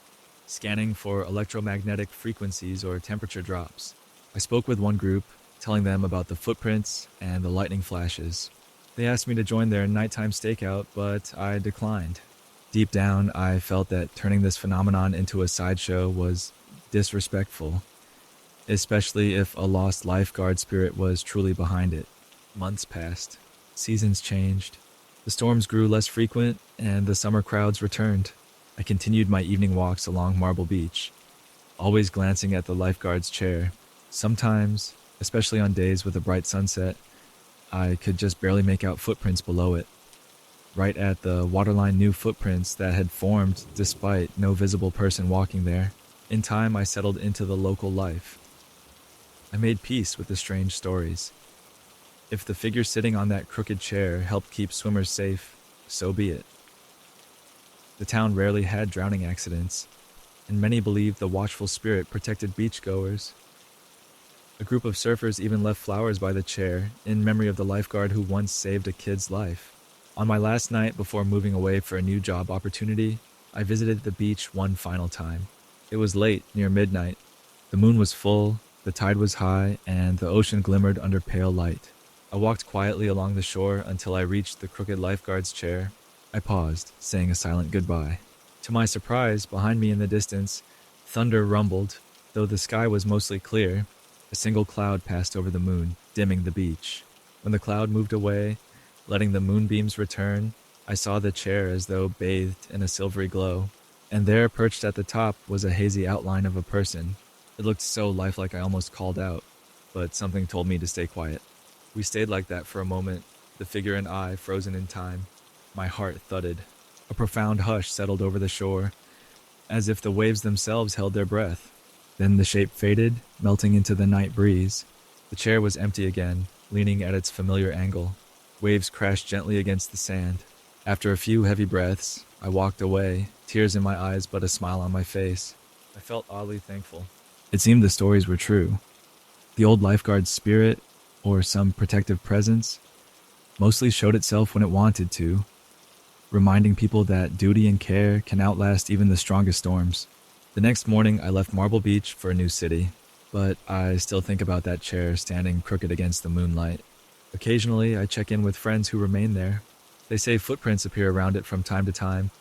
scanning for electromagnetic frequencies or temperature drops. I spoke with one group, telling them about the footprints and the lightning flashes. They asked me to join their nighttime stakeout, but I declined. Deep down, I felt that turning this phenomenon into a sideshow was disrespectful. especially if a lost lifeguard spirit was truly behind it. Months passed, seasons changed, the storms grew less frequent, and the summer crowds returned. I continued my evening walks along Marble Beach, always glancing at the lifeguard's chair. Sometimes, especially on days with a bright sunset, I could just barely make out footprints below it. Right at the waterline, new footprints that had formed despite no visible person walking there. In time, I settled into the local life. I made peace with the strange stories. If the figure sitting on that crooked chair helped keep swimmers safe, so be it. The town rarely had drowning accidents, and many believed the watchful spirit protected beachgoers. A group of surfers even left flowers by the chair in memory of the lifeguard who once saved a kid's life. On my last night before moving away for a new job opportunity, I visited the beach one final time. It was late, near midnight. The moon was full, the tide was high, and the ocean glimmered under pale light. I walked quietly along the shore until I reached the crooked lifeguard's chair. I paused, saying a silent goodbye. To my surprise, behind me in the distance, thunder rumbled. Though the sky was mostly clear, a single cloud passed over the moon, dimming the beach. When the cloud moved away, letting the moonbeams return, I saw the chair as though bathed in a silvery glow. And there, perched at the top, was a hazy outline of a person. It looked so lifelike I almost called out, but something told me to stay quiet. We stayed like that for a moment, the figure and I frozen in time. My heart thudded. A profound hush settled over the shore, as if the waves themselves held their breath. Then the shape faded, melting into the night breeze. The chair was empty again, leaning at its familiar angle. Waves crashed gently against the sand. After a few heavy breaths, I walked away, tears in my eyes but a smile on my face. I felt oddly thankful. It seemed the stories were true. The old lifeguard's spirit, or some protective presence, mostly showed itself when it wanted to, reminding people that duty and care can outlast even the strongest storms. The next morning, I left Marble Beach for a new city, but I still think about that chair standing crooked against the moonlight. Occasionally, I check in with friends who remain there. They say footprints appear around it from time to time,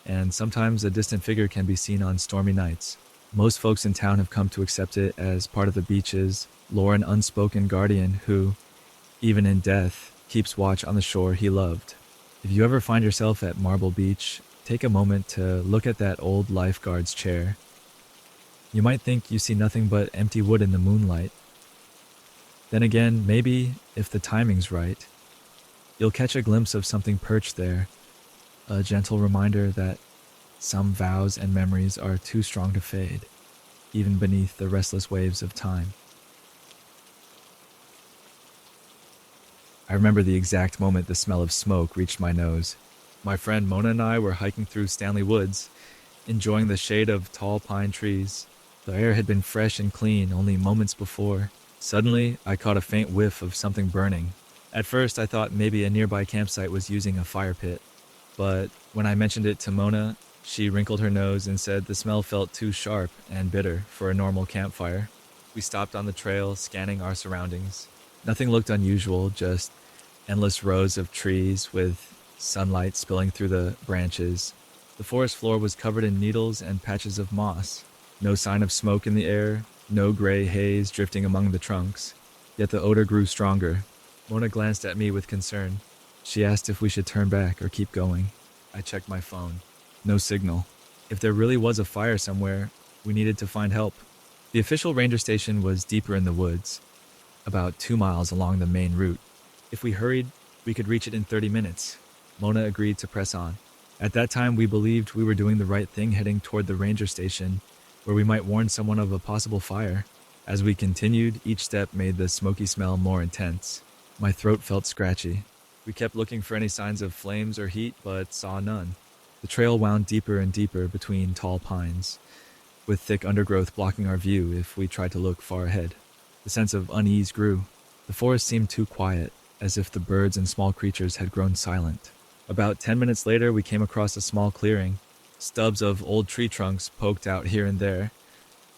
and sometimes a distant figure can be seen on stormy nights. Most folks in town have come to accept it as part of the beach's lore, an unspoken guardian who, even in death, keeps watch on the shore he loved. If you ever find yourself at Marble Beach, take a moment to look at that old lifeguard's chair. You might think you see nothing but empty wood in the moonlight. Then again, maybe, if the timing's right, you'll catch a glimpse of something perched there, a gentle reminder that some vows and memories are too strong to fade, even beneath the restless waves of time. I remember the exact moment the smell of smoke reached my nose. My friend Mona and I were hiking through Stanley Woods, enjoying the shade of tall pine trees. The air had been fresh and clean only moments before. Suddenly, I caught a faint whiff of something burning. At first, I thought maybe a nearby campsite was using a fire pit. But when I mentioned it to Mona, she wrinkled her nose and said the smell felt too sharp and bitter for a normal campfire. We stopped on the trail, scanning our surroundings. Nothing looked unusual, just endless rows of trees with sunlight spilling through the branches. The forest floor was covered in needles and patches of moss. No sign of smoke in the air, no gray haze drifting among the trunks. Yet the odor grew stronger. Mona glanced at me with concern. She asked if we should turn back or keep going. I checked my phone. No signal. If there really was a fire somewhere, we needed to find help. The official ranger station was deeper in the woods, about 2 miles along the main route. If we hurried, we could reach it in 30 minutes. Mona agreed to press on. At that time, we believed we were doing the right thing heading toward the ranger station, where we might warn someone of a possible fire. As we continued, each step made the smoky smell more intense. My throat felt scratchy. We kept looking for any signs of flames or heat, but saw none. The trail wound deeper and deeper between tall pines, with thick undergrowth blocking our view if we tried to look far ahead. The sense of unease grew. The forest seemed too quiet, as if the birds and small creatures had grown silent. About 10 minutes later, we came across a small clearing. Stubs of old tree trunks poked out here and there,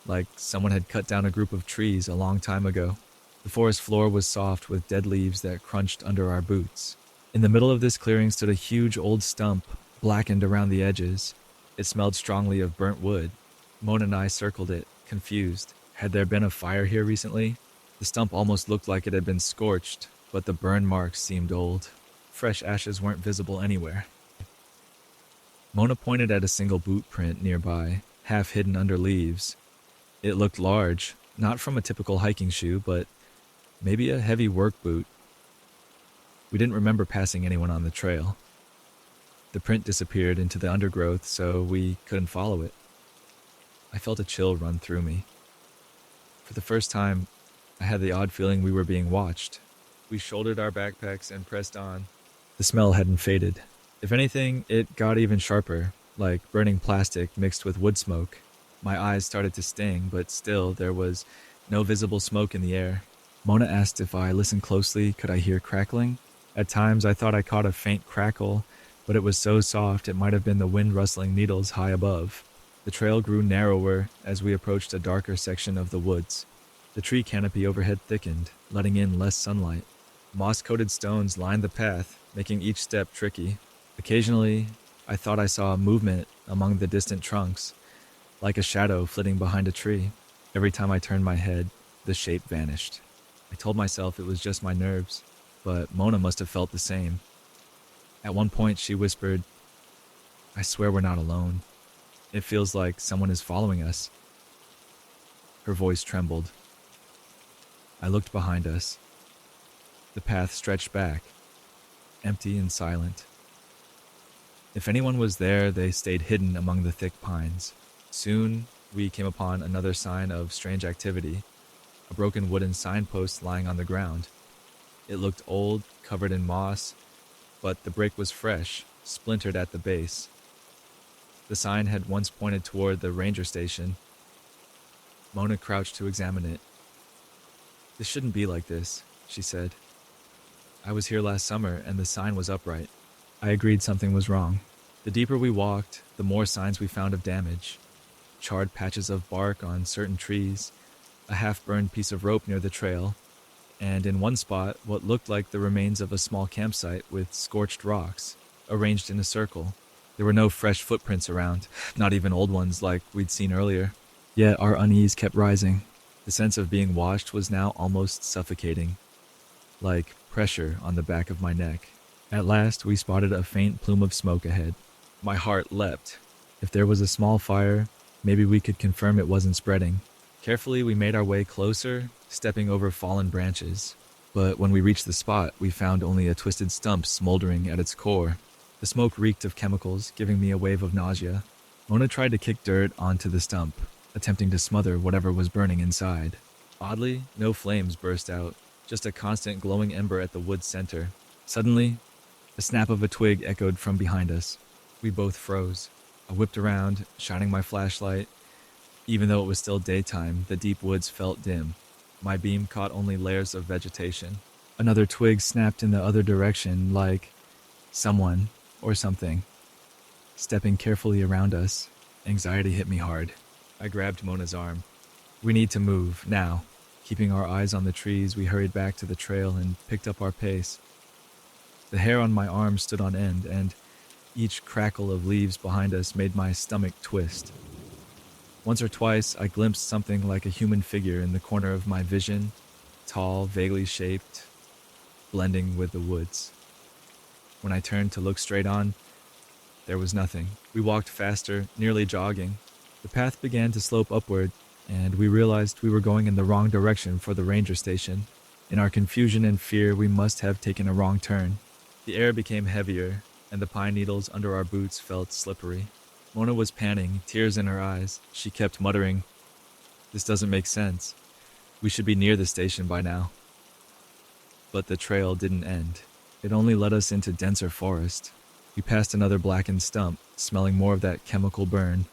like someone had cut down a group of trees a long time ago. The forest floor was soft with dead leaves that crunched under our boots. In the middle of this clearing stood a huge old stump, blackened around the edges. It smelled strongly of burnt wood. Mona and I circled it, confused. Had there been a fire here recently? The stump almost looked like it had been scorched, but the burn marks seemed old. Fresh ashes weren't visible anywhere. Mona pointed at a single boot print nearby, half hidden under leaves. It looked large, not from a typical hiking shoe, but maybe a heavy work boot. We didn't remember passing anyone on the trail. The print disappeared into the undergrowth, so we couldn't follow it. I felt a chill run through me. For the first time, I had the odd feeling we were being watched. We shouldered our backpacks and pressed on. The smell hadn't faded. If anything, it got even sharper, like burning plastic mixed with wood smoke. My eyes started to sting, but still, there was no visible smoke in the air. Mona asked if I listened closely, could I hear crackling? At times, I thought I caught a faint crackle, but it was so soft it might have been the wind rustling needles high above. The trail grew narrower as we approached a darker section of the woods. The tree canopy overhead thickened, letting in less sunlight. Moss-coated stones lined the path, making each step tricky. Occasionally, I thought I saw movement among the distant trunks, like a shadow flitting behind a tree. Every time I turned my head, the shape vanished. I told myself it was just my nerves, but Mona must have felt the same. At one point, she whispered, "I swear we're not alone. It feels like someone is following us." Her voice trembled. I looked behind us. The path stretched back, empty and silent. If anyone was there, they stayed hidden among the thick pines. Soon, we came upon another sign of strange activity, a broken wooden signpost lying on the ground. It looked old, covered in moss, but the break was fresh, splintered at the base. The sign had once pointed toward the ranger station. Mona crouched to examine it. "This shouldn't be like this," she said. "I was here last summer and the sign was upright." I agreed something was wrong. The deeper we walked, the more signs we found of damage. Charred patches of bark on certain trees, a half-burned piece of rope near the trail, and in one spot, what looked like the remains of a small campsite with scorched rocks, arranged in a circle. There were no fresh footprints around, not even old ones like we'd seen earlier. Yet our unease kept rising. The sense of being watched was now almost suffocating, like pressure on the back of my neck. At last, we spotted a faint plume of smoke ahead. My heart leapt. If there was a small fire, maybe we could confirm it wasn't spreading. Carefully, we made our way closer, stepping over fallen branches. But when we reached the spot, we found only a twisted stump smoldering at its core. The smoke reeked of chemicals, giving me a wave of nausea. Mona tried to kick dirt onto the stump, attempting to smother whatever was burning inside. Oddly, no flames burst out, just a constant glowing ember at the wood's center. Suddenly, the snap of a twig echoed from behind us. We both froze. I whipped around, shining my flashlight. Even though it was still daytime, the deep woods felt dim. My beam caught only layers of vegetation. Another twig snapped in the other direction, like someone or something stepping carefully around us. Anxiety hit me hard. I grabbed Mona's arm. "We need to move, now." Keeping our eyes on the trees, we hurried back to the trail and picked up our pace. The hair on my arm stood on end, and each crackle of leaves behind us made my stomach twist. Once or twice, I glimpsed something like a human figure in the corner of my vision, tall, vaguely shaped, blending with the woods. When I turned to look straight on, there was nothing. We walked faster, nearly jogging. The path began to slope upward, and we realized we were going in the wrong direction for the ranger station. In our confusion and fear, we must have taken a wrong turn. The air became heavier, and the pine needles under our boots felt slippery. Mona was panting, tears in her eyes. She kept muttering, "This doesn't make sense. We should be near the station by now." But the trail didn't end. It only led us into denser forest. We passed another blackened stump, smelling more of that chemical burn.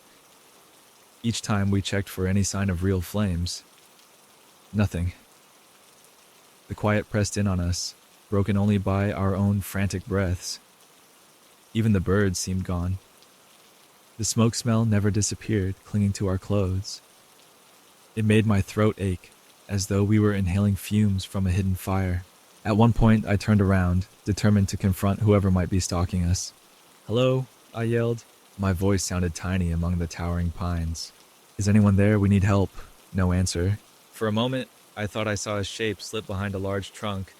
Each time we checked for any sign of real flames. Nothing. The quiet pressed in on us, broken only by our own frantic breaths. Even the birds seemed gone. The smoke smell never disappeared, clinging to our clothes. It made my throat ache, as though we were inhaling fumes from a hidden fire. At one point, I turned around, determined to confront whoever might be stalking us. "Hello?" I yelled. My voice sounded tiny among the towering pines. "Is anyone there? We need help." No answer. For a moment, I thought I saw a shape slip behind a large trunk,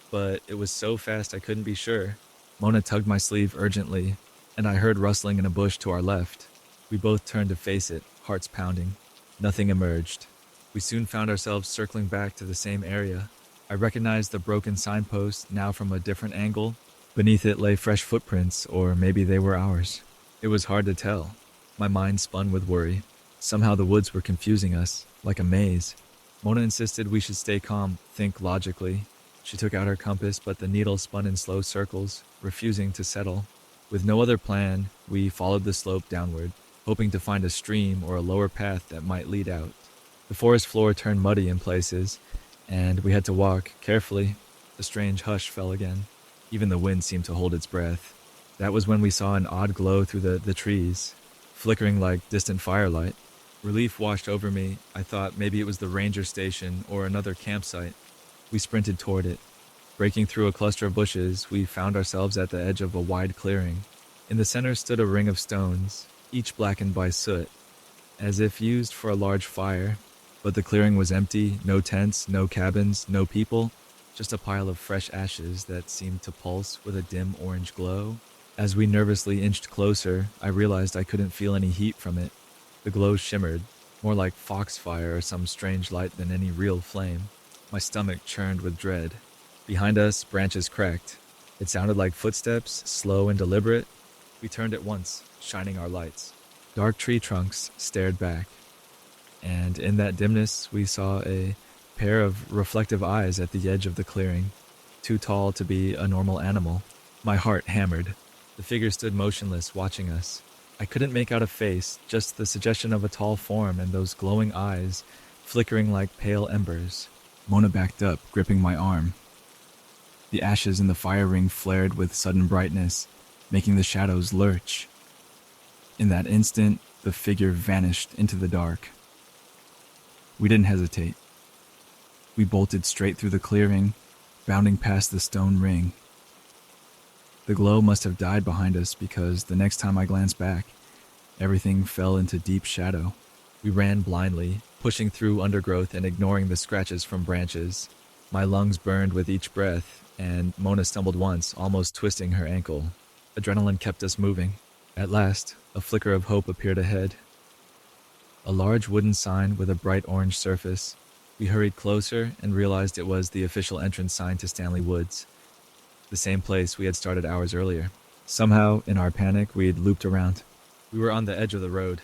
but it was so fast I couldn't be sure. Mona tugged my sleeve urgently, and I heard rustling in a bush to our left. We both turned to face it, hearts pounding. Nothing emerged. We soon found ourselves circling back to the same area. I recognized the broken signpost now from a different angle. Beneath it lay fresh footprints, or maybe they were ours. It was hard to tell. My mind spun with worry. Somehow the woods were confusing us, like a maze. Mona insisted we should stay calm, think logically. She took out her compass, but the needle spun in slow circles, refusing to settle. With no other plan, we followed the slope downward, hoping to find a stream or a lower path that might lead out. The forest floor turned muddy in places, and we had to walk carefully. A strange hush fell again. Even the wind seemed to hold its breath. That was when we saw an odd glow through the trees, flickering like distant firelight. Relief washed over me. I thought maybe it was the ranger station or another campsite. We sprinted toward it. Breaking through a cluster of bushes, we found ourselves at the edge of a wide clearing. In the center stood a ring of stones, each blackened by soot, as if used for a large fire. But the clearing was empty, no tents, no cabins, no people, just a pile of fresh ashes that seemed to pulse with a dim orange glow. As we nervously inched closer, I realized I couldn't feel any heat from it. The glow shimmered, more like foxfire or some strange light than any real flame. My stomach churned with dread. Behind us, branches cracked. It sounded like footsteps, slow and deliberate. We turned at once, shining our lights. Dark tree trunks stared back, and in that dimness we saw a pair of reflective eyes at the edge of the clearing, too tall to be a normal animal. My heart hammered. The figure stood motionless, watching us. I couldn't make out a face, just the suggestion of a tall form and those glowing eyes, flickering like pale embers. Mona backed up, gripping my arm. The ashes in the fire ring flared with sudden brightness, making the shadows lurch. In that instant, the figure vanished into the dark. We didn't hesitate. We bolted straight through the clearing, bounding past the stone ring. The glow must have died behind us because the next time I glanced back, everything fell into deep shadow. We ran blindly, pushing through undergrowth and ignoring the scratches from branches. My lungs burned with each breath, and Mona stumbled once, almost twisting her ankle. Adrenaline kept us moving. At last, a flicker of hope appeared ahead. A large wooden sign with a bright orange surface. We hurried closer and realized it was the official entrance sign to Stanley Woods, the same place we had started hours earlier. Somehow, in our panic, we'd looped around. We were on the edge of the road.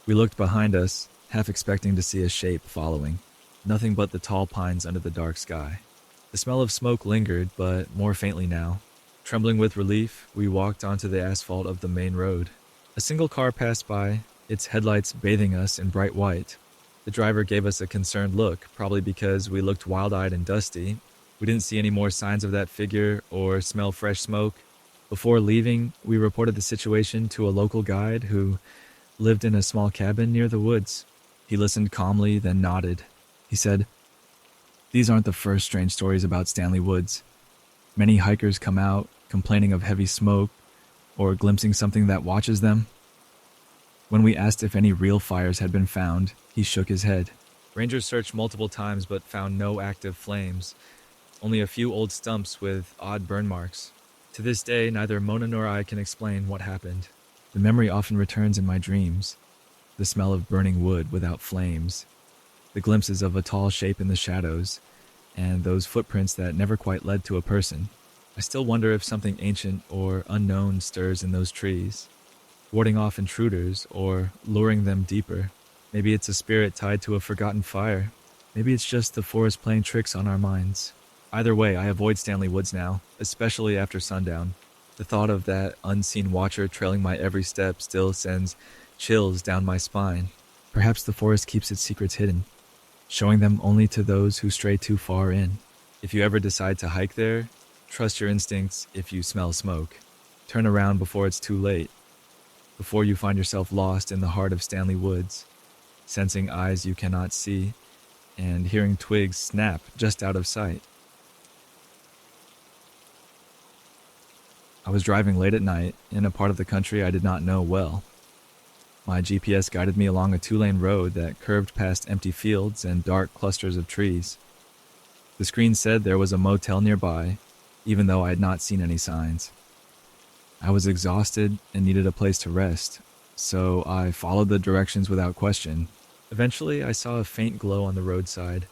We looked behind us, half expecting to see a shape following. Nothing but the tall pines under the dark sky. The smell of smoke lingered, but more faintly now. Trembling with relief, we walked onto the asphalt of the main road. A single car passed by, its headlights bathing us in bright white. The driver gave us a concerned look, probably because we looked wild-eyed and dusty. We didn't see any more signs of that figure or smell fresh smoke. Before leaving, we reported the situation to a local guide who lived in a small cabin near the woods. He listened calmly, then nodded. He said, "These aren't the first strange stories about Stanley Woods. Many hikers come out, complaining of heavy smoke or glimpsing something that watches them." When we asked if any real fires had been found, he shook his head. Rangers searched multiple times but found no active flames, only a few old stumps with odd burn marks. To this day, neither Mona nor I can explain what happened. The memory often returns in my dreams. The smell of burning wood without flames, the glimpses of a tall shape in the shadows, and those footprints that never quite led to a person. I still wonder if something ancient or unknown stirs in those trees, warding off intruders or luring them deeper. Maybe it's a spirit tied to a forgotten fire. Maybe it's just the forest playing tricks on our minds. Either way, I avoid Stanley Woods now, especially after sundown. The thought of that unseen watcher trailing my every step still sends chills down my spine. Perhaps the forest keeps its secrets hidden, showing them only to those who stray too far in. If you ever decide to hike there, trust your instincts if you smell smoke. Turn around before it's too late, before you find yourself lost in the heart of Stanley Woods, sensing eyes you cannot see, and hearing twigs snap just out of sight. I was driving late at night in a part of the country I did not know well. My GPS guided me along a 2-lane road that curved past empty fields and dark clusters of trees. The screen said there was a motel nearby, even though I had not seen any signs. I was exhausted and needed a place to rest, so I followed the directions without question. Eventually, I saw a faint glow on the roadside,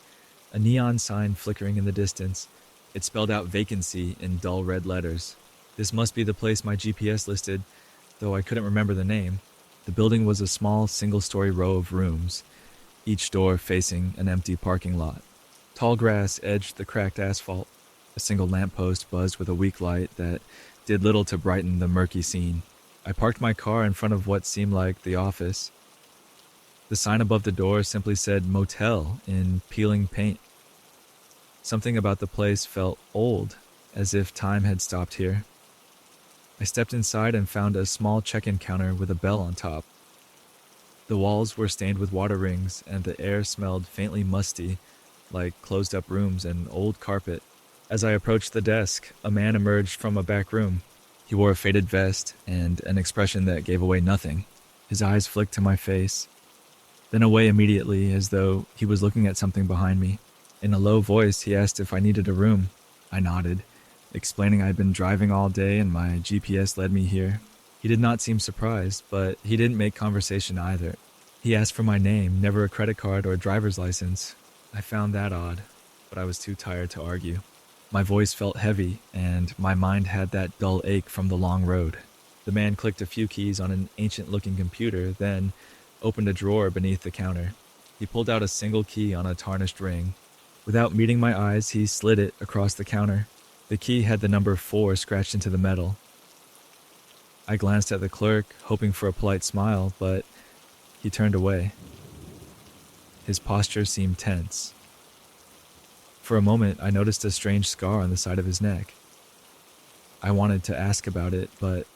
a neon sign flickering in the distance. It spelled out vacancy in dull red letters. This must be the place my GPS listed, though I couldn't remember the name. The building was a small, single-story row of rooms, each door facing an empty parking lot. Tall grass edged the cracked asphalt. A single lamppost buzzed with a weak light that did little to brighten the murky scene. I parked my car in front of what seemed like the office. The sign above the door simply said motel in peeling paint. Something about the place felt old, as if time had stopped here. I stepped inside and found a small check-in counter with a bell on top. The walls were stained with water rings, and the air smelled faintly musty, like closed-up rooms and old carpet. As I approached the desk, a man emerged from a back room. He wore a faded vest and an expression that gave away nothing. His eyes flicked to my face, then away immediately, as though he was looking at something behind me. In a low voice, he asked if I needed a room. I nodded, explaining I'd been driving all day and my GPS led me here. He did not seem surprised, but he didn't make conversation either. He asked for my name, never a credit card or driver's license. I found that odd, but I was too tired to argue. My voice felt heavy, and my mind had that dull ache from the long road. The man clicked a few keys on an ancient-looking computer, then opened a drawer beneath the counter. He pulled out a single key on a tarnished ring. Without meeting my eyes, he slid it across the counter. The key had the number 4 scratched into the metal. I glanced at the clerk, hoping for a polite smile, but he turned away. His posture seemed tense. For a moment, I noticed a strange scar on the side of his neck. I wanted to ask about it, but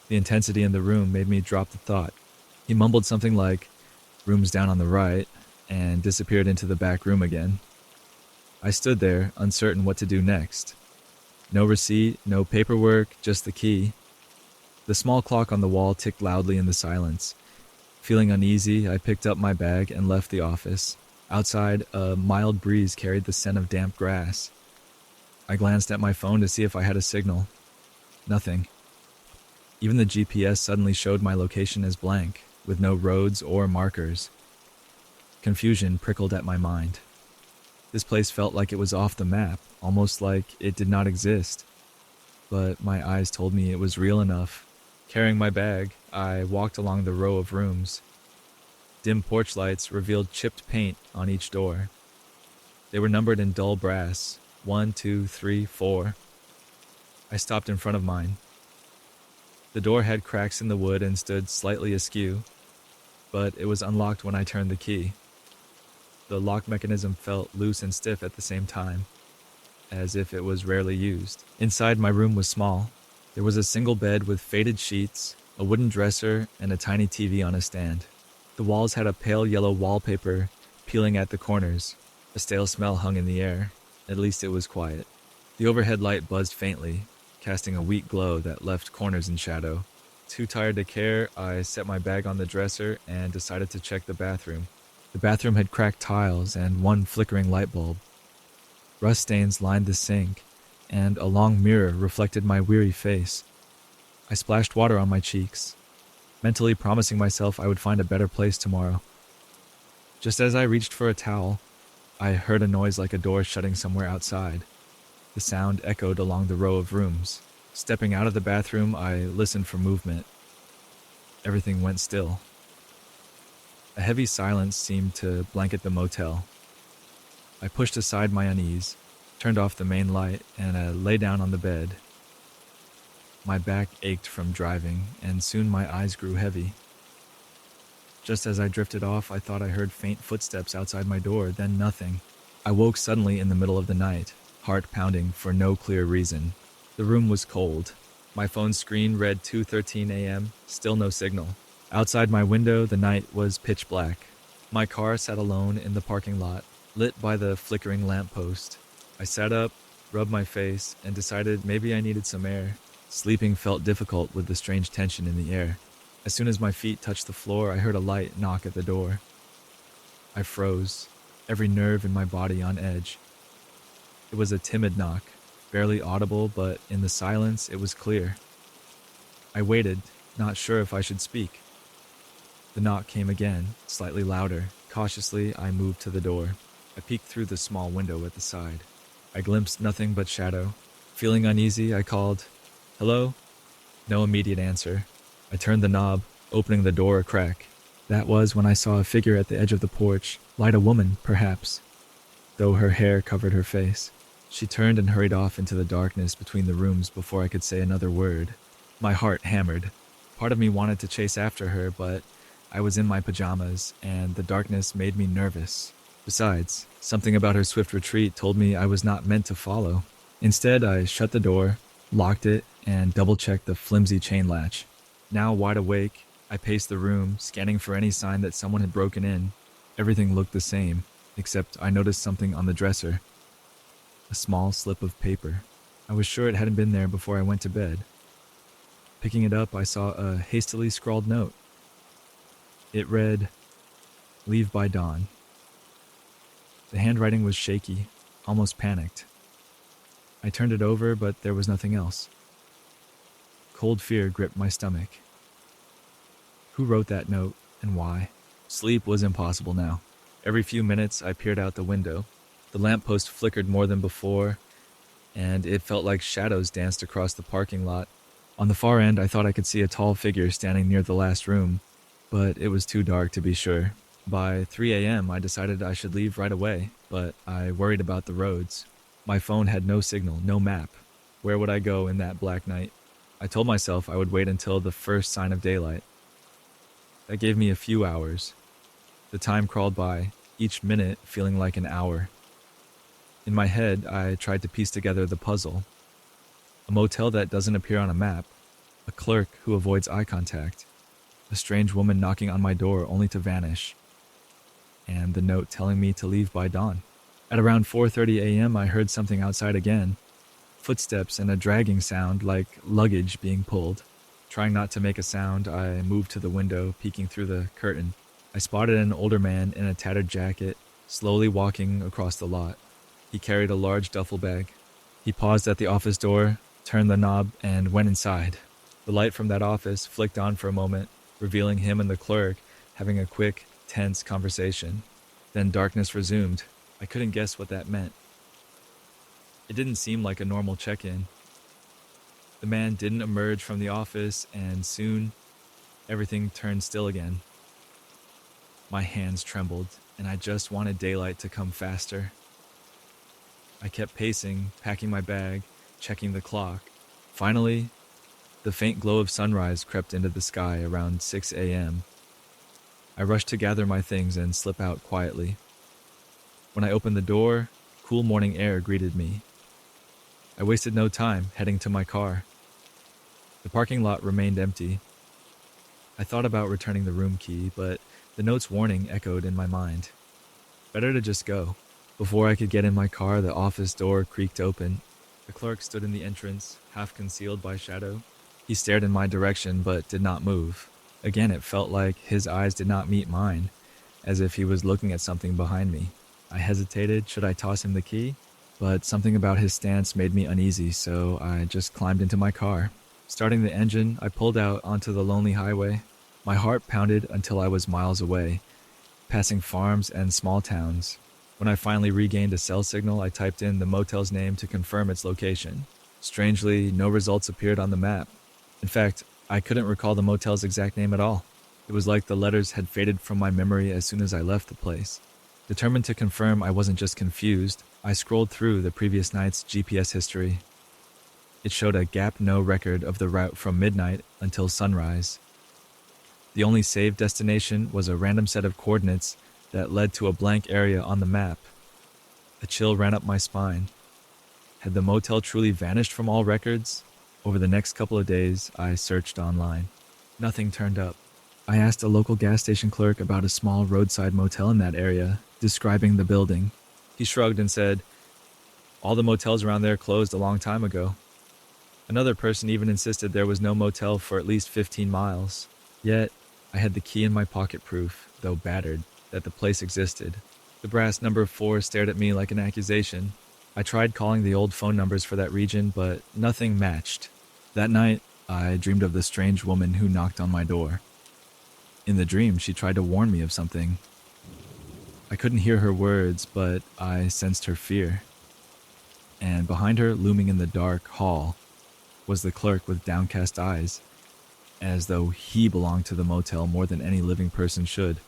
the intensity in the room made me drop the thought. He mumbled something like, "Room's down on the right," and disappeared into the back room again. I stood there, uncertain what to do next. No receipt, no paperwork, just the key. The small clock on the wall ticked loudly in the silence. Feeling uneasy, I picked up my bag and left the office. Outside, a mild breeze carried the scent of damp grass. I glanced at my phone to see if I had a signal. Nothing. Even the GPS suddenly showed my location as blank, with no roads or markers. Confusion prickled at my mind. This place felt like it was off the map, almost like it did not exist. But my eyes told me it was real enough. Carrying my bag, I walked along the row of rooms. Dim porch lights revealed chipped paint on each door. They were numbered in dull brass, 1, 2, 3, 4. I stopped in front of mine. The door had cracks in the wood and stood slightly askew, but it was unlocked when I turned the key. The lock mechanism felt loose and stiff at the same time, as if it was rarely used. Inside, my room was small. There was a single bed with faded sheets, a wooden dresser, and a tiny TV on a stand. The walls had a pale yellow wallpaper peeling at the corners. A stale smell hung in the air. At least it was quiet. The overhead light buzzed faintly, casting a weak glow that left corners in shadow. Too tired to care, I set my bag on the dresser and decided to check the bathroom. The bathroom had cracked tiles and one flickering light bulb. Rust stains lined the sink, and a long mirror reflected my weary face. I splashed water on my cheeks, mentally promising myself I would find a better place tomorrow. Just as I reached for a towel, I heard a noise like a door shutting somewhere outside. The sound echoed along the row of rooms. Stepping out of the bathroom, I listened for movement. Everything went still. A heavy silence seemed to blanket the motel. I pushed aside my unease, turned off the main light, and lay down on the bed. My back ached from driving, and soon my eyes grew heavy. Just as I drifted off, I thought I heard faint footsteps outside my door, then nothing. I woke suddenly in the middle of the night, heart pounding for no clear reason. The room was cold. My phone's screen read 2:13 a.m., still no signal. Outside my window, the night was pitch black. My car sat alone in the parking lot, lit by the flickering lamppost. I sat up, rubbed my face, and decided maybe I needed some air. Sleeping felt difficult with the strange tension in the air. As soon as my feet touched the floor, I heard a light knock at the door. I froze, every nerve in my body on edge. It was a timid knock, barely audible, but in the silence, it was clear. I waited, not sure if I should speak. The knock came again, slightly louder. Cautiously, I moved to the door. I peeked through the small window at the side. I glimpsed nothing but shadow. Feeling uneasy, I called, "Hello?" No immediate answer. I turned the knob, opening the door a crack. That was when I saw a figure at the edge of the porch, like a woman, perhaps, though her hair covered her face. She turned and hurried off into the darkness between the rooms before I could say another word. My heart hammered. Part of me wanted to chase after her, but I was in my pajamas, and the darkness made me nervous. Besides, something about her swift retreat told me I was not meant to follow. Instead, I shut the door, locked it, and double-checked the flimsy chain latch. Now wide awake, I paced the room, scanning for any sign that someone had broken in. Everything looked the same, except I noticed something on the dresser. A small slip of paper. I was sure it hadn't been there before I went to bed. Picking it up, I saw a hastily scrawled note. It read, "Leave by dawn." The handwriting was shaky, almost panicked. I turned it over, but there was nothing else. Cold fear gripped my stomach. Who wrote that note, and why? Sleep was impossible now. Every few minutes, I peered out the window. The lamppost flickered more than before, and it felt like shadows danced across the parking lot. On the far end, I thought I could see a tall figure standing near the last room, but it was too dark to be sure. By 3 a.m., I decided I should leave right away, but I worried about the roads. My phone had no signal, no map. Where would I go in that black night? I told myself I would wait until the first sign of daylight. That gave me a few hours. The time crawled by, each minute feeling like an hour. In my head, I tried to piece together the puzzle. A motel that doesn't appear on a map, a clerk who avoids eye contact, a strange woman knocking on my door only to vanish, and the note telling me to leave by dawn. At around 4:30 a.m., I heard something outside again. Footsteps and a dragging sound like luggage being pulled. Trying not to make a sound, I moved to the window, peeking through the curtain. I spotted an older man in a tattered jacket, slowly walking across the lot. He carried a large duffel bag. He paused at the office door, turned the knob, and went inside. The light from that office flicked on for a moment, revealing him and the clerk having a quick, tense conversation. Then darkness resumed. I couldn't guess what that meant. It didn't seem like a normal check-in. The man didn't emerge from the office, and soon, everything turned still again. My hands trembled, and I just wanted daylight to come faster. I kept pacing, packing my bag, checking the clock. Finally, the faint glow of sunrise crept into the sky around 6 a.m. I rushed to gather my things and slip out quietly. When I opened the door, cool morning air greeted me. I wasted no time heading to my car. The parking lot remained empty. I thought about returning the room key, but the note's warning echoed in my mind. Better to just go. Before I could get in my car, the office door creaked open. The clerk stood in the entrance, half concealed by shadow. He stared in my direction, but did not move. Again, it felt like his eyes did not meet mine, as if he was looking at something behind me. I hesitated, should I toss him the key? But something about his stance made me uneasy, so I just climbed into my car. Starting the engine, I pulled out onto the lonely highway. My heart pounded until I was miles away, passing farms and small towns. When I finally regained a cell signal, I typed in the motel's name to confirm its location. Strangely, no results appeared on the map. In fact, I couldn't recall the motel's exact name at all. It was like the letters had faded from my memory as soon as I left the place. Determined to confirm I wasn't just confused, I scrolled through the previous night's GPS history. It showed a gap-no record of the route from midnight until sunrise. The only saved destination was a random set of coordinates that led to a blank area on the map. A chill ran up my spine. Had the motel truly vanished from all records? Over the next couple of days, I searched online. Nothing turned up. I asked a local gas station clerk about a small roadside motel in that area, describing the building. He shrugged and said, "All the motels around there closed a long time ago." Another person even insisted there was no motel for at least 15 miles. Yet, I had the key in my pocket, proof, though battered, that the place existed. The brass number 4 stared at me like an accusation. I tried calling the old phone numbers for that region, but nothing matched. That night, I dreamed of the strange woman who knocked on my door. In the dream, she tried to warn me of something. I couldn't hear her words, but I sensed her fear. And behind her, looming in the dark hall, was the clerk with downcast eyes, as though he belonged to the motel more than any living person should.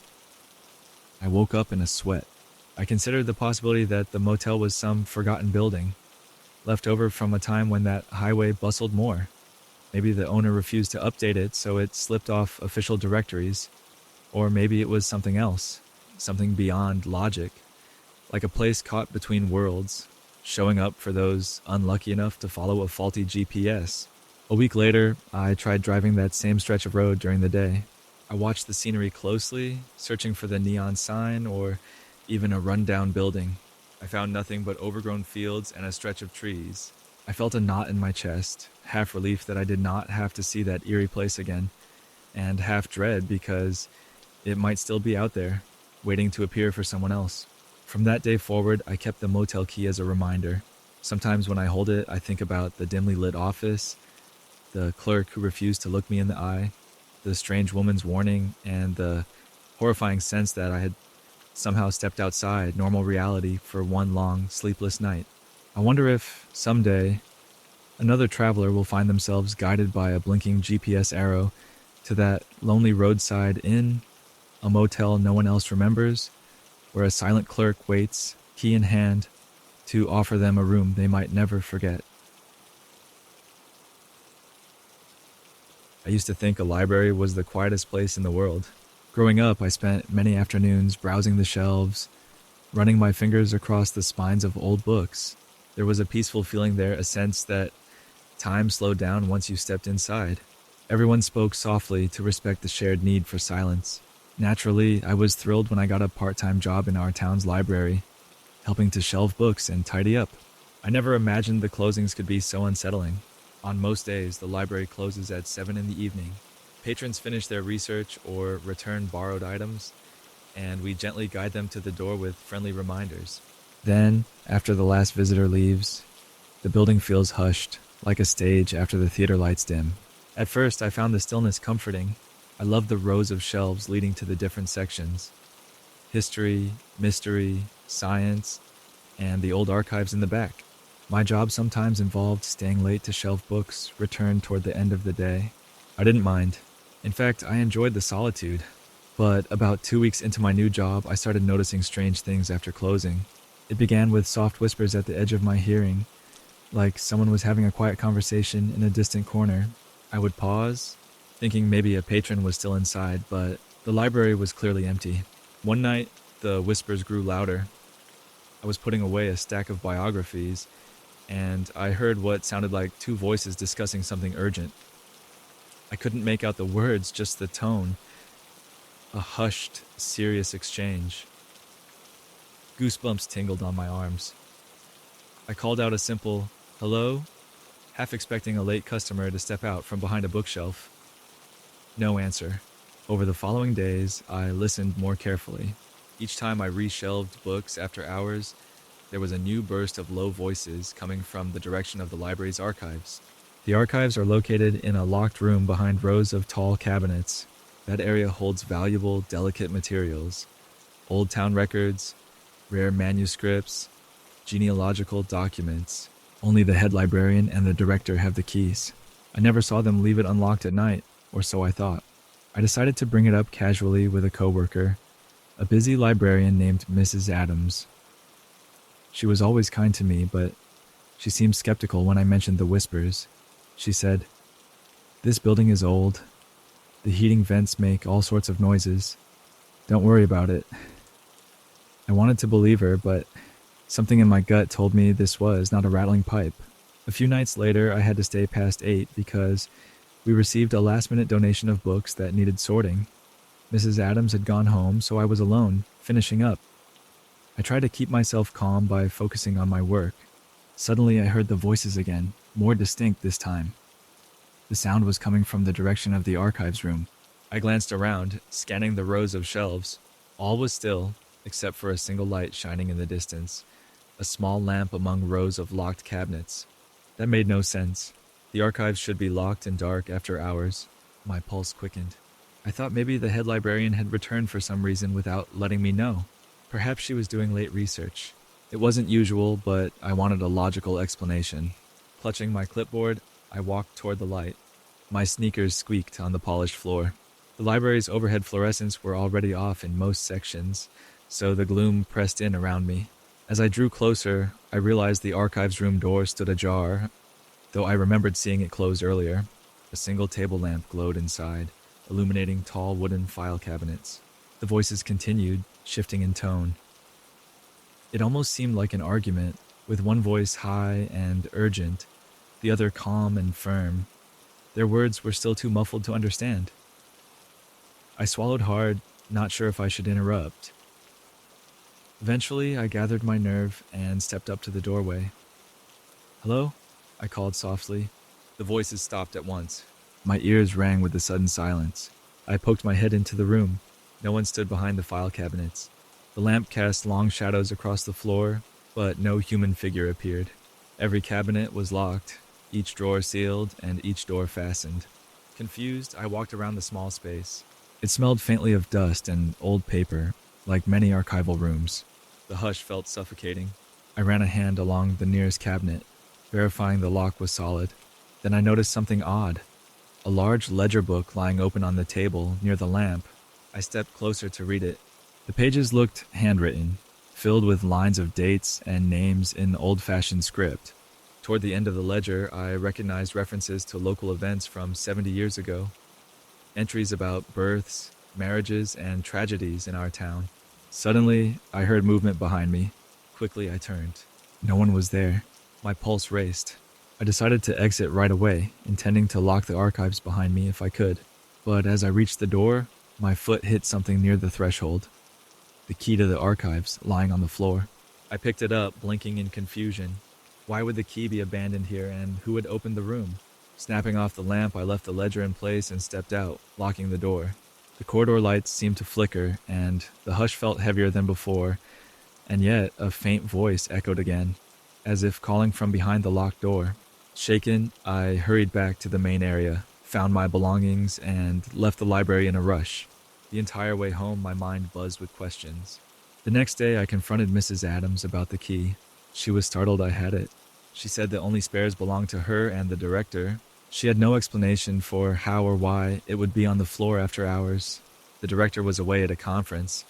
I woke up in a sweat. I considered the possibility that the motel was some forgotten building, left over from a time when that highway bustled more. Maybe the owner refused to update it, so it slipped off official directories. Or maybe it was something else, something beyond logic, like a place caught between worlds, showing up for those unlucky enough to follow a faulty GPS. A week later, I tried driving that same stretch of road during the day. I watched the scenery closely, searching for the neon sign or even a rundown building. I found nothing but overgrown fields and a stretch of trees. I felt a knot in my chest, half relief that I did not have to see that eerie place again, and half dread because it might still be out there, waiting to appear for someone else. From that day forward, I kept the motel key as a reminder. Sometimes when I hold it, I think about the dimly lit office, the clerk who refused to look me in the eye, the strange woman's warning, and the horrifying sense that I had somehow stepped outside normal reality for one long, sleepless night. I wonder if, someday, another traveler will find themselves guided by a blinking GPS arrow to that lonely roadside inn, a motel no one else remembers, where a silent clerk waits, key in hand, to offer them a room they might never forget. I used to think a library was the quietest place in the world. Growing up, I spent many afternoons browsing the shelves, running my fingers across the spines of old books. There was a peaceful feeling there, a sense that time slowed down once you stepped inside. Everyone spoke softly to respect the shared need for silence. Naturally, I was thrilled when I got a part-time job in our town's library, helping to shelve books and tidy up. I never imagined the closings could be so unsettling. On most days, the library closes at 7 in the evening. Patrons finish their research or return borrowed items, and we gently guide them to the door with friendly reminders. Then, after the last visitor leaves, the building feels hushed, like a stage after the theater lights dim. At first, I found the stillness comforting. I loved the rows of shelves leading to the different sections. History, mystery, science, and the old archives in the back. My job sometimes involved staying late to shelve books returned toward the end of the day. I didn't mind. In fact, I enjoyed the solitude. But about 2 weeks into my new job, I started noticing strange things after closing. It began with soft whispers at the edge of my hearing, like someone was having a quiet conversation in a distant corner. I would pause, thinking maybe a patron was still inside, but the library was clearly empty. One night, the whispers grew louder. I was putting away a stack of biographies, and I heard what sounded like two voices discussing something urgent. I couldn't make out the words, just the tone. A hushed, serious exchange. Goosebumps tingled on my arms. I called out a simple, "Hello?" half expecting a late customer to step out from behind a bookshelf. No answer. Over the following days, I listened more carefully. Each time I reshelved books after hours, there was a new burst of low voices coming from the direction of the library's archives. The archives are located in a locked room behind rows of tall cabinets. That area holds valuable, delicate materials. Old town records, rare manuscripts, genealogical documents. Only the head librarian and the director have the keys. I never saw them leave it unlocked at night, or so I thought. I decided to bring it up casually with a coworker, a busy librarian named Mrs. Adams. She was always kind to me, but she seemed skeptical when I mentioned the whispers. She said, "This building is old. The heating vents make all sorts of noises. Don't worry about it." I wanted to believe her, but something in my gut told me this was not a rattling pipe. A few nights later, I had to stay past 8 because we received a last-minute donation of books that needed sorting. Mrs. Adams had gone home, so I was alone, finishing up. I tried to keep myself calm by focusing on my work. Suddenly, I heard the voices again, more distinct this time. The sound was coming from the direction of the archives room. I glanced around, scanning the rows of shelves. All was still, except for a single light shining in the distance, a small lamp among rows of locked cabinets. That made no sense. The archives should be locked and dark after hours. My pulse quickened. I thought maybe the head librarian had returned for some reason without letting me know. Perhaps she was doing late research. It wasn't usual, but I wanted a logical explanation. Clutching my clipboard, I walked toward the light. My sneakers squeaked on the polished floor. The library's overhead fluorescents were already off in most sections, so the gloom pressed in around me. As I drew closer, I realized the archives room door stood ajar, though I remembered seeing it close earlier. A single table lamp glowed inside, illuminating tall wooden file cabinets. The voices continued, shifting in tone. It almost seemed like an argument, with one voice high and urgent, the other calm and firm. Their words were still too muffled to understand. I swallowed hard, not sure if I should interrupt. Eventually, I gathered my nerve and stepped up to the doorway. "Hello?" I called softly. The voices stopped at once. My ears rang with the sudden silence. I poked my head into the room. No one stood behind the file cabinets. The lamp cast long shadows across the floor, but no human figure appeared. Every cabinet was locked, each drawer sealed, and each door fastened. Confused, I walked around the small space. It smelled faintly of dust and old paper, like many archival rooms. The hush felt suffocating. I ran a hand along the nearest cabinet, verifying the lock was solid. Then I noticed something odd. A large ledger book lying open on the table near the lamp. I stepped closer to read it. The pages looked handwritten, filled with lines of dates and names in old-fashioned script. Toward the end of the ledger, I recognized references to local events from 70 years ago. Entries about births, marriages, and tragedies in our town. Suddenly, I heard movement behind me. Quickly, I turned. No one was there. My pulse raced. I decided to exit right away, intending to lock the archives behind me if I could. But as I reached the door, my foot hit something near the threshold. The key to the archives, lying on the floor. I picked it up, blinking in confusion. Why would the key be abandoned here, and who had opened the room? Snapping off the lamp, I left the ledger in place and stepped out, locking the door. The corridor lights seemed to flicker, and the hush felt heavier than before, and yet a faint voice echoed again, as if calling from behind the locked door. Shaken, I hurried back to the main area, found my belongings, and left the library in a rush. The entire way home, my mind buzzed with questions. The next day, I confronted Mrs. Adams about the key. She was startled I had it. She said that only spares belonged to her and the director. She had no explanation for how or why it would be on the floor after hours. The director was away at a conference,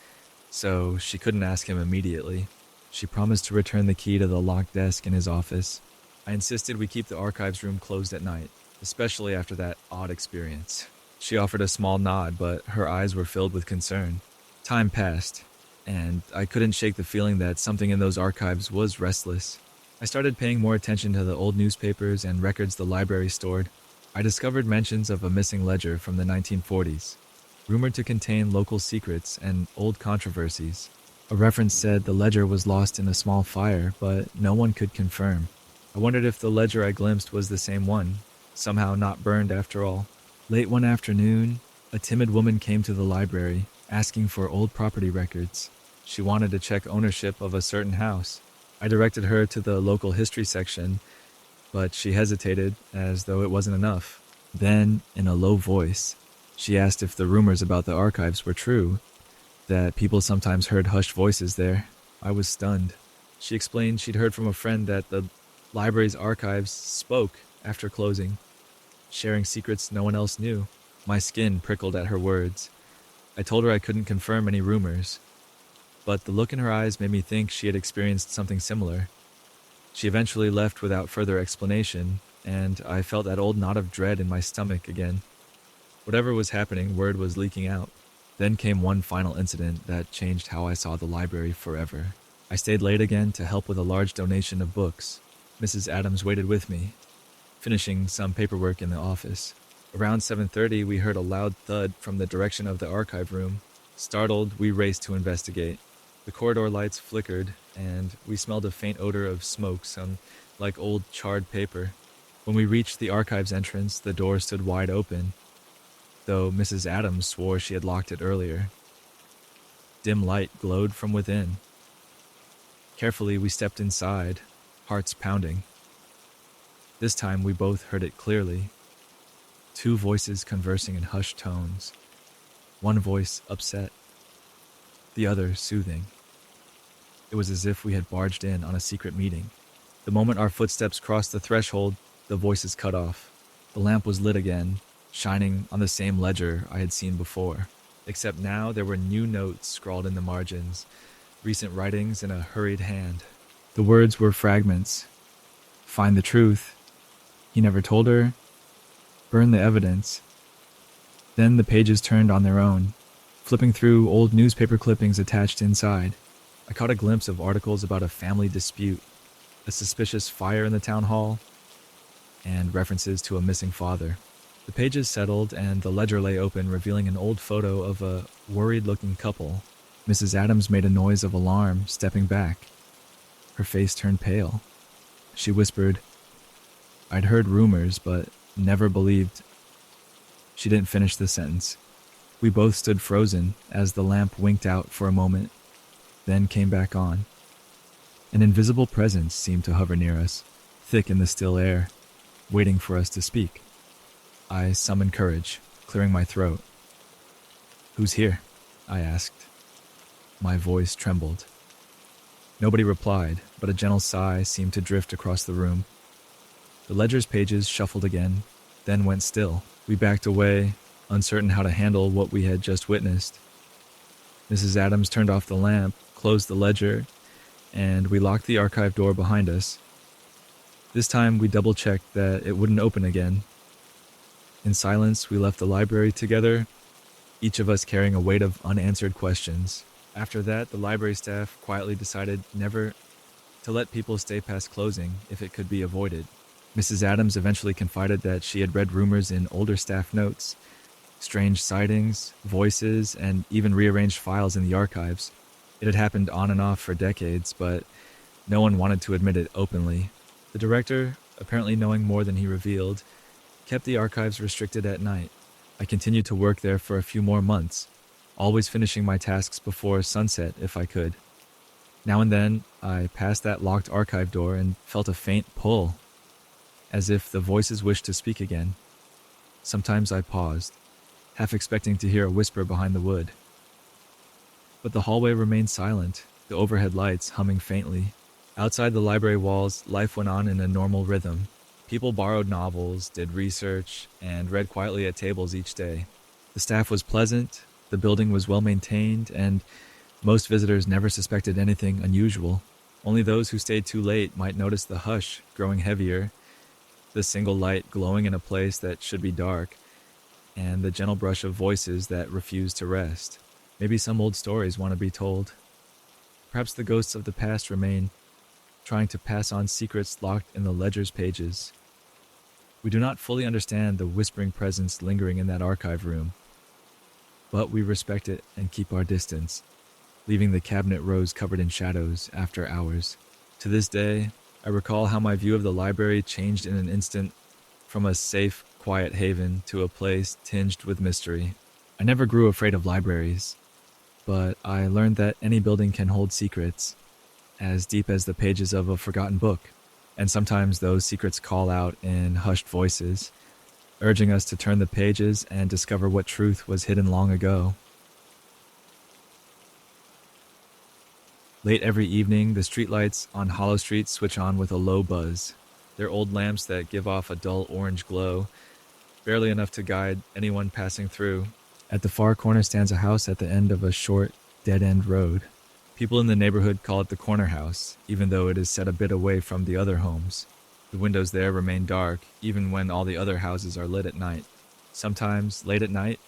so she couldn't ask him immediately. She promised to return the key to the locked desk in his office. I insisted we keep the archives room closed at night, especially after that odd experience. She offered a small nod, but her eyes were filled with concern. Time passed, and I couldn't shake the feeling that something in those archives was restless. I started paying more attention to the old newspapers and records the library stored. I discovered mentions of a missing ledger from the 1940s, rumored to contain local secrets and old controversies. A reference said the ledger was lost in a small fire, but no one could confirm. I wondered if the ledger I glimpsed was the same one, somehow not burned after all. Late one afternoon, a timid woman came to the library, asking for old property records. She wanted to check ownership of a certain house. I directed her to the local history section, but she hesitated, as though it wasn't enough. Then, in a low voice, she asked if the rumors about the archives were true, that people sometimes heard hushed voices there. I was stunned. She explained she'd heard from a friend that the library's archives spoke after closing, sharing secrets no one else knew. My skin prickled at her words. I told her I couldn't confirm any rumors, but the look in her eyes made me think she had experienced something similar. She eventually left without further explanation, and I felt that old knot of dread in my stomach again. Whatever was happening, word was leaking out. Then came one final incident that changed how I saw the library forever. I stayed late again to help with a large donation of books. Mrs. Adams waited with me, finishing some paperwork in the office. Around 7:30, we heard a loud thud from the direction of the archive room. Startled, we raced to investigate. The corridor lights flickered, and we smelled a faint odor of smoke, some like old charred paper. When we reached the archives entrance, the door stood wide open. though Mrs. Adams swore she had locked it earlier. Dim light glowed from within. Carefully, we stepped inside, hearts pounding. This time, we both heard it clearly. Two voices conversing in hushed tones. One voice upset, the other soothing. It was as if we had barged in on a secret meeting. The moment our footsteps crossed the threshold, the voices cut off. The lamp was lit again, shining on the same ledger I had seen before. Except now there were new notes scrawled in the margins, recent writings in a hurried hand. The words were fragments. Find the truth. He never told her. Burn the evidence. Then the pages turned on their own, flipping through old newspaper clippings attached inside. I caught a glimpse of articles about a family dispute, a suspicious fire in the town hall, and references to a missing father. The pages settled and the ledger lay open, revealing an old photo of a worried-looking couple. Mrs. Adams made a noise of alarm, stepping back. Her face turned pale. She whispered, "I'd heard rumors, but never believed." She didn't finish the sentence. We both stood frozen as the lamp winked out for a moment, then came back on. An invisible presence seemed to hover near us, thick in the still air, waiting for us to speak. I summoned courage, clearing my throat. "Who's here?" I asked. My voice trembled. Nobody replied, but a gentle sigh seemed to drift across the room. The ledger's pages shuffled again, then went still. We backed away, uncertain how to handle what we had just witnessed. Mrs. Adams turned off the lamp, closed the ledger, and we locked the archive door behind us. This time we double-checked that it wouldn't open again. In silence, we left the library together, each of us carrying a weight of unanswered questions. After that, the library staff quietly decided never to let people stay past closing if it could be avoided. Mrs. Adams eventually confided that she had read rumors in older staff notes, strange sightings, voices, and even rearranged files in the archives. It had happened on and off for decades, but no one wanted to admit it openly. The director, apparently knowing more than he revealed, kept the archives restricted at night. I continued to work there for a few more months, always finishing my tasks before sunset if I could. Now and then, I passed that locked archive door and felt a faint pull, as if the voices wished to speak again. Sometimes I paused, half expecting to hear a whisper behind the wood. But the hallway remained silent, the overhead lights humming faintly. Outside the library walls, life went on in a normal rhythm. People borrowed novels, did research, and read quietly at tables each day. The staff was pleasant, the building was well maintained, and most visitors never suspected anything unusual. Only those who stayed too late might notice the hush growing heavier, the single light glowing in a place that should be dark, and the gentle brush of voices that refused to rest. Maybe some old stories want to be told. Perhaps the ghosts of the past remain, trying to pass on secrets locked in the ledger's pages. We do not fully understand the whispering presence lingering in that archive room, but we respect it and keep our distance, leaving the cabinet rows covered in shadows after hours. To this day, I recall how my view of the library changed in an instant, from a safe, quiet haven to a place tinged with mystery. I never grew afraid of libraries, but I learned that any building can hold secrets, as deep as the pages of a forgotten book, and sometimes those secrets call out in hushed voices, urging us to turn the pages and discover what truth was hidden long ago. Late every evening, the streetlights on Hollow Street switch on with a low buzz. They're old lamps that give off a dull orange glow, barely enough to guide anyone passing through. At the far corner stands a house at the end of a short, dead-end road. People in the neighborhood call it the corner house, even though it is set a bit away from the other homes. The windows there remain dark, even when all the other houses are lit at night. Sometimes, late at night,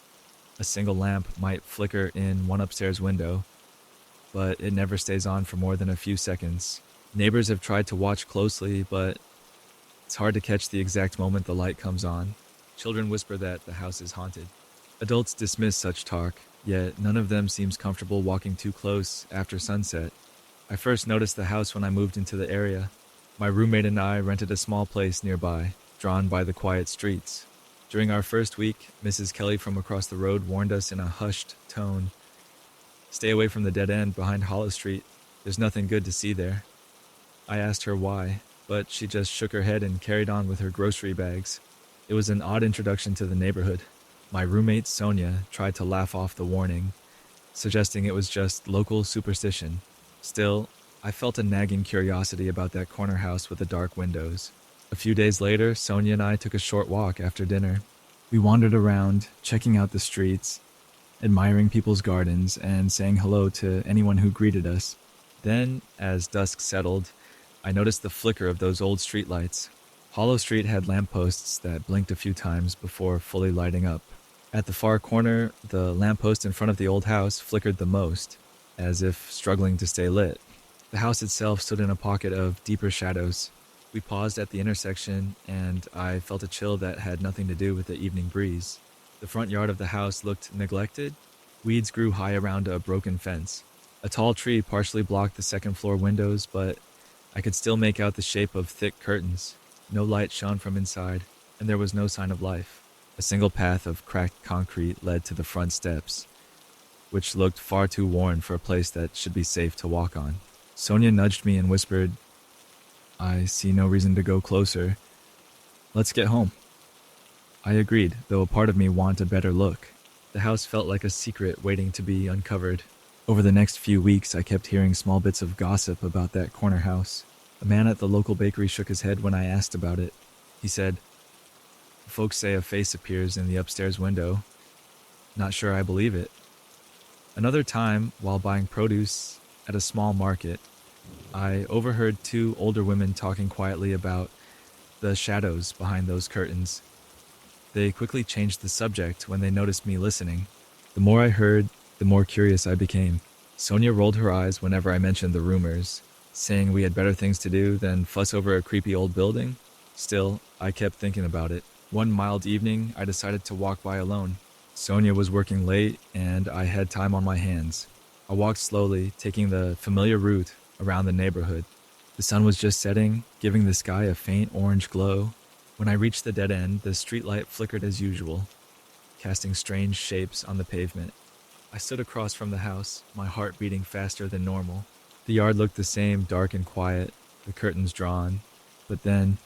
a single lamp might flicker in one upstairs window, but it never stays on for more than a few seconds. Neighbors have tried to watch closely, but it's hard to catch the exact moment the light comes on. Children whisper that the house is haunted. Adults dismiss such talk, yet none of them seems comfortable walking too close after sunset. I first noticed the house when I moved into the area. My roommate and I rented a small place nearby, drawn by the quiet streets. During our first week, Mrs. Kelly from across the road warned us in a hushed tone, "Stay away from the dead end behind Hollow Street. There's nothing good to see there." I asked her why, but she just shook her head and carried on with her grocery bags. It was an odd introduction to the neighborhood. My roommate Sonia tried to laugh off the warning, suggesting it was just local superstition. Still, I felt a nagging curiosity about that corner house with the dark windows. A few days later, Sonia and I took a short walk after dinner. We wandered around, checking out the streets, admiring people's gardens, and saying hello to anyone who greeted us. Then, as dusk settled, I noticed the flicker of those old streetlights. Hollow Street had lampposts that blinked a few times before fully lighting up. At the far corner, the lamppost in front of the old house flickered the most, as if struggling to stay lit. The house itself stood in a pocket of deeper shadows. We paused at the intersection, and I felt a chill that had nothing to do with the evening breeze. The front yard of the house looked neglected. Weeds grew high around a broken fence. A tall tree partially blocked the second-floor windows, but I could still make out the shape of thick curtains. No light shone from inside, and there was no sign of life. A single path of cracked concrete led to the front steps, which looked far too worn for a place that should be safe to walk on. Sonia nudged me and whispered, "I see no reason to go closer. Let's get home." I agreed, though a part of me wanted a better look. The house felt like a secret waiting to be uncovered. Over the next few weeks, I kept hearing small bits of gossip about that corner house. A man at the local bakery shook his head when I asked about it. He said, "Folks say a face appears in the upstairs window. Not sure I believe it." Another time, while buying produce at a small market, I overheard two older women talking quietly about the shadows behind those curtains. They quickly changed the subject when they noticed me listening. The more I heard, the more curious I became. Sonia rolled her eyes whenever I mentioned the rumors, saying we had better things to do than fuss over a creepy old building. Still, I kept thinking about it. One mild evening, I decided to walk by alone. Sonia was working late, and I had time on my hands. I walked slowly, taking the familiar route around the neighborhood. The sun was just setting, giving the sky a faint orange glow. When I reached the dead end, the streetlight flickered as usual, casting strange shapes on the pavement. I stood across from the house, my heart beating faster than normal. The yard looked the same, dark and quiet, the curtains drawn. But then,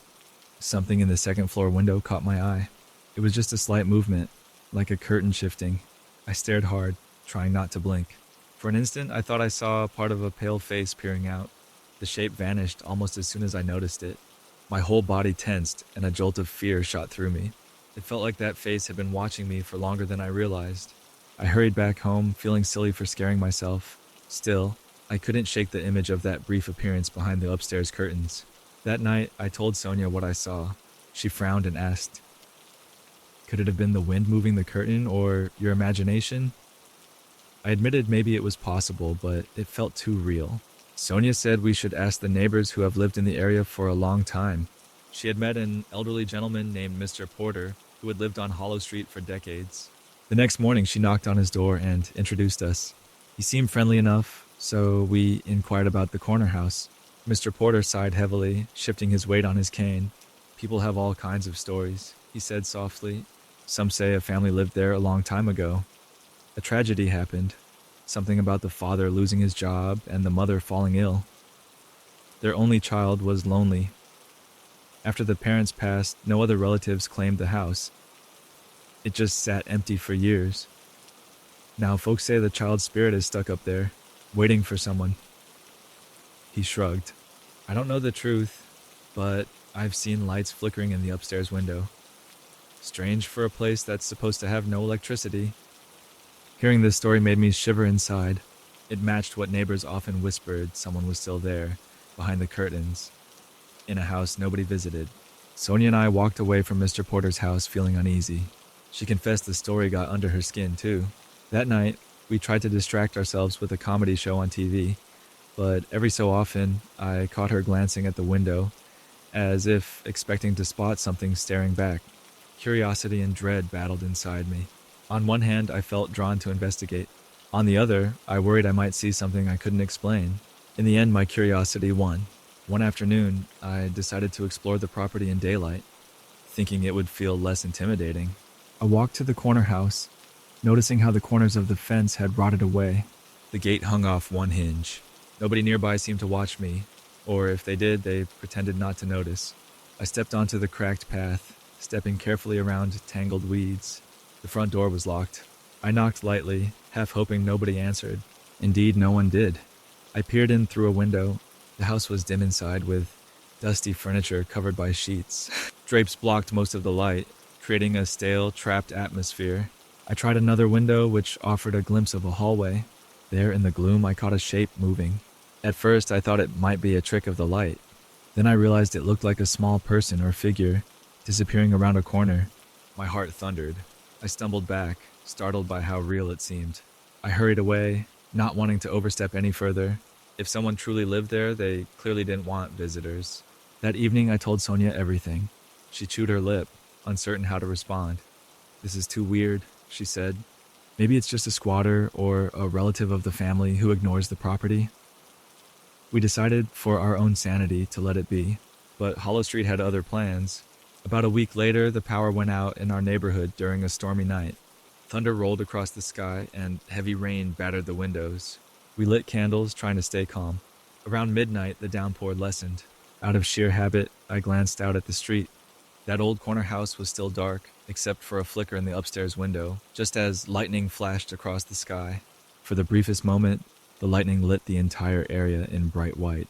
something in the second-floor window caught my eye. It was just a slight movement, like a curtain shifting. I stared hard, trying not to blink. For an instant, I thought I saw part of a pale face peering out. The shape vanished almost as soon as I noticed it. My whole body tensed, and a jolt of fear shot through me. It felt like that face had been watching me for longer than I realized. I hurried back home, feeling silly for scaring myself. Still, I couldn't shake the image of that brief appearance behind the upstairs curtains. That night, I told Sonia what I saw. She frowned and asked, "Could it have been the wind moving the curtain, or your imagination?" I admitted maybe it was possible, but it felt too real. Sonia said we should ask the neighbors who have lived in the area for a long time. She had met an elderly gentleman named Mr. Porter, who had lived on Hollow Street for decades. The next morning, she knocked on his door and introduced us. He seemed friendly enough, so we inquired about the corner house. Mr. Porter sighed heavily, shifting his weight on his cane. "People have all kinds of stories," he said softly. "Some say a family lived there a long time ago. A tragedy happened. Something about the father losing his job and the mother falling ill. Their only child was lonely. After the parents passed, no other relatives claimed the house. It just sat empty for years. Now folks say the child's spirit is stuck up there, waiting for someone." He shrugged. "I don't know the truth, but I've seen lights flickering in the upstairs window. Strange for a place that's supposed to have no electricity." Hearing this story made me shiver inside. It matched what neighbors often whispered someone was still there, behind the curtains, in a house nobody visited. Sonia and I walked away from Mr. Porter's house feeling uneasy. She confessed the story got under her skin, too. That night, we tried to distract ourselves with a comedy show on TV, but every so often, I caught her glancing at the window, as if expecting to spot something staring back. Curiosity and dread battled inside me. On one hand, I felt drawn to investigate. On the other, I worried I might see something I couldn't explain. In the end, my curiosity won. One afternoon, I decided to explore the property in daylight. thinking it would feel less intimidating. I walked to the corner house, noticing how the corners of the fence had rotted away. The gate hung off one hinge. Nobody nearby seemed to watch me, or if they did, they pretended not to notice. I stepped onto the cracked path, stepping carefully around tangled weeds. The front door was locked. I knocked lightly, half hoping nobody answered. Indeed, no one did. I peered in through a window. The house was dim inside, with dusty furniture covered by sheets. Drapes blocked most of the light, creating a stale, trapped atmosphere. I tried another window, which offered a glimpse of a hallway. There in the gloom, I caught a shape moving. At first, I thought it might be a trick of the light. Then I realized it looked like a small person or figure, disappearing around a corner. My heart thundered. I stumbled back, startled by how real it seemed. I hurried away, not wanting to overstep any further. If someone truly lived there, they clearly didn't want visitors. That evening, I told Sonia everything. She chewed her lip, uncertain how to respond. "This is too weird," she said. "Maybe it's just a squatter or a relative of the family who ignores the property." We decided, for our own sanity, to let it be. But Hollow Street had other plans. About a week later, the power went out in our neighborhood during a stormy night. Thunder rolled across the sky, and heavy rain battered the windows. We lit candles, trying to stay calm. Around midnight, the downpour lessened. Out of sheer habit, I glanced out at the street. That old corner house was still dark, except for a flicker in the upstairs window, just as lightning flashed across the sky. For the briefest moment, the lightning lit the entire area in bright white.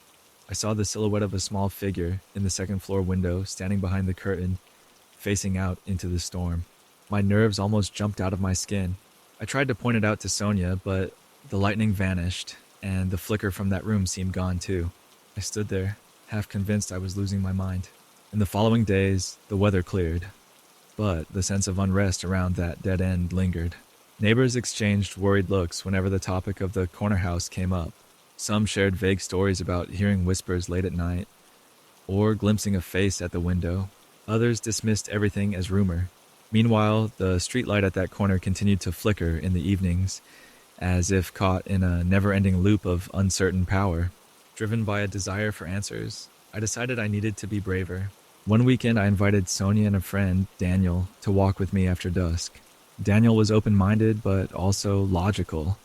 I saw the silhouette of a small figure in the second-floor window, standing behind the curtain, facing out into the storm. My nerves almost jumped out of my skin. I tried to point it out to Sonia, but the lightning vanished, and the flicker from that room seemed gone too. I stood there, half convinced I was losing my mind. In the following days, the weather cleared, but the sense of unrest around that dead end lingered. Neighbors exchanged worried looks whenever the topic of the corner house came up. Some shared vague stories about hearing whispers late at night, or glimpsing a face at the window. Others dismissed everything as rumor. Meanwhile, the streetlight at that corner continued to flicker in the evenings, as if caught in a never-ending loop of uncertain power. Driven by a desire for answers, I decided I needed to be braver. One weekend, I invited Sonia and a friend, Daniel, to walk with me after dusk. Daniel was open-minded, but also logical,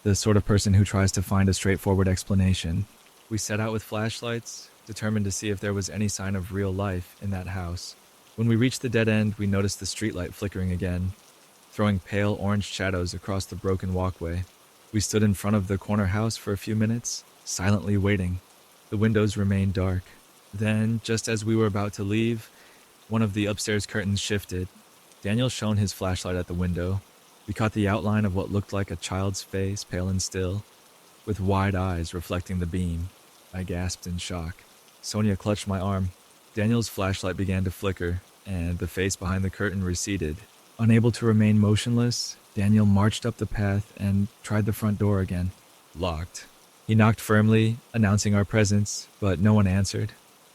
the sort of person who tries to find a straightforward explanation. We set out with flashlights, determined to see if there was any sign of real life in that house. When we reached the dead end, we noticed the streetlight flickering again, throwing pale orange shadows across the broken walkway. We stood in front of the corner house for a few minutes, silently waiting. The windows remained dark. Then, just as we were about to leave, one of the upstairs curtains shifted. Daniel shone his flashlight at the window. We caught the outline of what looked like a child's face, pale and still, with wide eyes reflecting the beam. I gasped in shock. Sonia clutched my arm. Daniel's flashlight began to flicker, and the face behind the curtain receded. Unable to remain motionless, Daniel marched up the path and tried the front door again. Locked. He knocked firmly, announcing our presence, but no one answered.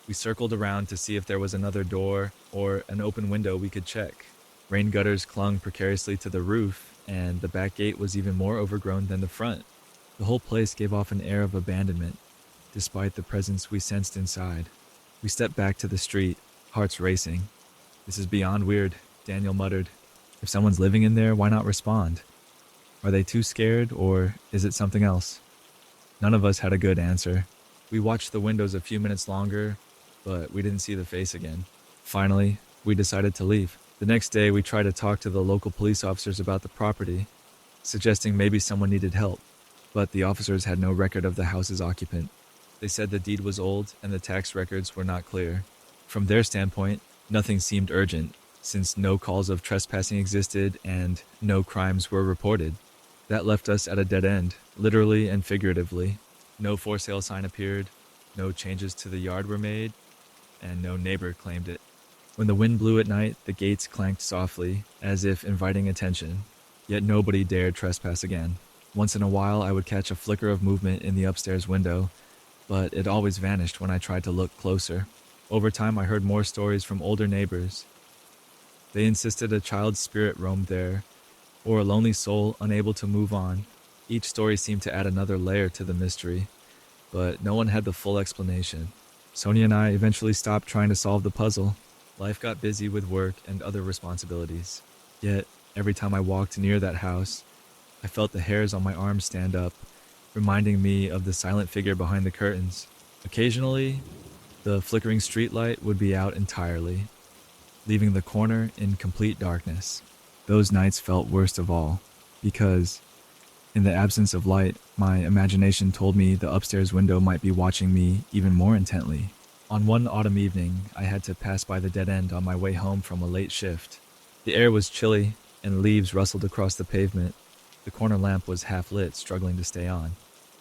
We circled around to see if there was another door or an open window we could check. Rain gutters clung precariously to the roof, and the back gate was even more overgrown than the front. The whole place gave off an air of abandonment, despite the presence we sensed inside. We stepped back to the street, hearts racing. "This is beyond weird," Daniel muttered. "If someone's living in there, why not respond? Are they too scared, or is it something else?" None of us had a good answer. We watched the windows a few minutes longer, but we didn't see the face again. Finally, we decided to leave. The next day, we tried to talk to the local police officers about the property, suggesting maybe someone needed help, but the officers had no record of the house's occupant. They said the deed was old and the tax records were not clear. From their standpoint, nothing seemed urgent, since no calls of trespassing existed and no crimes were reported. That left us at a dead end, literally and figuratively. No for sale sign appeared, no changes to the yard were made, and no neighbor claimed it. When the wind blew at night, the gates clanked softly, as if inviting attention, yet nobody dared trespass again. Once in a while, I would catch a flicker of movement in the upstairs window, but it always vanished when I tried to look closer. Over time, I heard more stories from older neighbors. They insisted a child's spirit roamed there, or a lonely soul unable to move on. Each story seemed to add another layer to the mystery, but no one had the full explanation. Sonia and I eventually stopped trying to solve the puzzle. Life got busy with work and other responsibilities. Yet, every time I walked near that house, I felt the hairs on my arms stand up, reminding me of the silent figure behind the curtains. Occasionally, the flickering streetlight would be out entirely, leaving the corner in complete darkness. Those nights felt worst of all, because, in the absence of light, my imagination told me the upstairs window might be watching me even more intently. On one autumn evening, I had to pass by the dead end on my way home from a late shift. The air was chilly, and leaves rustled across the pavement. The corner lamp was half lit, struggling to stay on.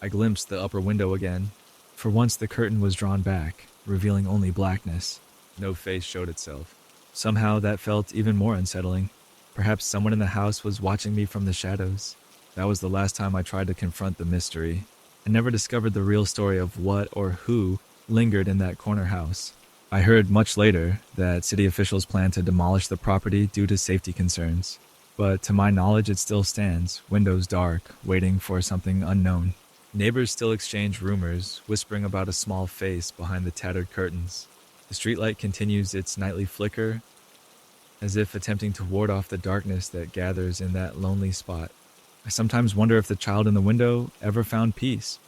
I glimpsed the upper window again. For once, the curtain was drawn back, revealing only blackness. No face showed itself. Somehow, that felt even more unsettling. Perhaps someone in the house was watching me from the shadows. That was the last time I tried to confront the mystery. I never discovered the real story of what or who lingered in that corner house. I heard much later that city officials plan to demolish the property due to safety concerns. But to my knowledge, it still stands, windows dark, waiting for something unknown. Neighbors still exchange rumors, whispering about a small face behind the tattered curtains. The streetlight continues its nightly flicker, as if attempting to ward off the darkness that gathers in that lonely spot. I sometimes wonder if the child in the window ever found peace,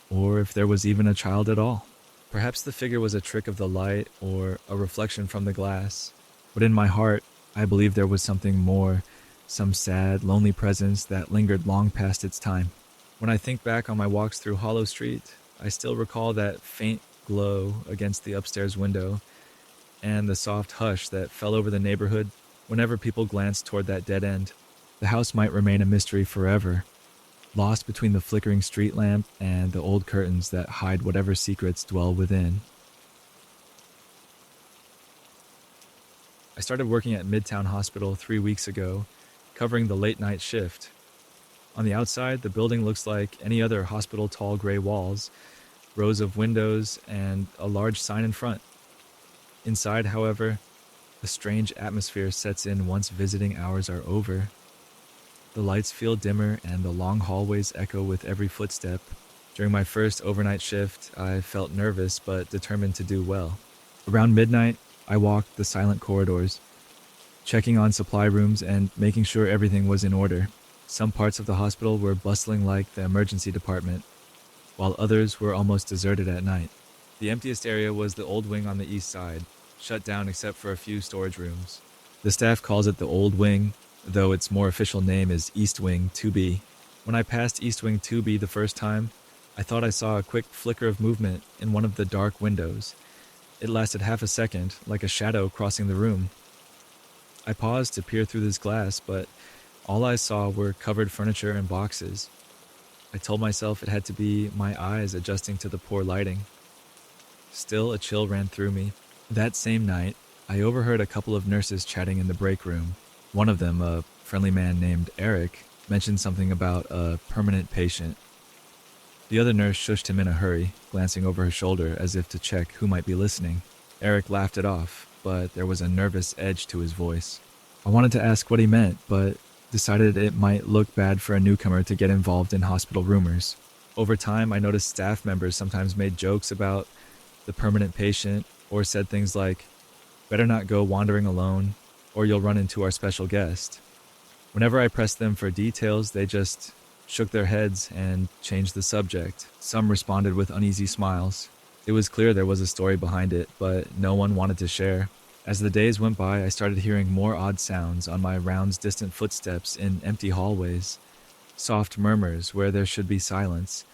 or if there was even a child at all. Perhaps the figure was a trick of the light or a reflection from the glass, but in my heart, I believe there was something more, some sad, lonely presence that lingered long past its time. When I think back on my walks through Hollow Street, I still recall that faint glow against the upstairs window and the soft hush that fell over the neighborhood whenever people glanced toward that dead end. The house might remain a mystery forever, lost between the flickering street lamp and the old curtains that hide whatever secrets dwell within. I started working at Midtown Hospital 3 weeks ago, covering the late night shift. On the outside, the building looks like any other hospital: tall gray walls, rows of windows, and a large sign in front. Inside, however, a strange atmosphere sets in once visiting hours are over. The lights feel dimmer and the long hallways echo with every footstep. During my first overnight shift, I felt nervous but determined to do well. Around midnight, I walked the silent corridors, checking on supply rooms and making sure everything was in order. Some parts of the hospital were bustling like the emergency department, while others were almost deserted at night. The emptiest area was the old wing on the east side, shut down except for a few storage rooms. The staff calls it the Old Wing, though its more official name is East Wing 2B. When I passed East Wing 2B the first time, I thought I saw a quick flicker of movement in one of the dark windows. It lasted half a second, like a shadow crossing the room. I paused to peer through this glass, but all I saw were covered furniture and boxes. I told myself it had to be my eyes adjusting to the poor lighting. Still, a chill ran through me. That same night, I overheard a couple of nurses chatting in the break room. One of them, a friendly man named Eric, mentioned something about a permanent patient. The other nurse shushed him in a hurry, glancing over her shoulder as if to check who might be listening. Eric laughed it off, but there was a nervous edge to his voice. I wanted to ask what he meant, but decided it might look bad for a newcomer to get involved in hospital rumors. Over time, I noticed staff members sometimes made jokes about the permanent patient or said things like, "Better not go wandering alone, or you'll run into our special guest." Whenever I pressed them for details, they just shook their heads and changed the subject. Some responded with uneasy smiles. It was clear there was a story behind it, but no one wanted to share. As the days went by, I started hearing more odd sounds on my rounds, distant footsteps in empty hallways, soft murmurs where there should be silence,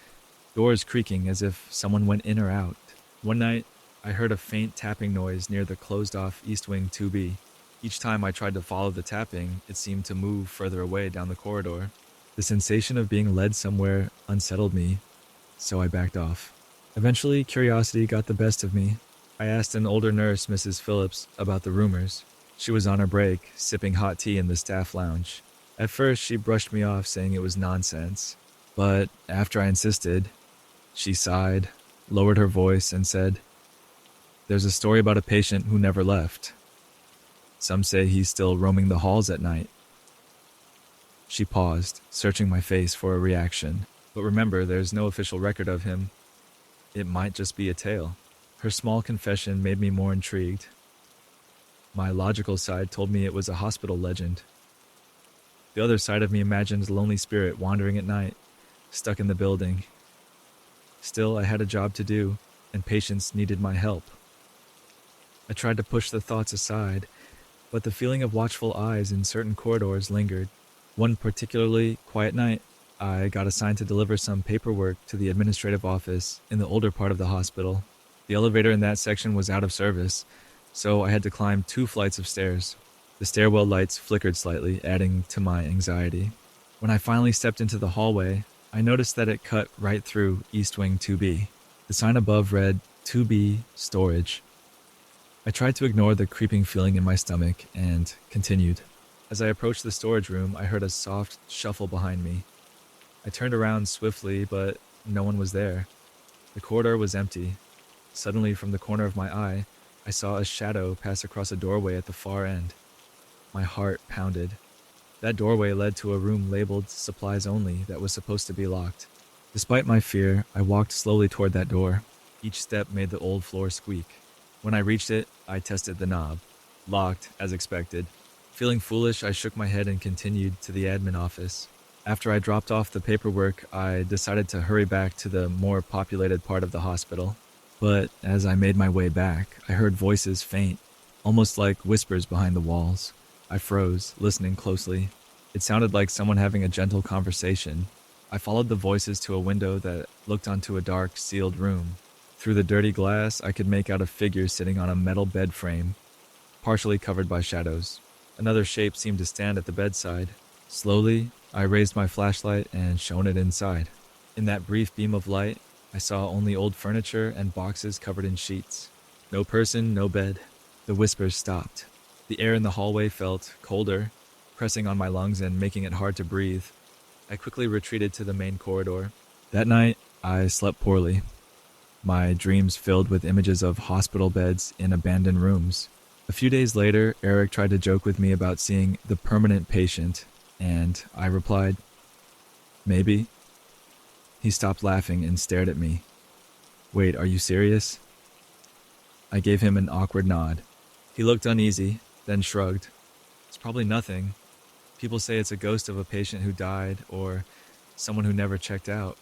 doors creaking as if someone went in or out. One night, I heard a faint tapping noise near the closed-off East Wing 2B. Each time I tried to follow the tapping, it seemed to move further away down the corridor. The sensation of being led somewhere unsettled me, so I backed off. Eventually, curiosity got the best of me. I asked an older nurse, Mrs. Phillips, about the rumors. She was on her break, sipping hot tea in the staff lounge. At first, she brushed me off, saying it was nonsense. But after I insisted, she sighed, lowered her voice, and said, "There's a story about a patient who never left. Some say he's still roaming the halls at night." She paused, searching my face for a reaction. But remember, there's no official record of him. It might just be a tale. Her small confession made me more intrigued. My logical side told me it was a hospital legend. The other side of me imagined a lonely spirit wandering at night, stuck in the building. Still, I had a job to do, and patients needed my help. I tried to push the thoughts aside, but the feeling of watchful eyes in certain corridors lingered. One particularly quiet night, I got assigned to deliver some paperwork to the administrative office in the older part of the hospital. The elevator in that section was out of service, so I had to climb 2 flights of stairs. The stairwell lights flickered slightly, adding to my anxiety. When I finally stepped into the hallway, I noticed that it cut right through East Wing 2B. The sign above read 2B Storage. I tried to ignore the creeping feeling in my stomach and continued. As I approached the storage room, I heard a soft shuffle behind me. I turned around swiftly, but no one was there. The corridor was empty. Suddenly, from the corner of my eye, I saw a shadow pass across a doorway at the far end. My heart pounded. That doorway led to a room labeled supplies only that was supposed to be locked. Despite my fear, I walked slowly toward that door. Each step made the old floor squeak. When I reached it, I tested the knob. Locked, as expected. Feeling foolish, I shook my head and continued to the admin office. After I dropped off the paperwork, I decided to hurry back to the more populated part of the hospital. But as I made my way back, I heard voices faint, almost like whispers behind the walls. I froze, listening closely. It sounded like someone having a gentle conversation. I followed the voices to a window that looked onto a dark, sealed room. Through the dirty glass, I could make out a figure sitting on a metal bed frame, partially covered by shadows. Another shape seemed to stand at the bedside. Slowly, I raised my flashlight and shone it inside. In that brief beam of light, I saw only old furniture and boxes covered in sheets. No person, no bed. The whispers stopped. The air in the hallway felt colder, pressing on my lungs and making it hard to breathe. I quickly retreated to the main corridor. That night, I slept poorly. My dreams filled with images of hospital beds in abandoned rooms. A few days later, Eric tried to joke with me about seeing the permanent patient, and I replied, "Maybe." He stopped laughing and stared at me. "Wait, are you serious?" I gave him an awkward nod. He looked uneasy, then shrugged. "It's probably nothing. People say it's a ghost of a patient who died or someone who never checked out.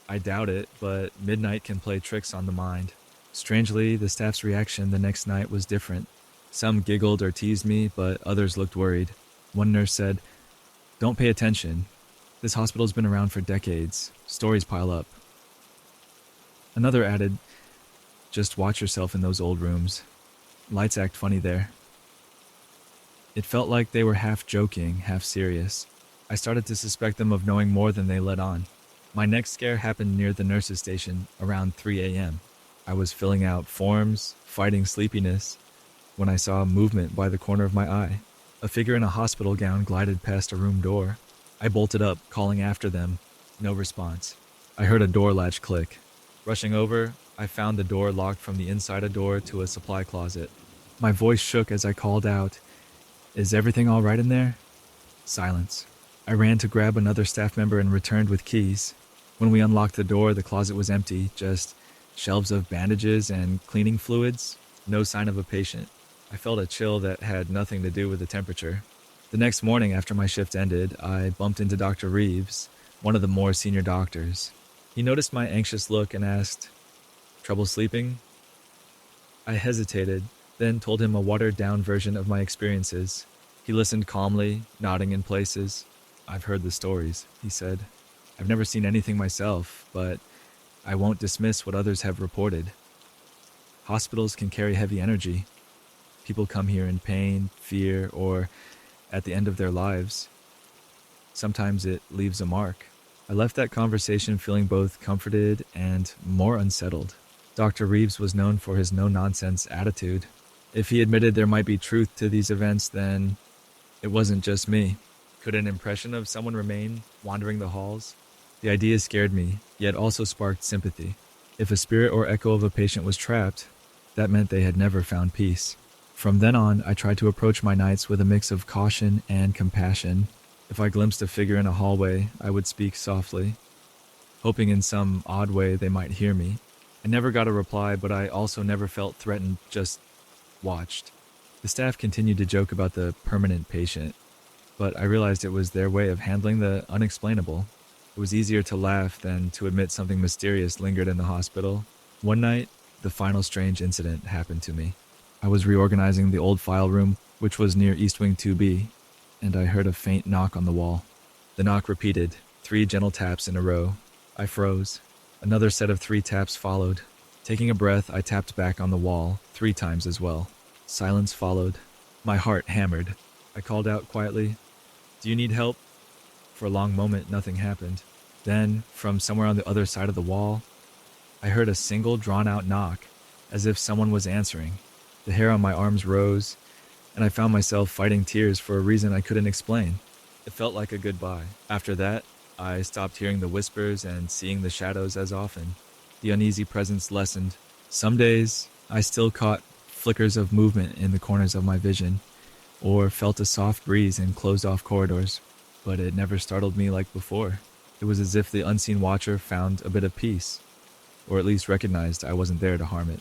I doubt it, but midnight can play tricks on the mind." Strangely, the staff's reaction the next night was different. Some giggled or teased me, but others looked worried. One nurse said, "Don't pay attention. This hospital's been around for decades. Stories pile up." Another added, "Just watch yourself in those old rooms. Lights act funny there." It felt like they were half joking, half serious. I started to suspect them of knowing more than they let on. My next scare happened near the nurse's station around 3 a.m. I was filling out forms, fighting sleepiness, when I saw movement by the corner of my eye. A figure in a hospital gown glided past a room door. I bolted up, calling after them. No response. I heard a door latch click. Rushing over, I found the door locked from the inside a door to a supply closet. My voice shook as I called out, "Is everything all right in there?" Silence. I ran to grab another staff member and returned with keys. When we unlocked the door, the closet was empty, just shelves of bandages and cleaning fluids. No sign of a patient. I felt a chill that had nothing to do with the temperature. The next morning after my shift ended, I bumped into Dr. Reeves, one of the more senior doctors. He noticed my anxious look and asked, "Trouble sleeping?" I hesitated, then told him a watered-down version of my experiences. He listened calmly, nodding in places. "I've heard the stories," he said. "I've never seen anything myself, but I won't dismiss what others have reported. Hospitals can carry heavy energy. People come here in pain, fear, or at the end of their lives. Sometimes it leaves a mark." I left that conversation feeling both comforted and more unsettled. Dr. Reeves was known for his no-nonsense attitude. If he admitted there might be truth to these events, then it wasn't just me. Could an impression of someone remain wandering the halls? The idea scared me, yet also sparked sympathy. If a spirit or echo of a patient was trapped, that meant they had never found peace. From then on, I tried to approach my nights with a mix of caution and compassion. If I glimpsed a figure in a hallway, I would speak softly, hoping in some odd way they might hear me. I never got a reply, but I also never felt threatened, just watched. The staff continued to joke about the permanent patient, but I realized it was their way of handling the unexplainable. It was easier to laugh than to admit something mysterious lingered in the hospital. One night, the final strange incident happened to me. I was reorganizing the old file room, which was near East Wing 2B, and I heard a faint knock on the wall. The knock repeated, 3 gentle taps in a row. I froze. Another set of 3 taps followed. Taking a breath, I tapped back on the wall 3 times as well. Silence followed. My heart hammered. I called out quietly, "Do you need help?" For a long moment, nothing happened. Then, from somewhere on the other side of the wall, I heard a single drawn-out knock, as if someone was answering. The hair on my arms rose, and I found myself fighting tears for a reason I couldn't explain. It felt like a goodbye. After that, I stopped hearing the whispers and seeing the shadows as often. The uneasy presence lessened. Some days, I still caught flickers of movement in the corners of my vision, or felt a soft breeze in closed-off corridors, but it never startled me like before. It was as if the unseen watcher found a bit of peace, or at least recognized I wasn't there to harm it.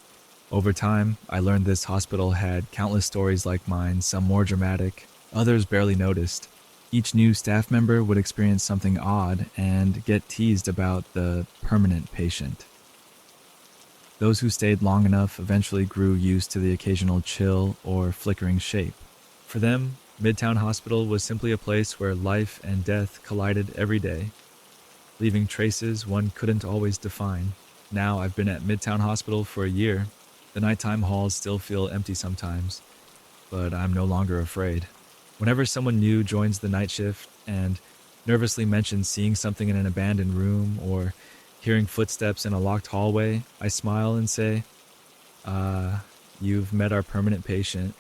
Over time, I learned this hospital had countless stories like mine, some more dramatic, others barely noticed. Each new staff member would experience something odd and get teased about the permanent patient. Those who stayed long enough eventually grew used to the occasional chill or flickering shape. For them, Midtown Hospital was simply a place where life and death collided every day, leaving traces one couldn't always define. Now I've been at Midtown Hospital for a year. The nighttime halls still feel empty sometimes, but I'm no longer afraid. Whenever someone new joins the night shift and nervously mentions seeing something in an abandoned room or hearing footsteps in a locked hallway, I smile and say, you've met our permanent patient.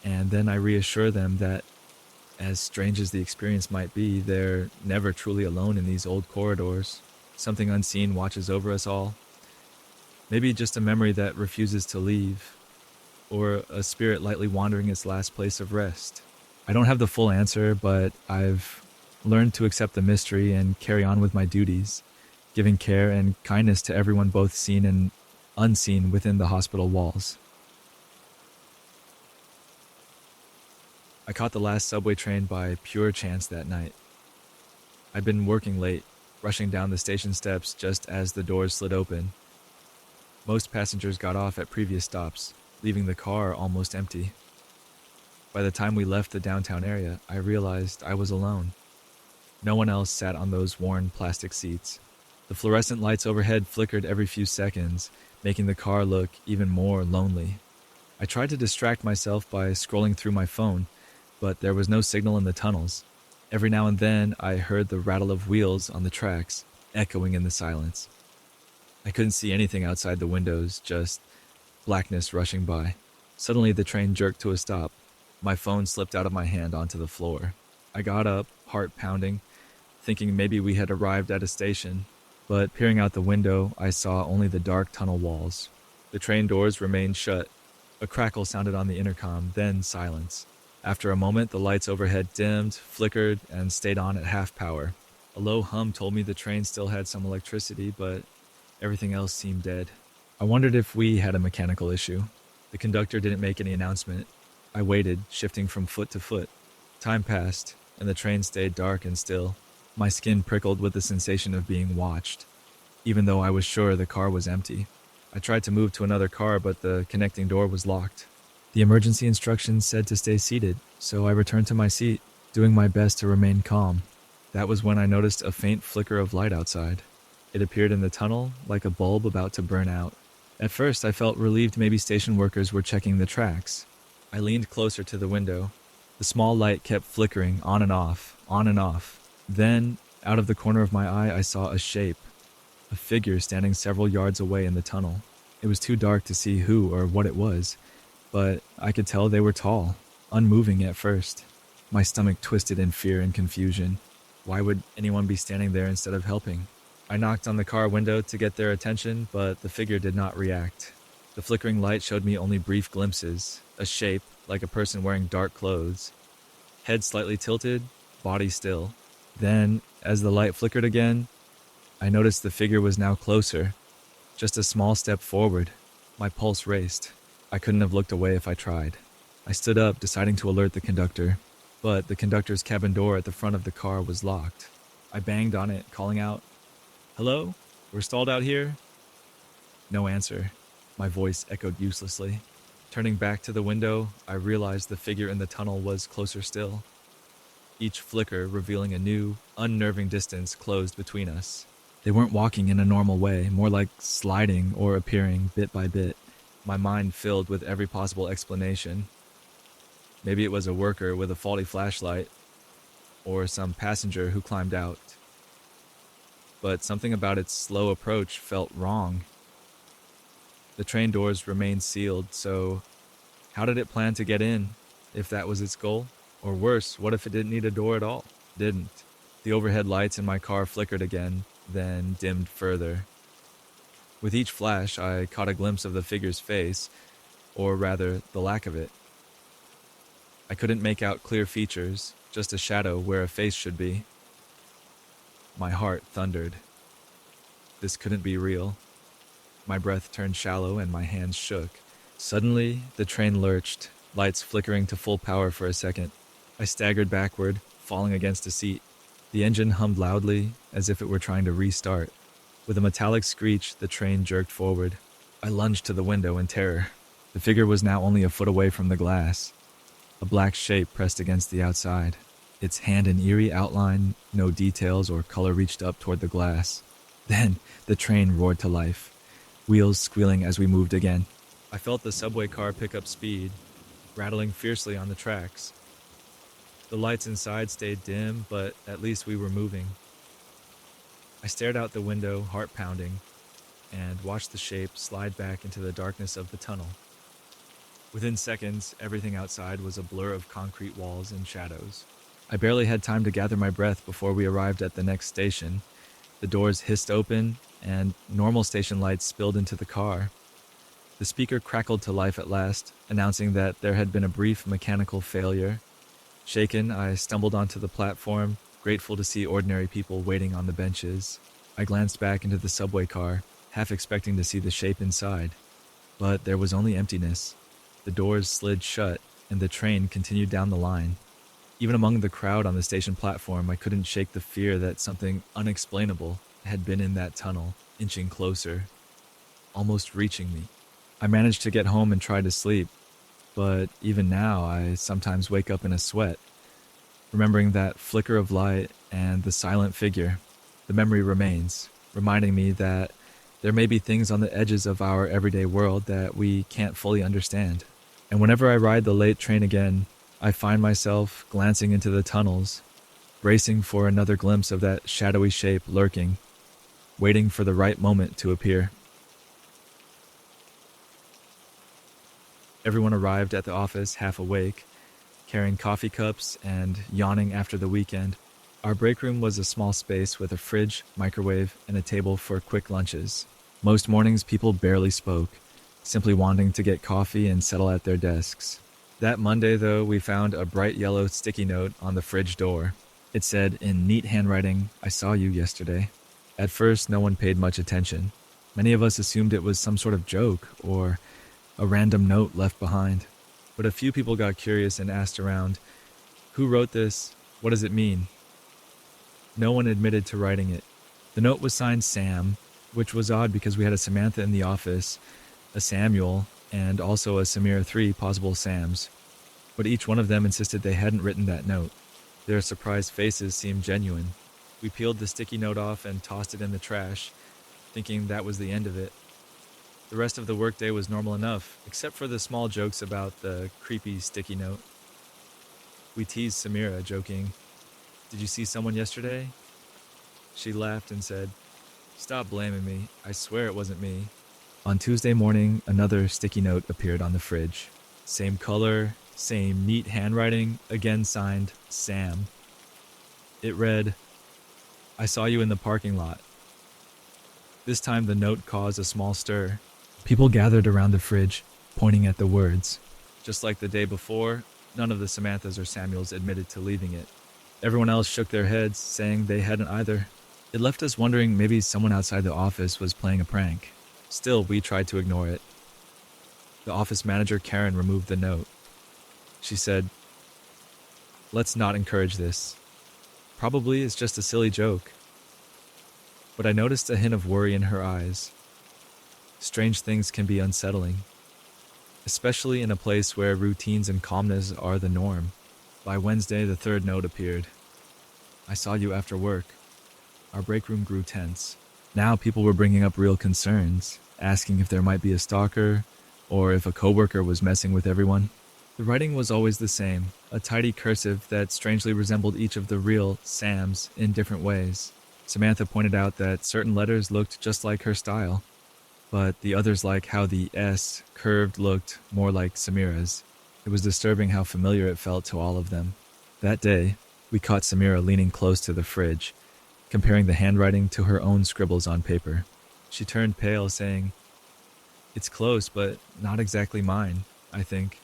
And then I reassure them that, as strange as the experience might be, they're never truly alone in these old corridors. Something unseen watches over us all. Maybe just a memory that refuses to leave, or a spirit lightly wandering its last place of rest. I don't have the full answer, but I've learned to accept the mystery and carry on with my duties, giving care and kindness to everyone both seen and unseen within the hospital walls. I caught the last subway train by pure chance that night. I'd been working late, rushing down the station steps just as the doors slid open. Most passengers got off at previous stops, leaving the car almost empty. By the time we left the downtown area, I realized I was alone. No one else sat on those worn plastic seats. The fluorescent lights overhead flickered every few seconds, making the car look even more lonely. I tried to distract myself by scrolling through my phone, but there was no signal in the tunnels. Every now and then, I heard the rattle of wheels on the tracks, echoing in the silence. I couldn't see anything outside the windows, just blackness rushing by. Suddenly, the train jerked to a stop. My phone slipped out of my hand onto the floor. I got up, heart pounding, thinking maybe we had arrived at a station. But peering out the window, I saw only the dark tunnel walls. The train doors remained shut. A crackle sounded on the intercom, then silence. After a moment, the lights overhead dimmed, flickered, and stayed on at half power. A low hum told me the train still had some electricity, but everything else seemed dead. I wondered if we had a mechanical issue. The conductor didn't make any announcement. I waited, shifting from foot to foot. Time passed, and the train stayed dark and still. My skin prickled with the sensation of being watched, even though I was sure the car was empty. I tried to move to another car, but the connecting door was locked. The emergency instructions said to stay seated, so I returned to my seat, doing my best to remain calm. That was when I noticed a faint flicker of light outside. It appeared in the tunnel, like a bulb about to burn out. At first, I felt relieved maybe station workers were checking the tracks. I leaned closer to the window. The small light kept flickering on and off, on and off. Then, out of the corner of my eye, I saw a shape, a figure standing several yards away in the tunnel. It was too dark to see who or what it was, but I could tell they were tall, unmoving at first. My stomach twisted in fear and confusion. Why would anyone be standing there instead of helping? I knocked on the car window to get their attention, but the figure did not react. The flickering light showed me only brief glimpses, a shape like a person wearing dark clothes. Head slightly tilted, body still. Then, as the light flickered again, I noticed the figure was now closer, just a small step forward. My pulse raced. I couldn't have looked away if I tried. I stood up, deciding to alert the conductor, but the conductor's cabin door at the front of the car was locked. I banged on it, calling out, "Hello? We're stalled out here?" No answer. My voice echoed uselessly. Turning back to the window, I realized the figure in the tunnel was closer still, each flicker revealing a new, unnerving distance closed between us. They weren't walking in a normal way, more like sliding or appearing bit by bit, my mind filled with every possible explanation. Maybe it was a worker with a faulty flashlight, or some passenger who climbed out. But something about its slow approach felt wrong. The train doors remained sealed, so how did it plan to get in, if that was its goal? Or worse, what if it didn't need a door at all? Didn't. The overhead lights in my car flickered again, then dimmed further. With each flash, I caught a glimpse of the figure's face, or rather, the lack of it. I couldn't make out clear features, just a shadow where a face should be. My heart thundered. This couldn't be real. My breath turned shallow and my hands shook. Suddenly, the train lurched, lights flickering to full power for a second. I staggered backward, falling against a seat. The engine hummed loudly, as if it were trying to restart. With a metallic screech, the train jerked forward. I lunged to the window in terror. The figure was now only a foot away from the glass, a black shape pressed against the outside. Its hand in eerie outline, no details or color reached up toward the glass. Then, the train roared to life, wheels squealing as we moved again. I felt the subway car pick up speed, rattling fiercely on the tracks. The lights inside stayed dim, but at least we were moving. I stared out the window, heart pounding, and watched the shape slide back into the darkness of the tunnel. Within seconds, everything outside was a blur of concrete walls and shadows. I barely had time to gather my breath before we arrived at the next station. The doors hissed open, and normal station lights spilled into the car. The speaker crackled to life at last, announcing that there had been a brief mechanical failure. Shaken, I stumbled onto the platform, grateful to see ordinary people waiting on the benches. I glanced back into the subway car, half expecting to see the shape inside. But there was only emptiness. The doors slid shut, and the train continued down the line. Even among the crowd on the station platform, I couldn't shake the fear that something unexplainable had been in that tunnel, inching closer, almost reaching me. I managed to get home and try to sleep, but even now I sometimes wake up in a sweat, remembering that flicker of light and the silent figure. The memory remains, reminding me that there may be things on the edges of our everyday world that we can't fully understand. And whenever I ride the late train again, I find myself glancing into the tunnels, bracing for another glimpse of that shadowy shape lurking, waiting for the right moment to appear. Everyone arrived at the office half awake, carrying coffee cups and yawning after the weekend. Our break room was a small space with a fridge, microwave, and a table for quick lunches. Most mornings, people barely spoke, simply wanting to get coffee and settle at their desks. That Monday, though, we found a bright yellow sticky note on the fridge door. It said in neat handwriting, "I saw you yesterday." At first, no one paid much attention. Many of us assumed it was some sort of joke or a random note left behind. But a few people got curious and asked around, "Who wrote this? What does it mean?" No one admitted to writing it. The note was signed Sam, which was odd because we had a Samantha in the office, a Samuel, and also a Samira, 3 possible Sams. But each one of them insisted they hadn't written that note. Their surprised faces seemed genuine. We peeled the sticky note off and tossed it in the trash, thinking that was the end of it. The rest of the workday was normal enough, except for the small jokes about the creepy sticky note. We teased Samira, joking, "Did you see someone yesterday?" She laughed and said, "Stop blaming me. I swear it wasn't me." On Tuesday morning, another sticky note appeared on the fridge. Same color, same neat handwriting, again signed Sam. It read, "I saw you in the parking lot." This time the note caused a small stir. People gathered around the fridge, pointing at the words. Just like the day before, none of the Samanthas or Samuels admitted to leaving it. Everyone else shook their heads, saying they hadn't either. It left us wondering maybe someone outside the office was playing a prank. Still, we tried to ignore it. The office manager, Karen, removed the note. She said, "Let's not encourage this. Probably it's just a silly joke." But I noticed a hint of worry in her eyes. Strange things can be unsettling, especially in a place where routines and calmness are the norm. By Wednesday, the third note appeared. "I saw you after work." Our break room grew tense. Now people were bringing up real concerns, asking if there might be a stalker or if a coworker was messing with everyone. The writing was always the same, a tidy cursive that strangely resembled each of the real Sams in different ways. Samantha pointed out that certain letters looked just like her style, but the others, like how the S curved, looked more like Samira's. It was disturbing how familiar it felt to all of them. That day, we caught Samira leaning close to the fridge, comparing the handwriting to her own scribbles on paper. She turned pale, saying, "It's close, but not exactly mine, I think."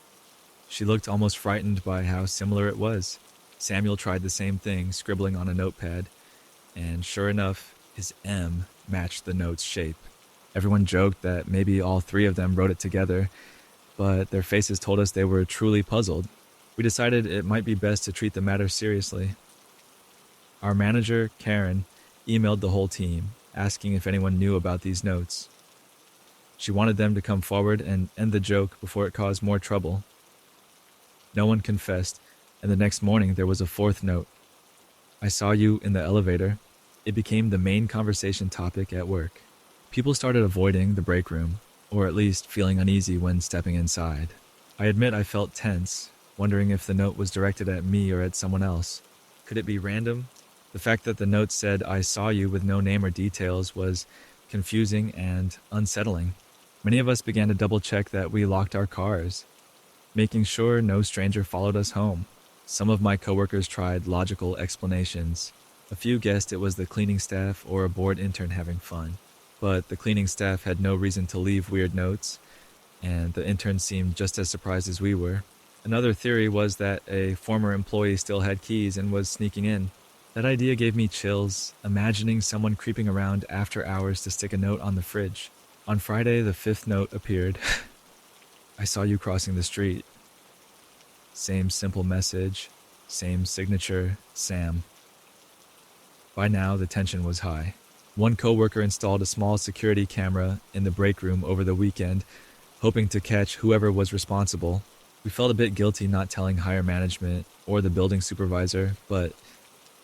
She looked almost frightened by how similar it was. Samuel tried the same thing, scribbling on a notepad, and sure enough, his M matched the note's shape. Everyone joked that maybe all three of them wrote it together, but their faces told us they were truly puzzled. We decided it might be best to treat the matter seriously. Our manager, Karen, emailed the whole team, asking if anyone knew about these notes. She wanted them to come forward and end the joke before it caused more trouble. No one confessed, and the next morning there was a fourth note. "I saw you in the elevator." It became the main conversation topic at work. People started avoiding the break room, or at least feeling uneasy when stepping inside. I admit I felt tense, wondering if the note was directed at me or at someone else. Could it be random? The fact that the note said "I saw you" with no name or details was confusing and unsettling. Many of us began to double check that we locked our cars, making sure no stranger followed us home. Some of my coworkers tried logical explanations. A few guessed it was the cleaning staff or a bored intern having fun. But the cleaning staff had no reason to leave weird notes, and the intern seemed just as surprised as we were. Another theory was that a former employee still had keys and was sneaking in. That idea gave me chills, imagining someone creeping around after hours to stick a note on the fridge. On Friday, the fifth note appeared. "I saw you crossing the street." Same simple message, same signature, Sam. By now, the tension was high. One coworker installed a small security camera in the break room over the weekend, hoping to catch whoever was responsible. We felt a bit guilty not telling higher management or the building supervisor, but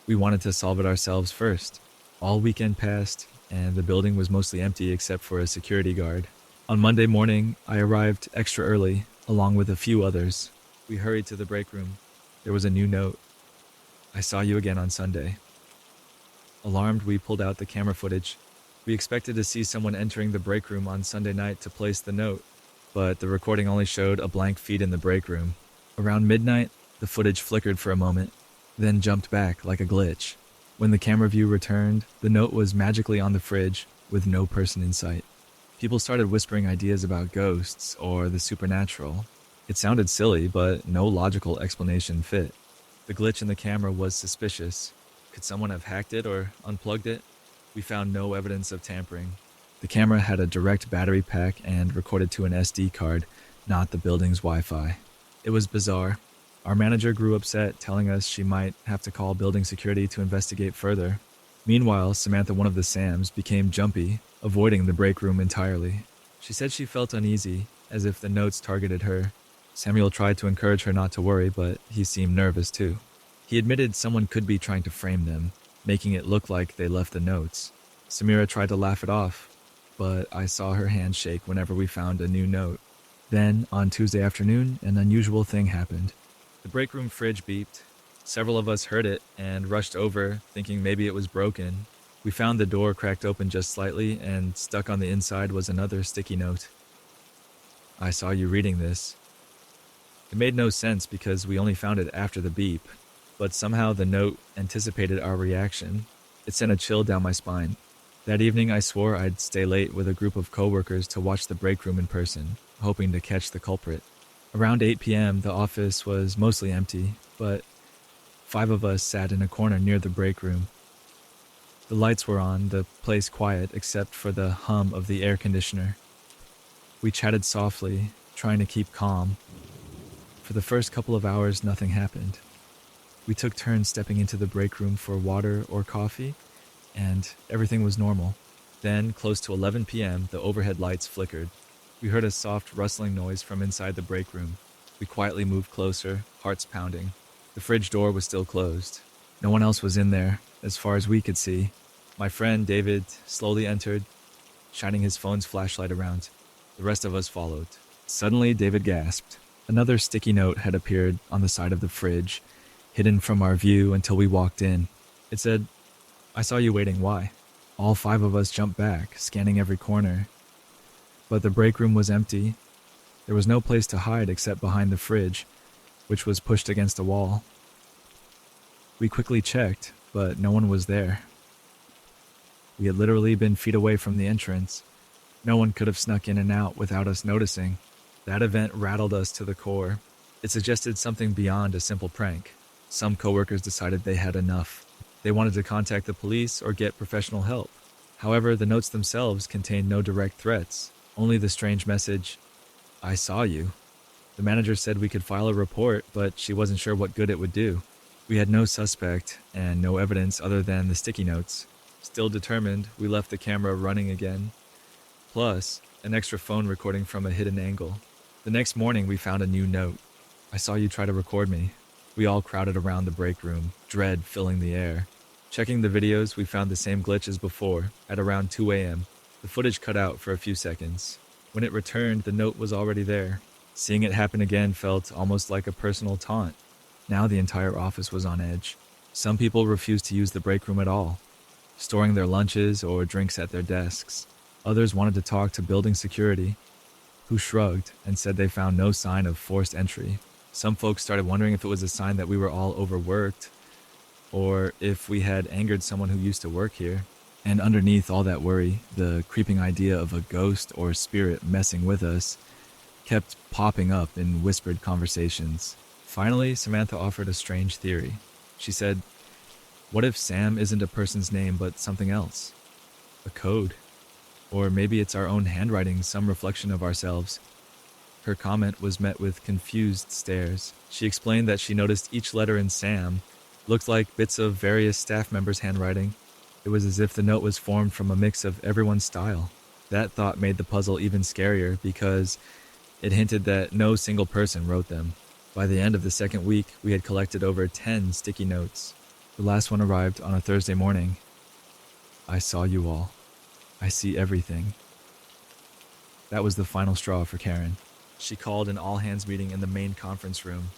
we wanted to solve it ourselves first. All weekend passed, and the building was mostly empty except for a security guard. On Monday morning, I arrived extra early, along with a few others. We hurried to the break room. There was a new note. "I saw you again on Sunday." Alarmed, we pulled out the camera footage. We expected to see someone entering the break room on Sunday night to place the note, but the recording only showed a blank feed in the break room. Around midnight, the footage flickered for a moment, then jumped back like a glitch. When the camera view returned, the note was magically on the fridge with no person in sight. People started whispering ideas about ghosts or the supernatural. It sounded silly, but no logical explanation fit. The glitch in the camera was suspicious. Could someone have hacked it or unplugged it? We found no evidence of tampering. The camera had a direct battery pack and recorded to an SD card, not the building's Wi-Fi. It was bizarre. Our manager grew upset, telling us she might have to call building security to investigate further. Meanwhile, Samantha, one of the Sams, became jumpy, avoiding the break room entirely. She said she felt uneasy, as if the notes targeted her. Samuel tried to encourage her not to worry, but he seemed nervous too. He admitted someone could be trying to frame them, making it look like they left the notes. Samira tried to laugh it off, but I saw her hand shake whenever we found a new note. Then, on Tuesday afternoon, an unusual thing happened. The break room fridge beeped. Several of us heard it and rushed over, thinking maybe it was broken. We found the door cracked open just slightly, and stuck on the inside was another sticky note. "I saw you reading this." It made no sense because we only found it after the beep, but somehow the note anticipated our reaction. It sent a chill down my spine. That evening, I swore I'd stay late with a group of coworkers to watch the break room in person, hoping to catch the culprit. Around 8 p.m., the office was mostly empty, but 5 of us sat in a corner near the break room. The lights were on, the place quiet except for the hum of the air conditioner. We chatted softly, trying to keep calm. For the first couple of hours, nothing happened. We took turns stepping into the break room for water or coffee, and everything was normal. Then, close to 11 p.m., the overhead lights flickered. We heard a soft rustling noise from inside the break room. We quietly moved closer, hearts pounding. The fridge door was still closed. No one else was in there, as far as we could see. My friend, David, slowly entered, shining his phone's flashlight around. The rest of us followed. Suddenly, David gasped. Another sticky note had appeared on the side of the fridge, hidden from our view until we walked in. It said, "I saw you waiting, why?" All 5 of us jumped back, scanning every corner. But the break room was empty. There was no place to hide except behind the fridge, which was pushed against a wall. We quickly checked, but no one was there. We had literally been feet away from the entrance. No one could have snuck in and out without us noticing. That event rattled us to the core. It suggested something beyond a simple prank. Some coworkers decided they had enough. They wanted to contact the police or get professional help. However, the notes themselves contained no direct threats, only the strange message, "I saw you." The manager said we could file a report, but she wasn't sure what good it would do. We had no suspect and no evidence other than the sticky notes. Still determined, we left the camera running again, plus an extra phone recording from a hidden angle. The next morning, we found a new note. "I saw you try to record me." We all crowded around the break room, dread filling the air. Checking the videos, we found the same glitch as before, at around 2 a.m. The footage cut out for a few seconds. When it returned, the note was already there. Seeing it happen again felt almost like a personal taunt. Now the entire office was on edge. Some people refused to use the break room at all, storing their lunches or drinks at their desks. Others wanted to talk to building security, who shrugged and said they found no sign of forced entry. Some folks started wondering if it was a sign that we were all overworked, or if we had angered someone who used to work here. And underneath all that worry, the creeping idea of a ghost or spirit messing with us kept popping up in whispered conversations. Finally, Samantha offered a strange theory. She said, "What if Sam isn't a person's name but something else? A code? Or maybe it's our own handwriting, some reflection of ourselves." Her comment was met with confused stares. She explained that she noticed each letter in Sam looked like bits of various staff members' handwriting. It was as if the note was formed from a mix of everyone's style. That thought made the puzzle even scarier because it hinted that no single person wrote them. By the end of the second week, we had collected over 10 sticky notes. The last one arrived on a Thursday morning. "I saw you all. I see everything." That was the final straw for Karen. She called an all-hands meeting in the main conference room.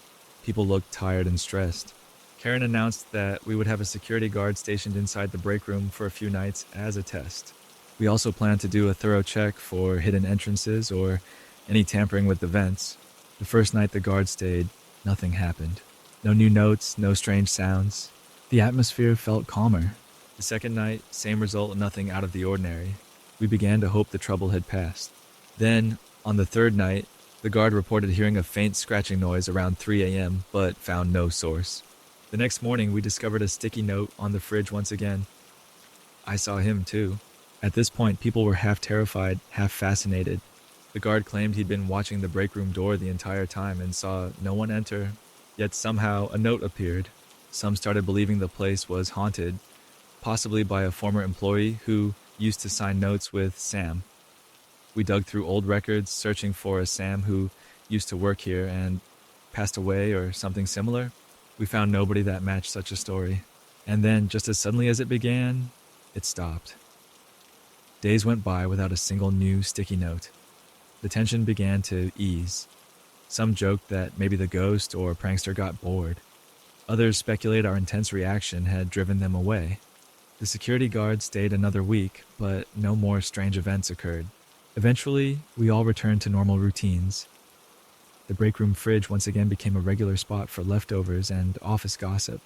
People looked tired and stressed. Karen announced that we would have a security guard stationed inside the break room for a few nights as a test. We also planned to do a thorough check for hidden entrances or any tampering with the vents. The first night the guard stayed, nothing happened. No new notes, no strange sounds. The atmosphere felt calmer. The second night, same result, nothing out of the ordinary. We began to hope the trouble had passed. Then, on the third night, the guard reported hearing a faint scratching noise around 3 a.m., but found no source. The next morning, we discovered a sticky note on the fridge once again. I saw him too. At this point, people were half terrified, half fascinated. The guard claimed he'd been watching the break room door the entire time and saw no one enter. Yet somehow a note appeared. Some started believing the place was haunted, possibly by a former employee who used to sign notes with Sam. We dug through old records, searching for a Sam who used to work here and passed away or something similar. We found nobody that matched such a story. And then, just as suddenly as it began, it stopped. Days went by without a single new sticky note. The tension began to ease. Some joked that maybe the ghost or prankster got bored. Others speculated our intense reaction had driven them away. The security guard stayed another week, but no more strange events occurred. Eventually, we all returned to normal routines. The break room fridge once again became a regular spot for leftovers and office gossip.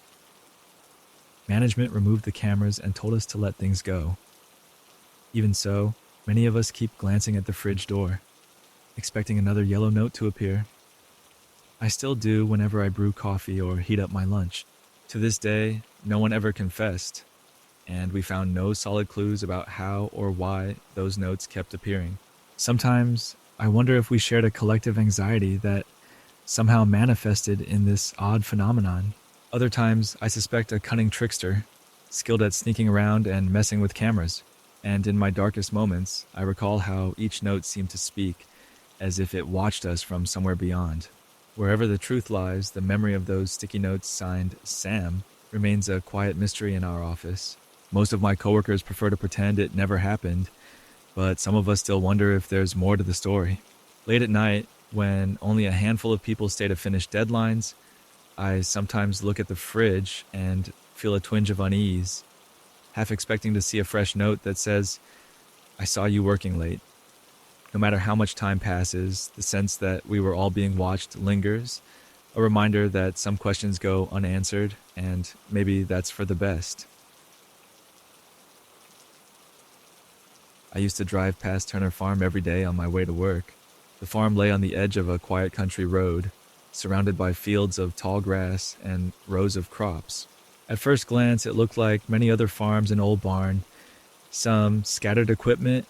Management removed the cameras and told us to let things go. Even so, many of us keep glancing at the fridge door, expecting another yellow note to appear. I still do whenever I brew coffee or heat up my lunch. To this day, no one ever confessed, and we found no solid clues about how or why those notes kept appearing. Sometimes, I wonder if we shared a collective anxiety that somehow manifested in this odd phenomenon. Other times, I suspect a cunning trickster, skilled at sneaking around and messing with cameras. And in my darkest moments, I recall how each note seemed to speak, as if it watched us from somewhere beyond. Wherever the truth lies, the memory of those sticky notes signed Sam remains a quiet mystery in our office. Most of my coworkers prefer to pretend it never happened, but some of us still wonder if there's more to the story. Late at night, when only a handful of people stay to finish deadlines, I sometimes look at the fridge and feel a twinge of unease, half expecting to see a fresh note that says, "I saw you working late." No matter how much time passes, the sense that we were all being watched lingers, a reminder that some questions go unanswered, and maybe that's for the best. I used to drive past Turner Farm every day on my way to work. The farm lay on the edge of a quiet country road, surrounded by fields of tall grass and rows of crops. At first glance, it looked like many other farms in Old Barn, some scattered equipment,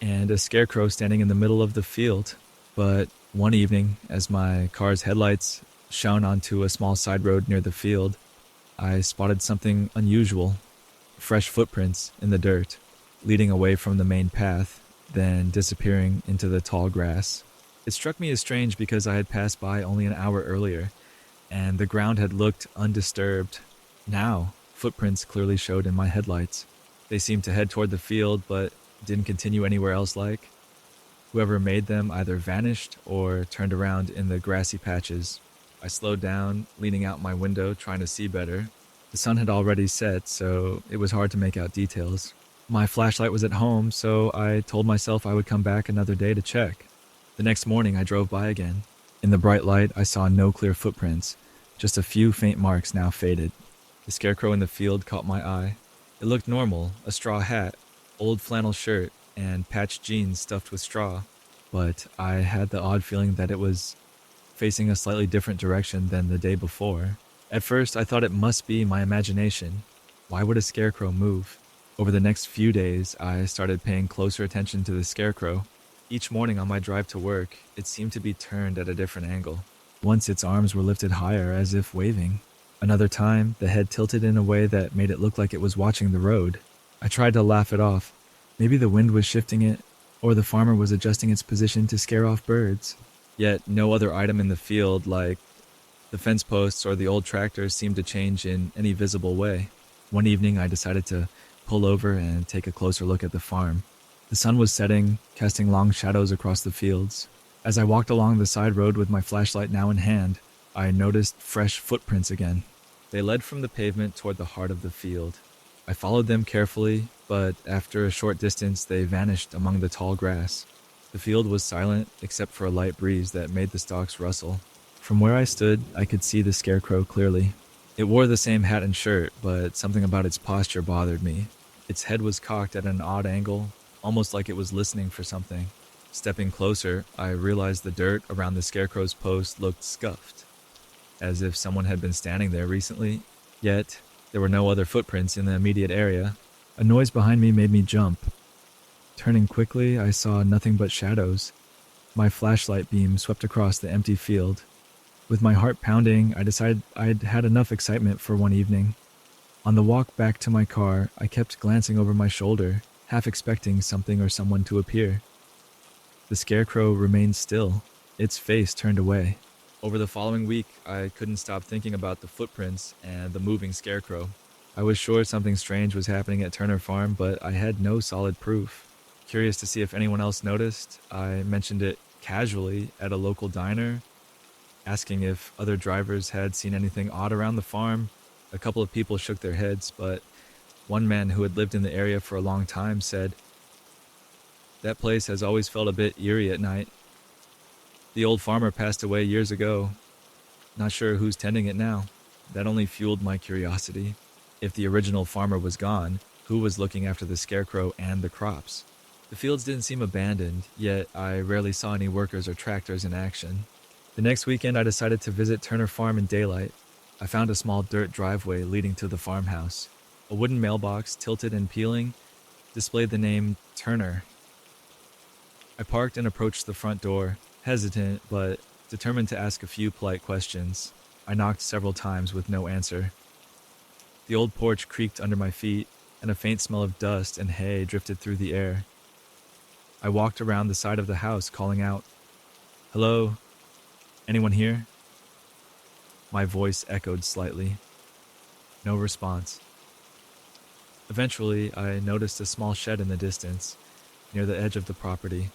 and a scarecrow standing in the middle of the field. But one evening, as my car's headlights shone onto a small side road near the field, I spotted something unusual: fresh footprints in the dirt, leading away from the main path, then disappearing into the tall grass. It struck me as strange because I had passed by only an hour earlier, and the ground had looked undisturbed. Now, footprints clearly showed in my headlights. They seemed to head toward the field, but didn't continue anywhere else like. Whoever made them either vanished or turned around in the grassy patches. I slowed down, leaning out my window, trying to see better. The sun had already set, so it was hard to make out details. My flashlight was at home, so I told myself I would come back another day to check. The next morning, I drove by again. In the bright light, I saw no clear footprints, just a few faint marks now faded. The scarecrow in the field caught my eye. It looked normal: a straw hat, old flannel shirt, and patched jeans stuffed with straw. But I had the odd feeling that it was facing a slightly different direction than the day before. At first, I thought it must be my imagination. Why would a scarecrow move? Over the next few days, I started paying closer attention to the scarecrow. Each morning on my drive to work, it seemed to be turned at a different angle. Once its arms were lifted higher as if waving. Another time, the head tilted in a way that made it look like it was watching the road. I tried to laugh it off. Maybe the wind was shifting it, or the farmer was adjusting its position to scare off birds. Yet no other item in the field, like the fence posts or the old tractor, seemed to change in any visible way. One evening, I decided to pull over and take a closer look at the farm. The sun was setting, casting long shadows across the fields. As I walked along the side road with my flashlight now in hand, I noticed fresh footprints again. They led from the pavement toward the heart of the field. I followed them carefully, but after a short distance, they vanished among the tall grass. The field was silent except for a light breeze that made the stalks rustle. From where I stood, I could see the scarecrow clearly. It wore the same hat and shirt, but something about its posture bothered me. Its head was cocked at an odd angle, almost like it was listening for something. Stepping closer, I realized the dirt around the scarecrow's post looked scuffed, as if someone had been standing there recently. Yet, there were no other footprints in the immediate area. A noise behind me made me jump. Turning quickly, I saw nothing but shadows. My flashlight beam swept across the empty field. With my heart pounding, I decided I'd had enough excitement for one evening. On the walk back to my car, I kept glancing over my shoulder, half expecting something or someone to appear. The scarecrow remained still, its face turned away. Over the following week, I couldn't stop thinking about the footprints and the moving scarecrow. I was sure something strange was happening at Turner Farm, but I had no solid proof. Curious to see if anyone else noticed, I mentioned it casually at a local diner, asking if other drivers had seen anything odd around the farm. A couple of people shook their heads, but one man who had lived in the area for a long time said, "That place has always felt a bit eerie at night. The old farmer passed away years ago. Not sure who's tending it now." That only fueled my curiosity. If the original farmer was gone, who was looking after the scarecrow and the crops? The fields didn't seem abandoned, yet I rarely saw any workers or tractors in action. The next weekend, I decided to visit Turner Farm in daylight. I found a small dirt driveway leading to the farmhouse. A wooden mailbox, tilted and peeling, displayed the name Turner. I parked and approached the front door, hesitant but Determined to ask a few polite questions, I knocked several times with no answer. The old porch creaked under my feet, and a faint smell of dust and hay drifted through the air. I walked around the side of the house, calling out, "Hello? Anyone here?" My voice echoed slightly. No response. Eventually, I noticed a small shed in the distance, near the edge of the property.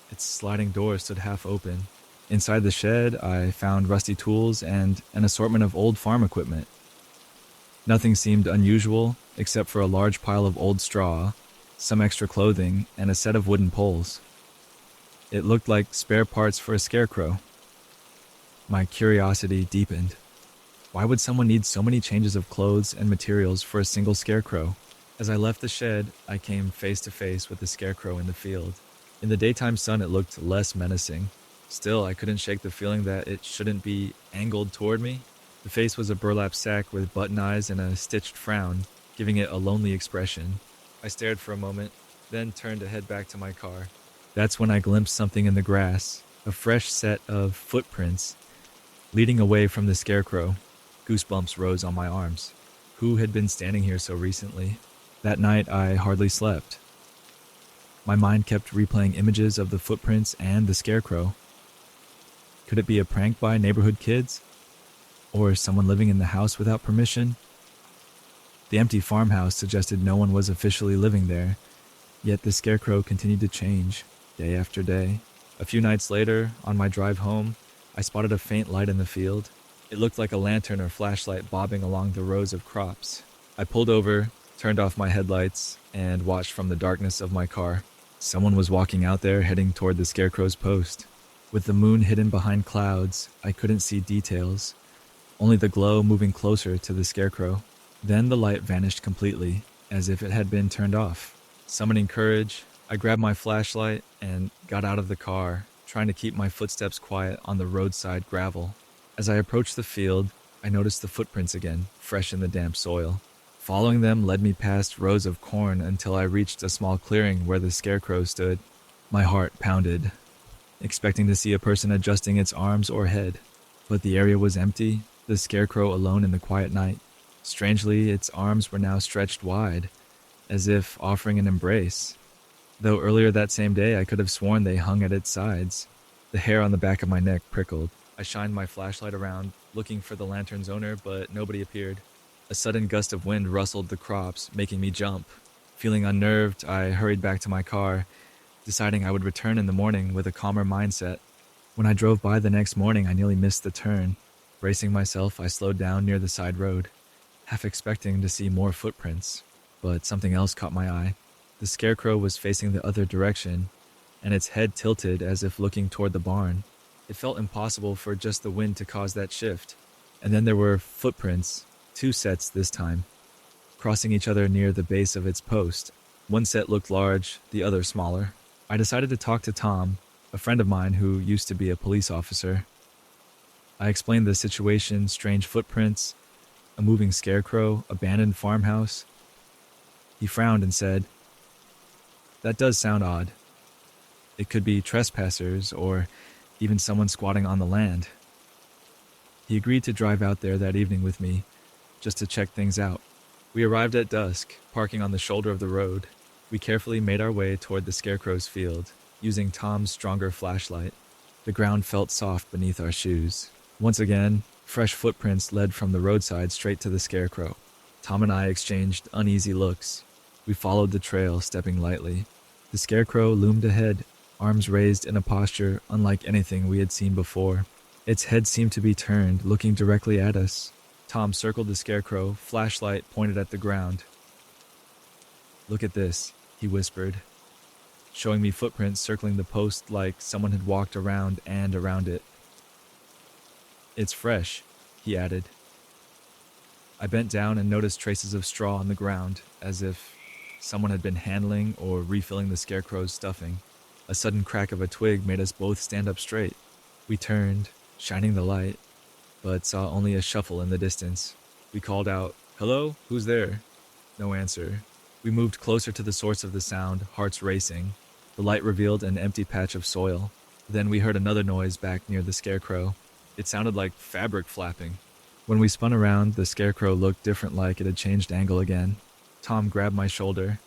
Its sliding door stood half open. Inside the shed, I found rusty tools and an assortment of old farm equipment. Nothing seemed unusual, except for a large pile of old straw, some extra clothing, and a set of wooden poles. It looked like spare parts for a scarecrow. My curiosity deepened. Why would someone need so many changes of clothes and materials for a single scarecrow? As I left the shed, I came face to face with the scarecrow in the field. In the daytime sun, it looked less menacing. Still, I couldn't shake the feeling that it shouldn't be angled toward me. The face was a burlap sack with button eyes and a stitched frown, giving it a lonely expression. I stared for a moment, then turned to head back to my car. That's when I glimpsed something in the grass, a fresh set of footprints leading away from the scarecrow. Goosebumps rose on my arms. Who had been standing here so recently? That night, I hardly slept. My mind kept replaying images of the footprints and the scarecrow. Could it be a prank by neighborhood kids? Or someone living in the house without permission? The empty farmhouse suggested no one was officially living there, yet the scarecrow continued to change, day after day. A few nights later, on my drive home, I spotted a faint light in the field. It looked like a lantern or flashlight bobbing along the rows of crops. I pulled over, turned off my headlights, and watched from the darkness of my car. Someone was walking out there heading toward the scarecrow's post. With the moon hidden behind clouds, I couldn't see details, only the glow moving closer to the scarecrow. Then the light vanished completely, as if it had been turned off. Summoning courage, I grabbed my flashlight and got out of the car, trying to keep my footsteps quiet on the roadside gravel. As I approached the field, I noticed the footprints again, fresh in the damp soil. Following them led me past rows of corn until I reached a small clearing where the scarecrow stood. My heart pounded, expecting to see a person adjusting its arms or head. But the area was empty, the scarecrow alone in the quiet night. Strangely, its arms were now stretched wide, as if offering an embrace. Though earlier that same day I could have sworn they hung at its sides. The hair on the back of my neck prickled. I shined my flashlight around, looking for the lantern's owner, but nobody appeared. A sudden gust of wind rustled the crops, making me jump. Feeling unnerved, I hurried back to my car, deciding I would return in the morning with a calmer mindset. When I drove by the next morning, I nearly missed the turn. Bracing myself, I slowed down near the side road, half expecting to see more footprints, but something else caught my eye. The scarecrow was facing the other direction, and its head tilted as if looking toward the barn. It felt impossible for just the wind to cause that shift. And then there were footprints, 2 sets this time, crossing each other near the base of its post. One set looked large, the other smaller. I decided to talk to Tom, a friend of mine who used to be a police officer. I explained the situation: strange footprints, a moving scarecrow, abandoned farmhouse. He frowned and said, "That does sound odd. It could be trespassers or even someone squatting on the land." He agreed to drive out there that evening with me, just to check things out. We arrived at dusk, parking on the shoulder of the road. We carefully made our way toward the scarecrow's field, using Tom's stronger flashlight. The ground felt soft beneath our shoes. Once again, fresh footprints led from the roadside straight to the scarecrow. Tom and I exchanged uneasy looks. We followed the trail, stepping lightly. The scarecrow loomed ahead, arms raised in a posture unlike anything we had seen before. Its head seemed to be turned, looking directly at us. Tom circled the scarecrow, flashlight pointed at the ground. "Look at this," he whispered, showing me footprints circling the post like someone had walked around and around it. "It's fresh," he added. I bent down and noticed traces of straw on the ground, as if someone had been handling or refilling the scarecrow's stuffing. A sudden crack of a twig made us both stand up straight. We turned, shining the light, but saw only a shuffle in the distance. We called out, "Hello? Who's there?" No answer. We moved closer to the source of the sound, hearts racing. The light revealed an empty patch of soil. Then we heard another noise back near the scarecrow. It sounded like fabric flapping. When we spun around, the scarecrow looked different, like it had changed angle again. Tom grabbed my shoulder.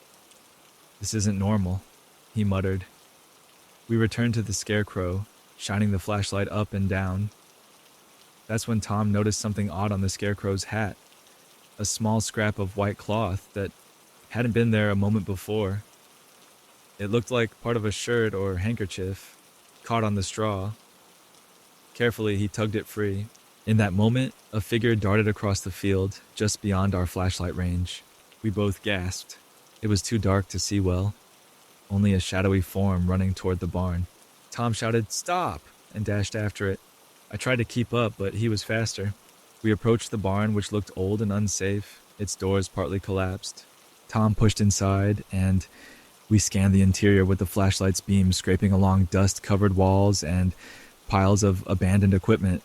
"This isn't normal," he muttered. We returned to the scarecrow, shining the flashlight up and down. That's when Tom noticed something odd on the scarecrow's hat, a small scrap of white cloth that hadn't been there a moment before. It looked like part of a shirt or handkerchief, caught on the straw. Carefully, he tugged it free. In that moment, a figure darted across the field, just beyond our flashlight range. We both gasped. It was too dark to see well, only a shadowy form running toward the barn. Tom shouted, "Stop!" and dashed after it. I tried to keep up, but he was faster. We approached the barn, which looked old and unsafe, its doors partly collapsed. Tom pushed inside, and we scanned the interior with the flashlight's beam scraping along dust-covered walls and piles of abandoned equipment.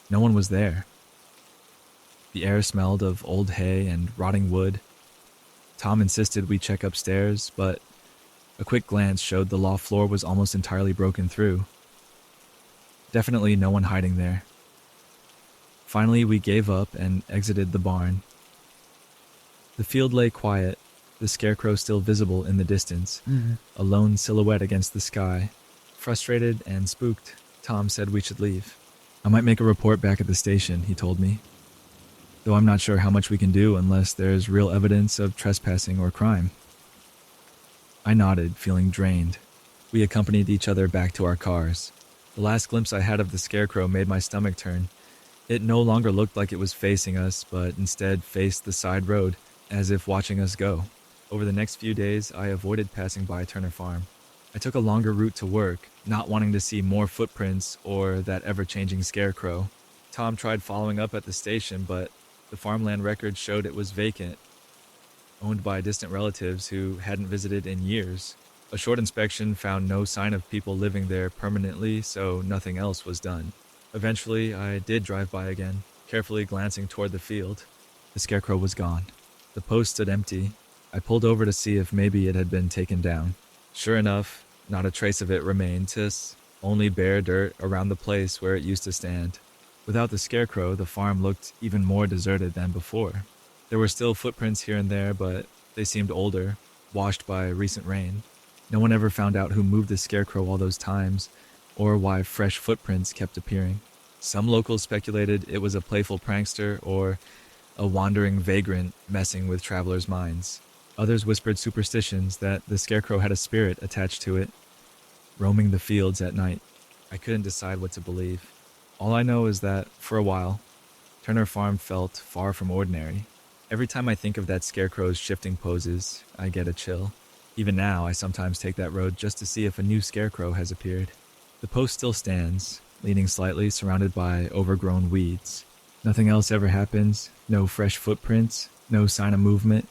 No one was there. The air smelled of old hay and rotting wood. Tom insisted we check upstairs, but a quick glance showed the loft floor was almost entirely broken through. Definitely no one hiding there. Finally, we gave up and exited the barn. The field lay quiet, the scarecrow still visible in the distance, a lone silhouette against the sky. Frustrated and spooked, Tom said we should leave. "I might make a report back at the station," he told me, "though I'm not sure how much we can do unless there's real evidence of trespassing or crime." I nodded, feeling drained. We accompanied each other back to our cars. The last glimpse I had of the scarecrow made my stomach turn. It no longer looked like it was facing us, but instead faced the side road, as if watching us go. Over the next few days, I avoided passing by Turner Farm. I took a longer route to work, not wanting to see more footprints or that ever-changing scarecrow. Tom tried following up at the station, but the farmland records showed it was vacant, owned by distant relatives who hadn't visited in years. A short inspection found no sign of people living there permanently, so nothing else was done. Eventually, I did drive by again, carefully glancing toward the field. The scarecrow was gone. The post stood empty. I pulled over to see if maybe it had been taken down. Sure enough, not a trace of it remained, just only bare dirt around the place where it used to stand. Without the scarecrow, the farm looked even more deserted than before. There were still footprints here and there, but they seemed older, washed by recent rain. No one ever found out who moved the scarecrow all those times, or why fresh footprints kept appearing. Some locals speculated it was a playful prankster or a wandering vagrant messing with travelers' minds. Others whispered superstitions that the scarecrow had a spirit attached to it, roaming the fields at night. I couldn't decide what to believe. All I know is that, for a while, Turner Farm felt far from ordinary. Every time I think of that scarecrow's shifting poses, I get a chill. Even now, I sometimes take that road just to see if a new scarecrow has appeared. The post still stands, leaning slightly, surrounded by overgrown weeds. Nothing else ever happens, no fresh footprints, no sign of movement.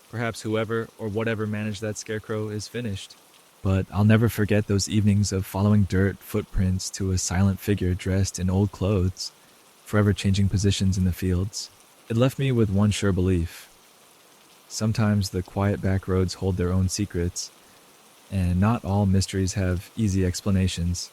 Perhaps whoever or whatever managed that scarecrow is finished. But I'll never forget those evenings of following dirt footprints to a silent figure dressed in old clothes, forever changing positions in the fields. It left me with one sure belief. Sometimes the quiet back roads hold their own secrets, and not all mysteries have easy explanations.